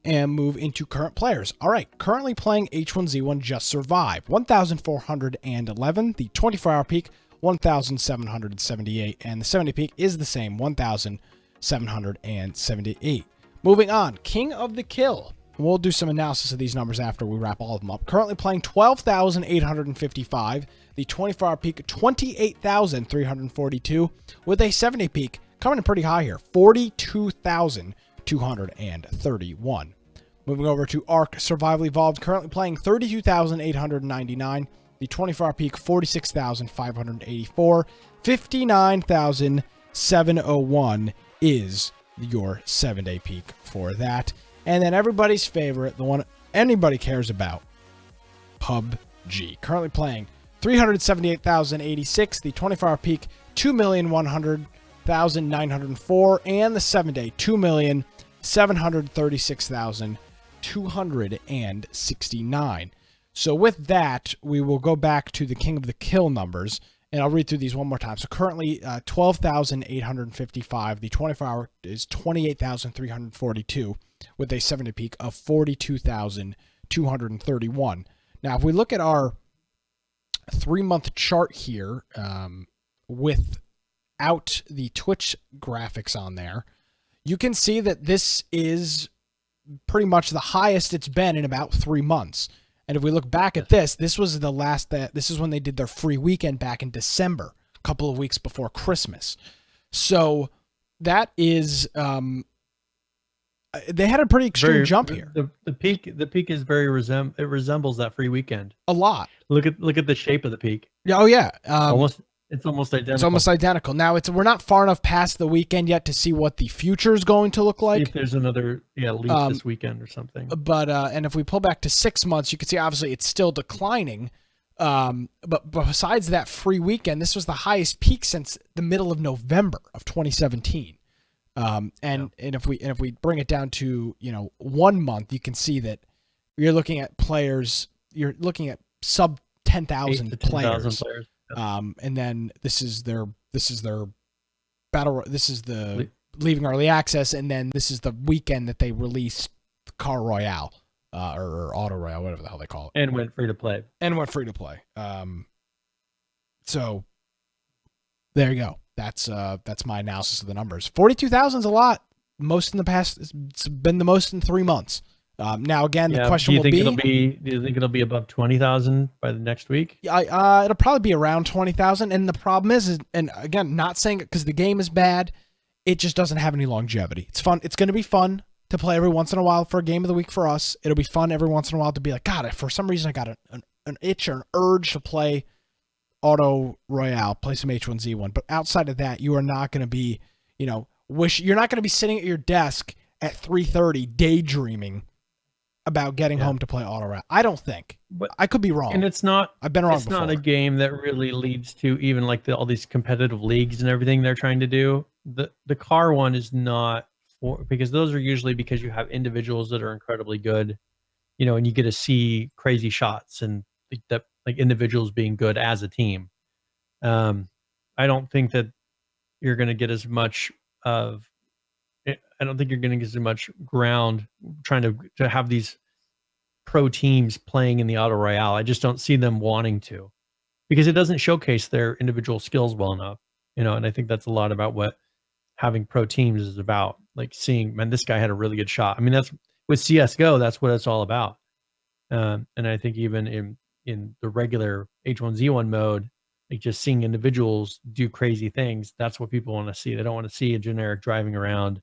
and move into current players. All right. Currently playing H1Z1 Just Survive. 1,411. The 24-hour peak, 1,778. And the 70 peak is the same, 1,778. Moving on. King of the Kill. We'll do some analysis of these numbers after we wrap all of them up. Currently playing 12,855. The 24-hour peak, 28,342. With a 70 peak coming in pretty high here, 42,231. Moving over to Ark Survival Evolved. Currently playing 32,899. The 24-hour peak, 46,584. 59,701 is your 7-day peak for that. And then everybody's favorite, the one anybody cares about, PUBG. Currently playing 378,086, the 24-hour peak, 2,100,904, and the 7-day, 2,736,269. So with that, we will go back to the King of the Kill numbers, and I'll read through these one more time. So currently, 12,855. The 24-hour is 28,342. With a 7-day peak of 42,231. Now, if we look at our 3-month chart here without the Twitch graphics on there, you can see that this is pretty much the highest it's been in about 3 months. And if we look back at this was the last this is when they did their free weekend back in December, a couple of weeks before Christmas. So that is they had a pretty extreme jump here. The peak is very it resembles that free weekend a lot. Look at the shape of the peak. Oh yeah, it's almost identical. It's almost identical. Now we're not far enough past the weekend yet to see what the future is going to look like. See if there's another leap this weekend or something. But and if we pull back to 6 months, you can see obviously it's still declining. But besides that free weekend, this was the highest peak since the middle of November of 2017. And if we bring it down to 1 month, you can see that you're looking at players. You're looking at sub 10,000 players. And then this is their battle. This is the leaving early access, and then this is the weekend that they released Car Royale or Auto Royale, whatever the hell they call it, and went free to play. So there you go. That's my analysis of the numbers. 42,000 is a lot. Most in the past, it's been the most in 3 months. Now again, the question will be: do you think it'll be above 20,000 by the next week? It'll probably be around 20,000. And the problem is, and again, not saying it because the game is bad, it just doesn't have any longevity. It's fun. It's going to be fun to play every once in a while for a game of the week for us. It'll be fun every once in a while to be like, God, for some reason I got an itch or an urge to play Auto Royale, play some H1Z1. But outside of that, you are not going to be, you're not going to be sitting at your desk at 3:30 daydreaming about getting home to play Auto Royale. I don't think. But I could be wrong. And it's not. I've been wrong. It's not a game that really leads to even like all these competitive leagues and everything they're trying to do. The car one is not because those are usually because you have individuals that are incredibly good, and you get to see crazy shots and that like individuals being good as a team. I don't think that you're going to get as much of. I don't think you're going to get as much ground trying to have these pro teams playing in the Auto Royale. I just don't see them wanting to, because it doesn't showcase their individual skills well enough, and I think that's a lot about what having pro teams is about. Like seeing, man, this guy had a really good shot. I mean, that's with CSGO, that's what it's all about. And I think even in the regular H1Z1 mode, like just seeing individuals do crazy things, that's what people want to see. They don't want to see a generic driving around.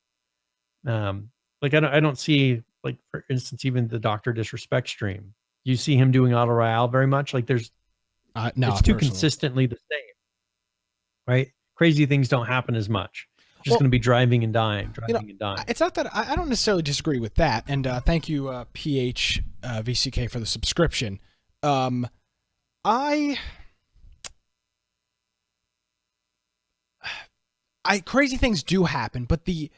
Like I don't see, like, for instance, even the Dr. Disrespect stream. You see him doing Auto Royale very much. Like there's it's too consistently the same, right? Crazy things don't happen as much. Just going to be driving and dying. It's not that I don't necessarily disagree with that. And thank you, VCK, for the subscription. Crazy things do happen, but the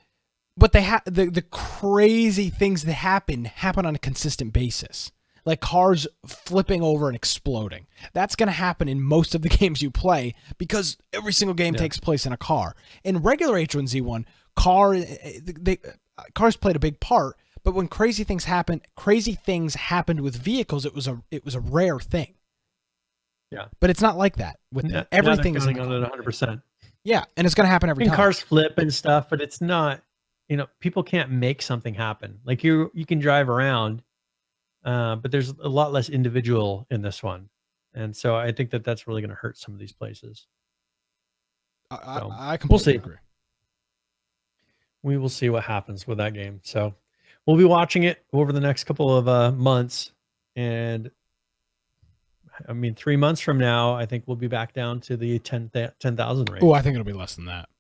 crazy things that happen on a consistent basis. Like cars flipping over and exploding. That's going to happen in most of the games you play because every single game takes place in a car. In regular H1Z1, cars played a big part, but when crazy things happened with vehicles, it was a rare thing. Yeah. But it's not like that. With everything's on it 100%. Yeah, and it's going to happen every time. Cars flip and stuff, but it's not, people can't make something happen. Like you can drive around, but there's a lot less individual in this one. And so I think that's really going to hurt some of these places. I completely agree. We will see what happens with that game. So we'll be watching it over the next couple of months. And I mean, 3 months from now, I think we'll be back down to the 10,000 range. Oh, I think it'll be less than that.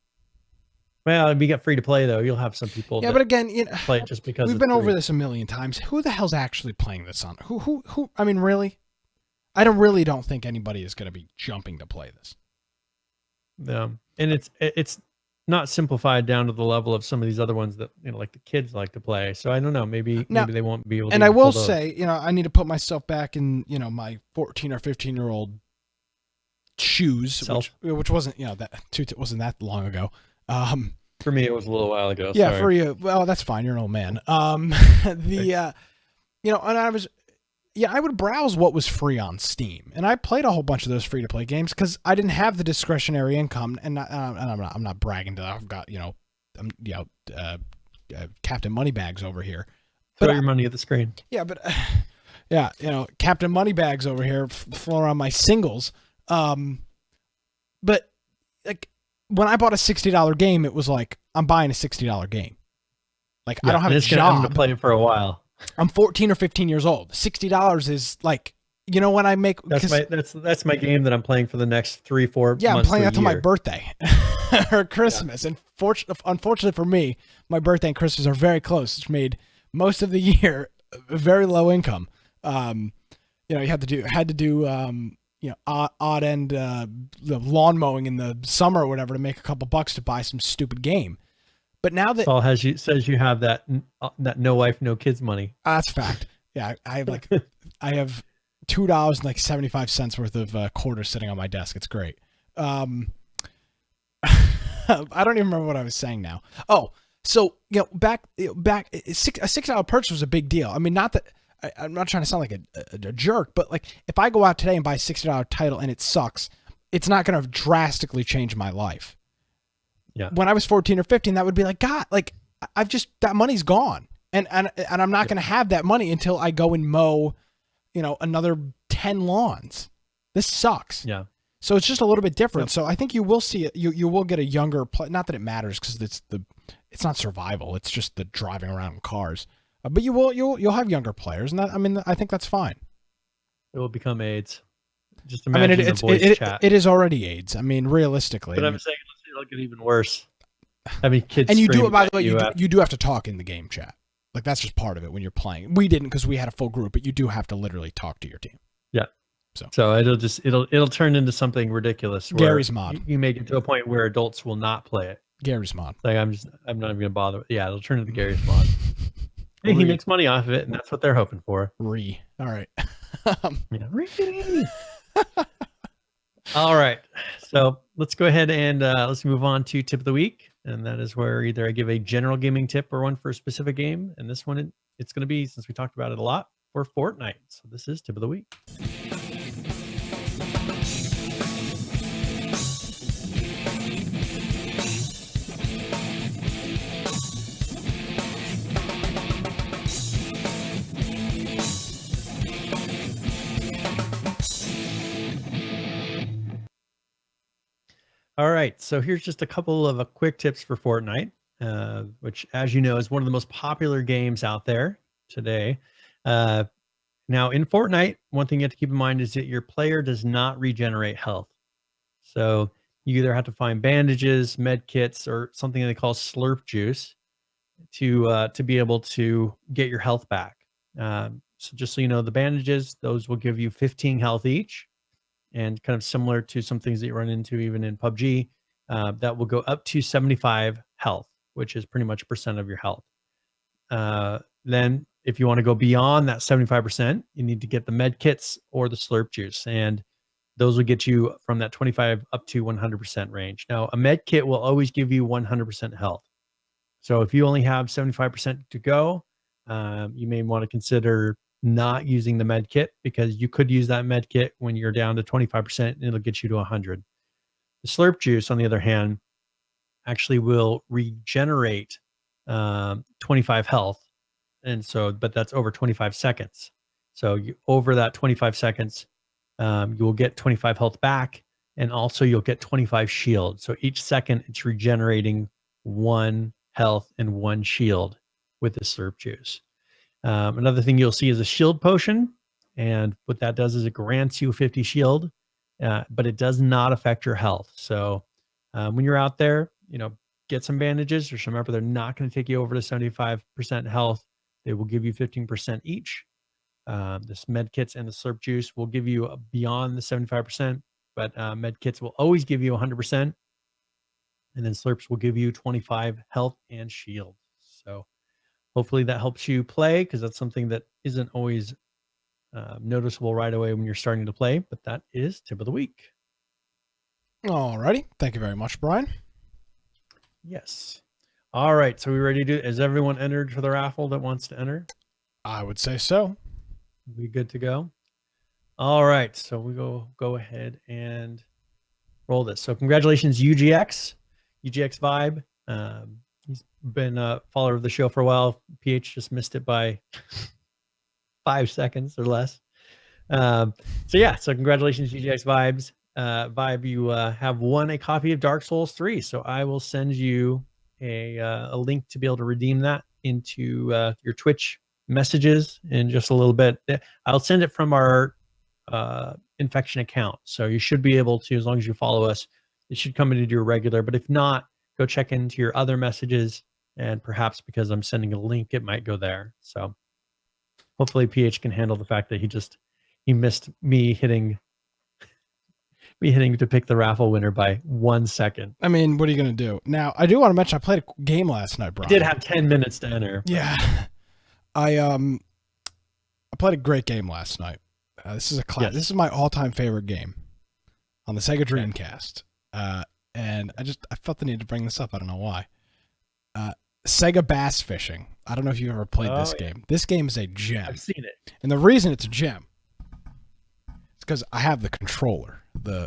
Well, we get free to play though. You'll have some people. Yeah, but again, play it just because we've been over this a million times. Who the hell's actually playing this on? Who? I mean, really? I don't think anybody is going to be jumping to play this. Yeah, and it's not simplified down to the level of some of these other ones that like the kids like to play. So I don't know. Maybe they won't be able to. And I will say, I need to put myself back in my 14 or 15-year-old shoes, which wasn't wasn't that long ago. For me, it was a little while ago. Yeah, sorry. for you. Well, that's fine. You're an old man. And I was, yeah, I would browse what was free on Steam, and I played a whole bunch of those free to play games because I didn't have the discretionary income, and I'm not bragging that I've got Captain Moneybags over here, Throw but your money at the screen. yeah, but yeah, Captain Moneybags over here flowing around my singles, but like when I bought a $60 game, it was like I'm buying a $60 game. Like I don't have a I'm job. going to play it for a while. I'm 14 or 15 years old. $60 is like, when I make that's my game that I'm playing for the next 3-4 yeah, I'm months. playing to that till my birthday or Christmas. Yeah. And unfortunately for me, my birthday and Christmas are very close, which made most of the year very low income. You had to do odd end lawn mowing in the summer or whatever to make a couple bucks to buy some stupid game. But now that Saul says you have that no wife, no kids money. That's a fact. Yeah, I have $2.75 worth of quarters sitting on my desk. It's great. I don't even remember what I was saying now. Oh, so back a $6 purchase was a big deal. I mean, not that I'm not trying to sound like a jerk, but like if I go out today and buy a $60 title and it sucks, it's not going to drastically change my life. Yeah. When I was 14 or 15, that would be like, God, like that money's gone. And I'm not going to have that money until I go and mow, another 10 lawns. This sucks. Yeah. So it's just a little bit different. Yep. So I think you will see it. You will get a younger play. Not that it matters because it's not survival. It's just the driving around in cars. But you'll have younger players, and I think that's fine. It will become AIDS. Just imagine the voice chat. It is already AIDS. I mean, realistically. But I'm saying it'll get even worse. I mean, kids. And you do it, by the way. You do have to talk in the game chat. Like that's just part of it when you're playing. We didn't because we had a full group, but you do have to literally talk to your team. Yeah. So it'll turn into something ridiculous. Gary's mod. You make it to a point where adults will not play it. Gary's mod. Like I'm not even gonna bother. Yeah, it'll turn into Gary's mod. Hey, he makes money off of it, and that's what they're hoping for. All right. All right. So let's go ahead and let's move on to tip of the week. And that is where either I give a general gaming tip or one for a specific game. And this one, it's going to be, since we talked about it a lot, for Fortnite. So this is tip of the week. All right, so here's just a couple of quick tips for Fortnite, which, as you know, is one of the most popular games out there today. Now, in Fortnite, one thing you have to keep in mind is that your player does not regenerate health. So you either have to find bandages, med kits, or something they call slurp juice to be able to get your health back. So just so you know, the bandages, those will give you 15 health each. And kind of similar to some things that you run into even in PUBG, that will go up to 75 health, which is pretty much % of your health. Then if you want to go beyond that 75%, you need to get the med kits or the slurp juice. And those will get you from that 25 up to 100% range. Now, a med kit will always give you 100% health. So if you only have 75% to go, you may want to consider not using the med kit, because you could use that med kit when you're down to 25% and it'll get you to 100. The slurp juice, on the other hand, actually will regenerate 25 health. And so, but that's over 25 seconds. So over that 25 seconds, you will get 25 health back, and also you'll get 25 shield. So each second it's regenerating 1 health and 1 shield with the slurp juice. Another thing you'll see is a shield potion. And what that does is it grants you 50 shield, but it does not affect your health. So when you're out there, get some bandages. Just remember, they're not going to take you over to 75% health. They will give you 15% each. This med kits and the slurp juice will give you beyond the 75%, but med kits will always give you 100%. And then slurps will give you 25 health and shield. So hopefully that helps you play, because that's something that isn't always noticeable right away when you're starting to play. But that is tip of the week. All righty. Thank you very much, Brian. Yes. All right. So we ready to do? Is everyone entered for the raffle that wants to enter? I would say so. We good to go? All right. So we go ahead and roll this. So congratulations, UGX Vibe. He's been a follower of the show for a while. PH just missed it by 5 seconds or less. So yeah, so congratulations, UGX Vibes. Vibe, you have won a copy of Dark Souls 3. So I will send you a link to be able to redeem that into your Twitch messages in just a little bit. I'll send it from our infection account. So you should be able to, as long as you follow us, it should come into your regular. But if not, go check into your other messages, and perhaps because I'm sending a link, it might go there. So hopefully PH can handle the fact that he missed me hitting to pick the raffle winner by 1 second. I mean, what are you going to do? Now, I do want to mention I played a game last night, Brian. I did have 10 minutes to enter. Yeah. I played a great game last night. This is a class. Yes. This is my all-time favorite game on the Sega Dreamcast. And I felt the need to bring this up. I don't know why. Sega Bass Fishing. I don't know if you've ever played this game. This game is a gem. I've seen it. And the reason it's a gem is because I have the controller. You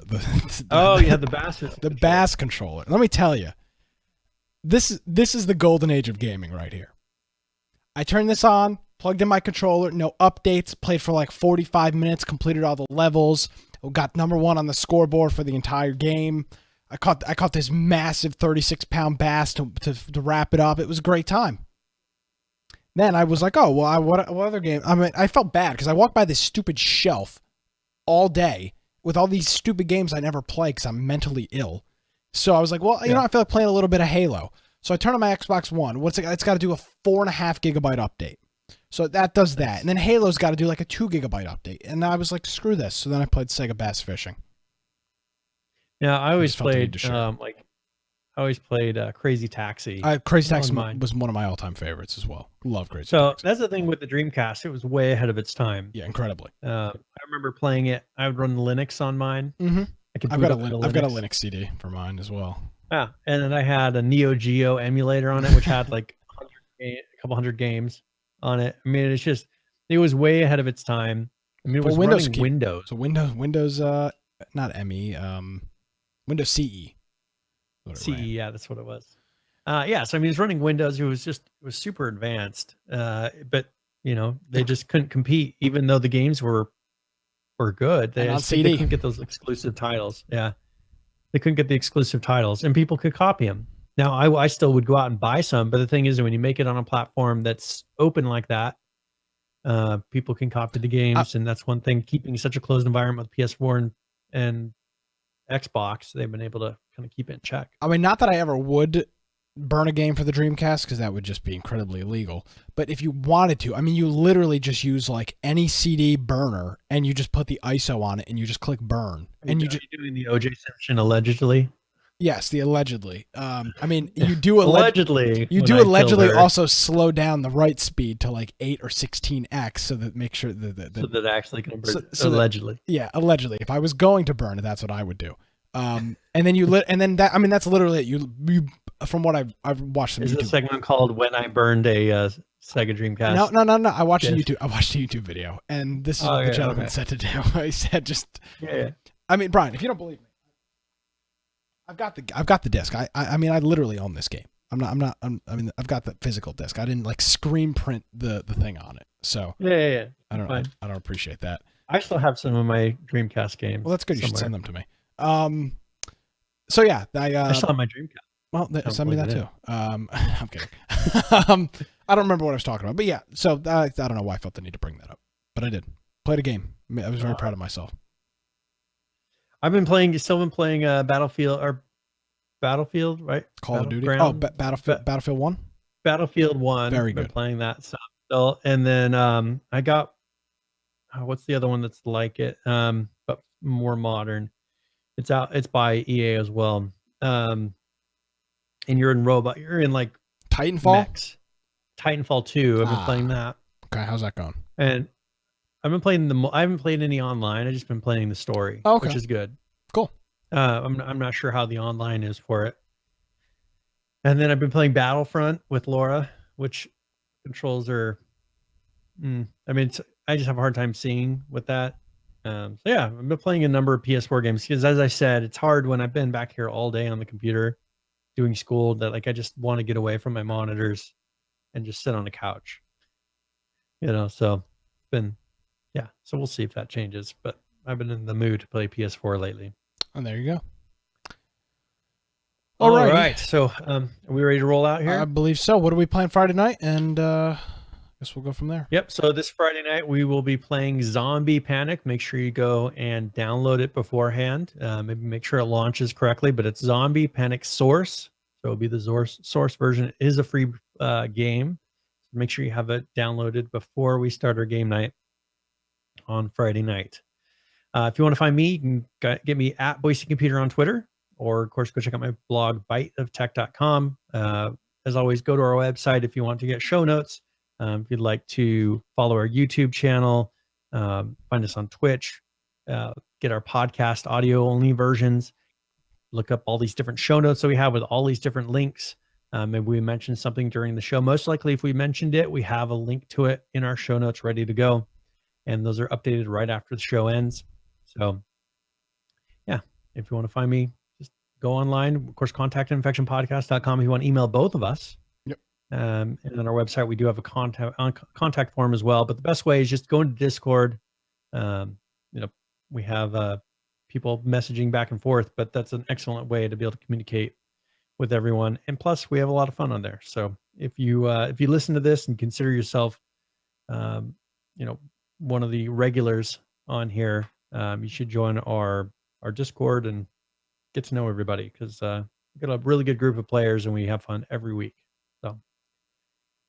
have the Bass. The Bass controller. Let me tell you, this is the golden age of gaming right here. I turned this on, plugged in my controller, no updates, played for like 45 minutes, completed all the levels, got #1 on the scoreboard for the entire game. I caught this massive 36-pound bass to wrap it up. It was a great time. Then I was like, oh, well, what other game? I mean, I felt bad because I walked by this stupid shelf all day with all these stupid games I never play because I'm mentally ill. So I was like, well, you know, I feel like playing a little bit of Halo. So I turn on my Xbox One. It's got to do a 4.5 gigabyte update. So that does that. And then Halo's got to do like a 2 gigabyte update. And I was like, screw this. So then I played Sega Bass Fishing. Yeah, I always played Crazy Taxi. Crazy Taxi was one of my all-time favorites as well. Love Crazy Taxi. So that's the thing with the Dreamcast. It was way ahead of its time. Yeah, incredibly. I remember playing it. I would run Linux on mine. Mm-hmm. I've got a Linux CD for mine as well. Yeah, and then I had a Neo Geo emulator on it, which had like a couple hundred games on it. I mean, it was way ahead of its time. I mean, it was Windows. So Windows, not ME, Windows CE. CE, yeah, that's what it was. Yeah, so I mean, it's running Windows. It was super advanced. But you know, they just couldn't compete, even though the games were good. They couldn't get those exclusive titles. Yeah, they couldn't get the exclusive titles, and people could copy them. Now, I still would go out and buy some, but the thing is that when you make it on a platform that's open like that, people can copy the games, and that's one thing. Keeping such a closed environment with PS4 and Xbox, they've been able to kind of keep it in check. I mean, not that I ever would burn a game for the Dreamcast because that would just be incredibly illegal. But if you wanted to, I mean, you literally just use like any CD burner and you just put the ISO on it and you just click burn. And you just doing the OJ Simpson allegedly. Yes, the allegedly. I mean, you do allegedly. You do allegedly also slow down the write speed to like 8 or 16x so that make sure that so that actually can burn. Allegedly. Allegedly. If I was going to burn it, that's what I would do. And then that's literally it. You from what I've watched some. Is a segment called "When I Burned a Sega Dreamcast"? No. I watched a YouTube video, and this is what the gentleman said to do. He said just. Yeah. I mean, Brian, if you don't believe me, I've got the disc. I mean, I literally own this game. I've got the physical disc. I didn't like screen print the thing on it. So yeah. I don't appreciate that. I still have some of my Dreamcast games. Well, that's good. You should send them to me. So yeah, I still have my Dreamcast. Well, send me that too. I'm kidding. I don't remember what I was talking about, but yeah. So I don't know why I felt the need to bring that up, but I did. Played a game. I was very proud of myself. I've still been playing Battlefield, right? Call of Duty. Oh, Battlefield 1. Battlefield 1. Very good. Been playing that stuff still, and then I got what's the other one that's like it, but more modern. It's by EA as well. And you're in like Titanfall. Titanfall 2. I've been playing that. Okay, how's that going? And I haven't played any online. I've just been playing the story, which is good. Cool. I'm not sure how the online is for it. And then I've been playing Battlefront with Laura, which controls are. I mean, I just have a hard time seeing with that. So yeah, I've been playing a number of PS4 games because, as I said, it's hard when I've been back here all day on the computer doing school that like I just want to get away from my monitors and just sit on the couch. So it's been, yeah. So we'll see if that changes. But I've been in the mood to play PS4 lately. And there you go. All Alrighty. right. So are we ready to roll out here? I believe so. What are we playing Friday night? And I guess we'll go from there. Yep. So this Friday night, we will be playing Zombie Panic. Make sure you go and download it beforehand. Maybe make sure it launches correctly, but it's Zombie Panic Source. So it'll be the source version. It is a free game. So make sure you have it downloaded before we start our game night on Friday night. If you want to find me, you can get me at Boise Computer on Twitter, or of course, go check out my blog, biteoftech.com. As always, go to our website if you want to get show notes. If you'd like to follow our YouTube channel, find us on Twitch, get our podcast audio only versions, look up all these different show notes that we have with all these different links. Maybe we mentioned something during the show. Most likely, if we mentioned it, we have a link to it in our show notes ready to go. And those are updated right after the show ends. So yeah, if you want to find me, just go online. Of course, contact infectionpodcast.com if you want to email both of us. Yep. And on our website, we do have a contact form as well. But the best way is just go into Discord. We have people messaging back and forth, but that's an excellent way to be able to communicate with everyone. And plus, we have a lot of fun on there. So if you listen to this and consider yourself, one of the regulars on here, you should join our Discord and get to know everybody, because we've got a really good group of players and we have fun every week. So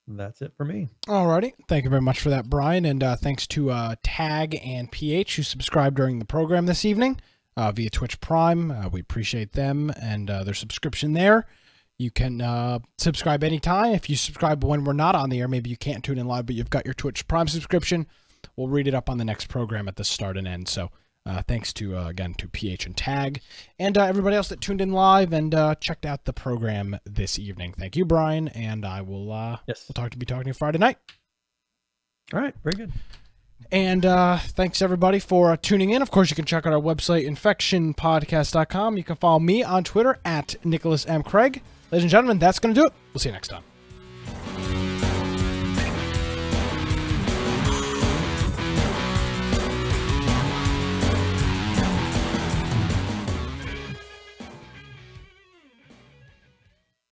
that's it for me. Alrighty. Thank you very much for that, Brian. And thanks to Tag and PH who subscribed during the program this evening via Twitch Prime. We appreciate them and their subscription there. You can subscribe anytime. If you subscribe when we're not on the air, maybe you can't tune in live, but you've got your Twitch Prime subscription, we'll read it up on the next program at the start and end. So thanks to, again, to PH and Tag and everybody else that tuned in live and checked out the program this evening. Thank you, Brian. And I will we'll be talking to you Friday night. All right. Very good. And thanks, everybody, for tuning in. Of course, you can check out our website, infectionpodcast.com. You can follow me on Twitter at Nicholas M. Craig. Ladies and gentlemen, that's going to do it. We'll see you next time.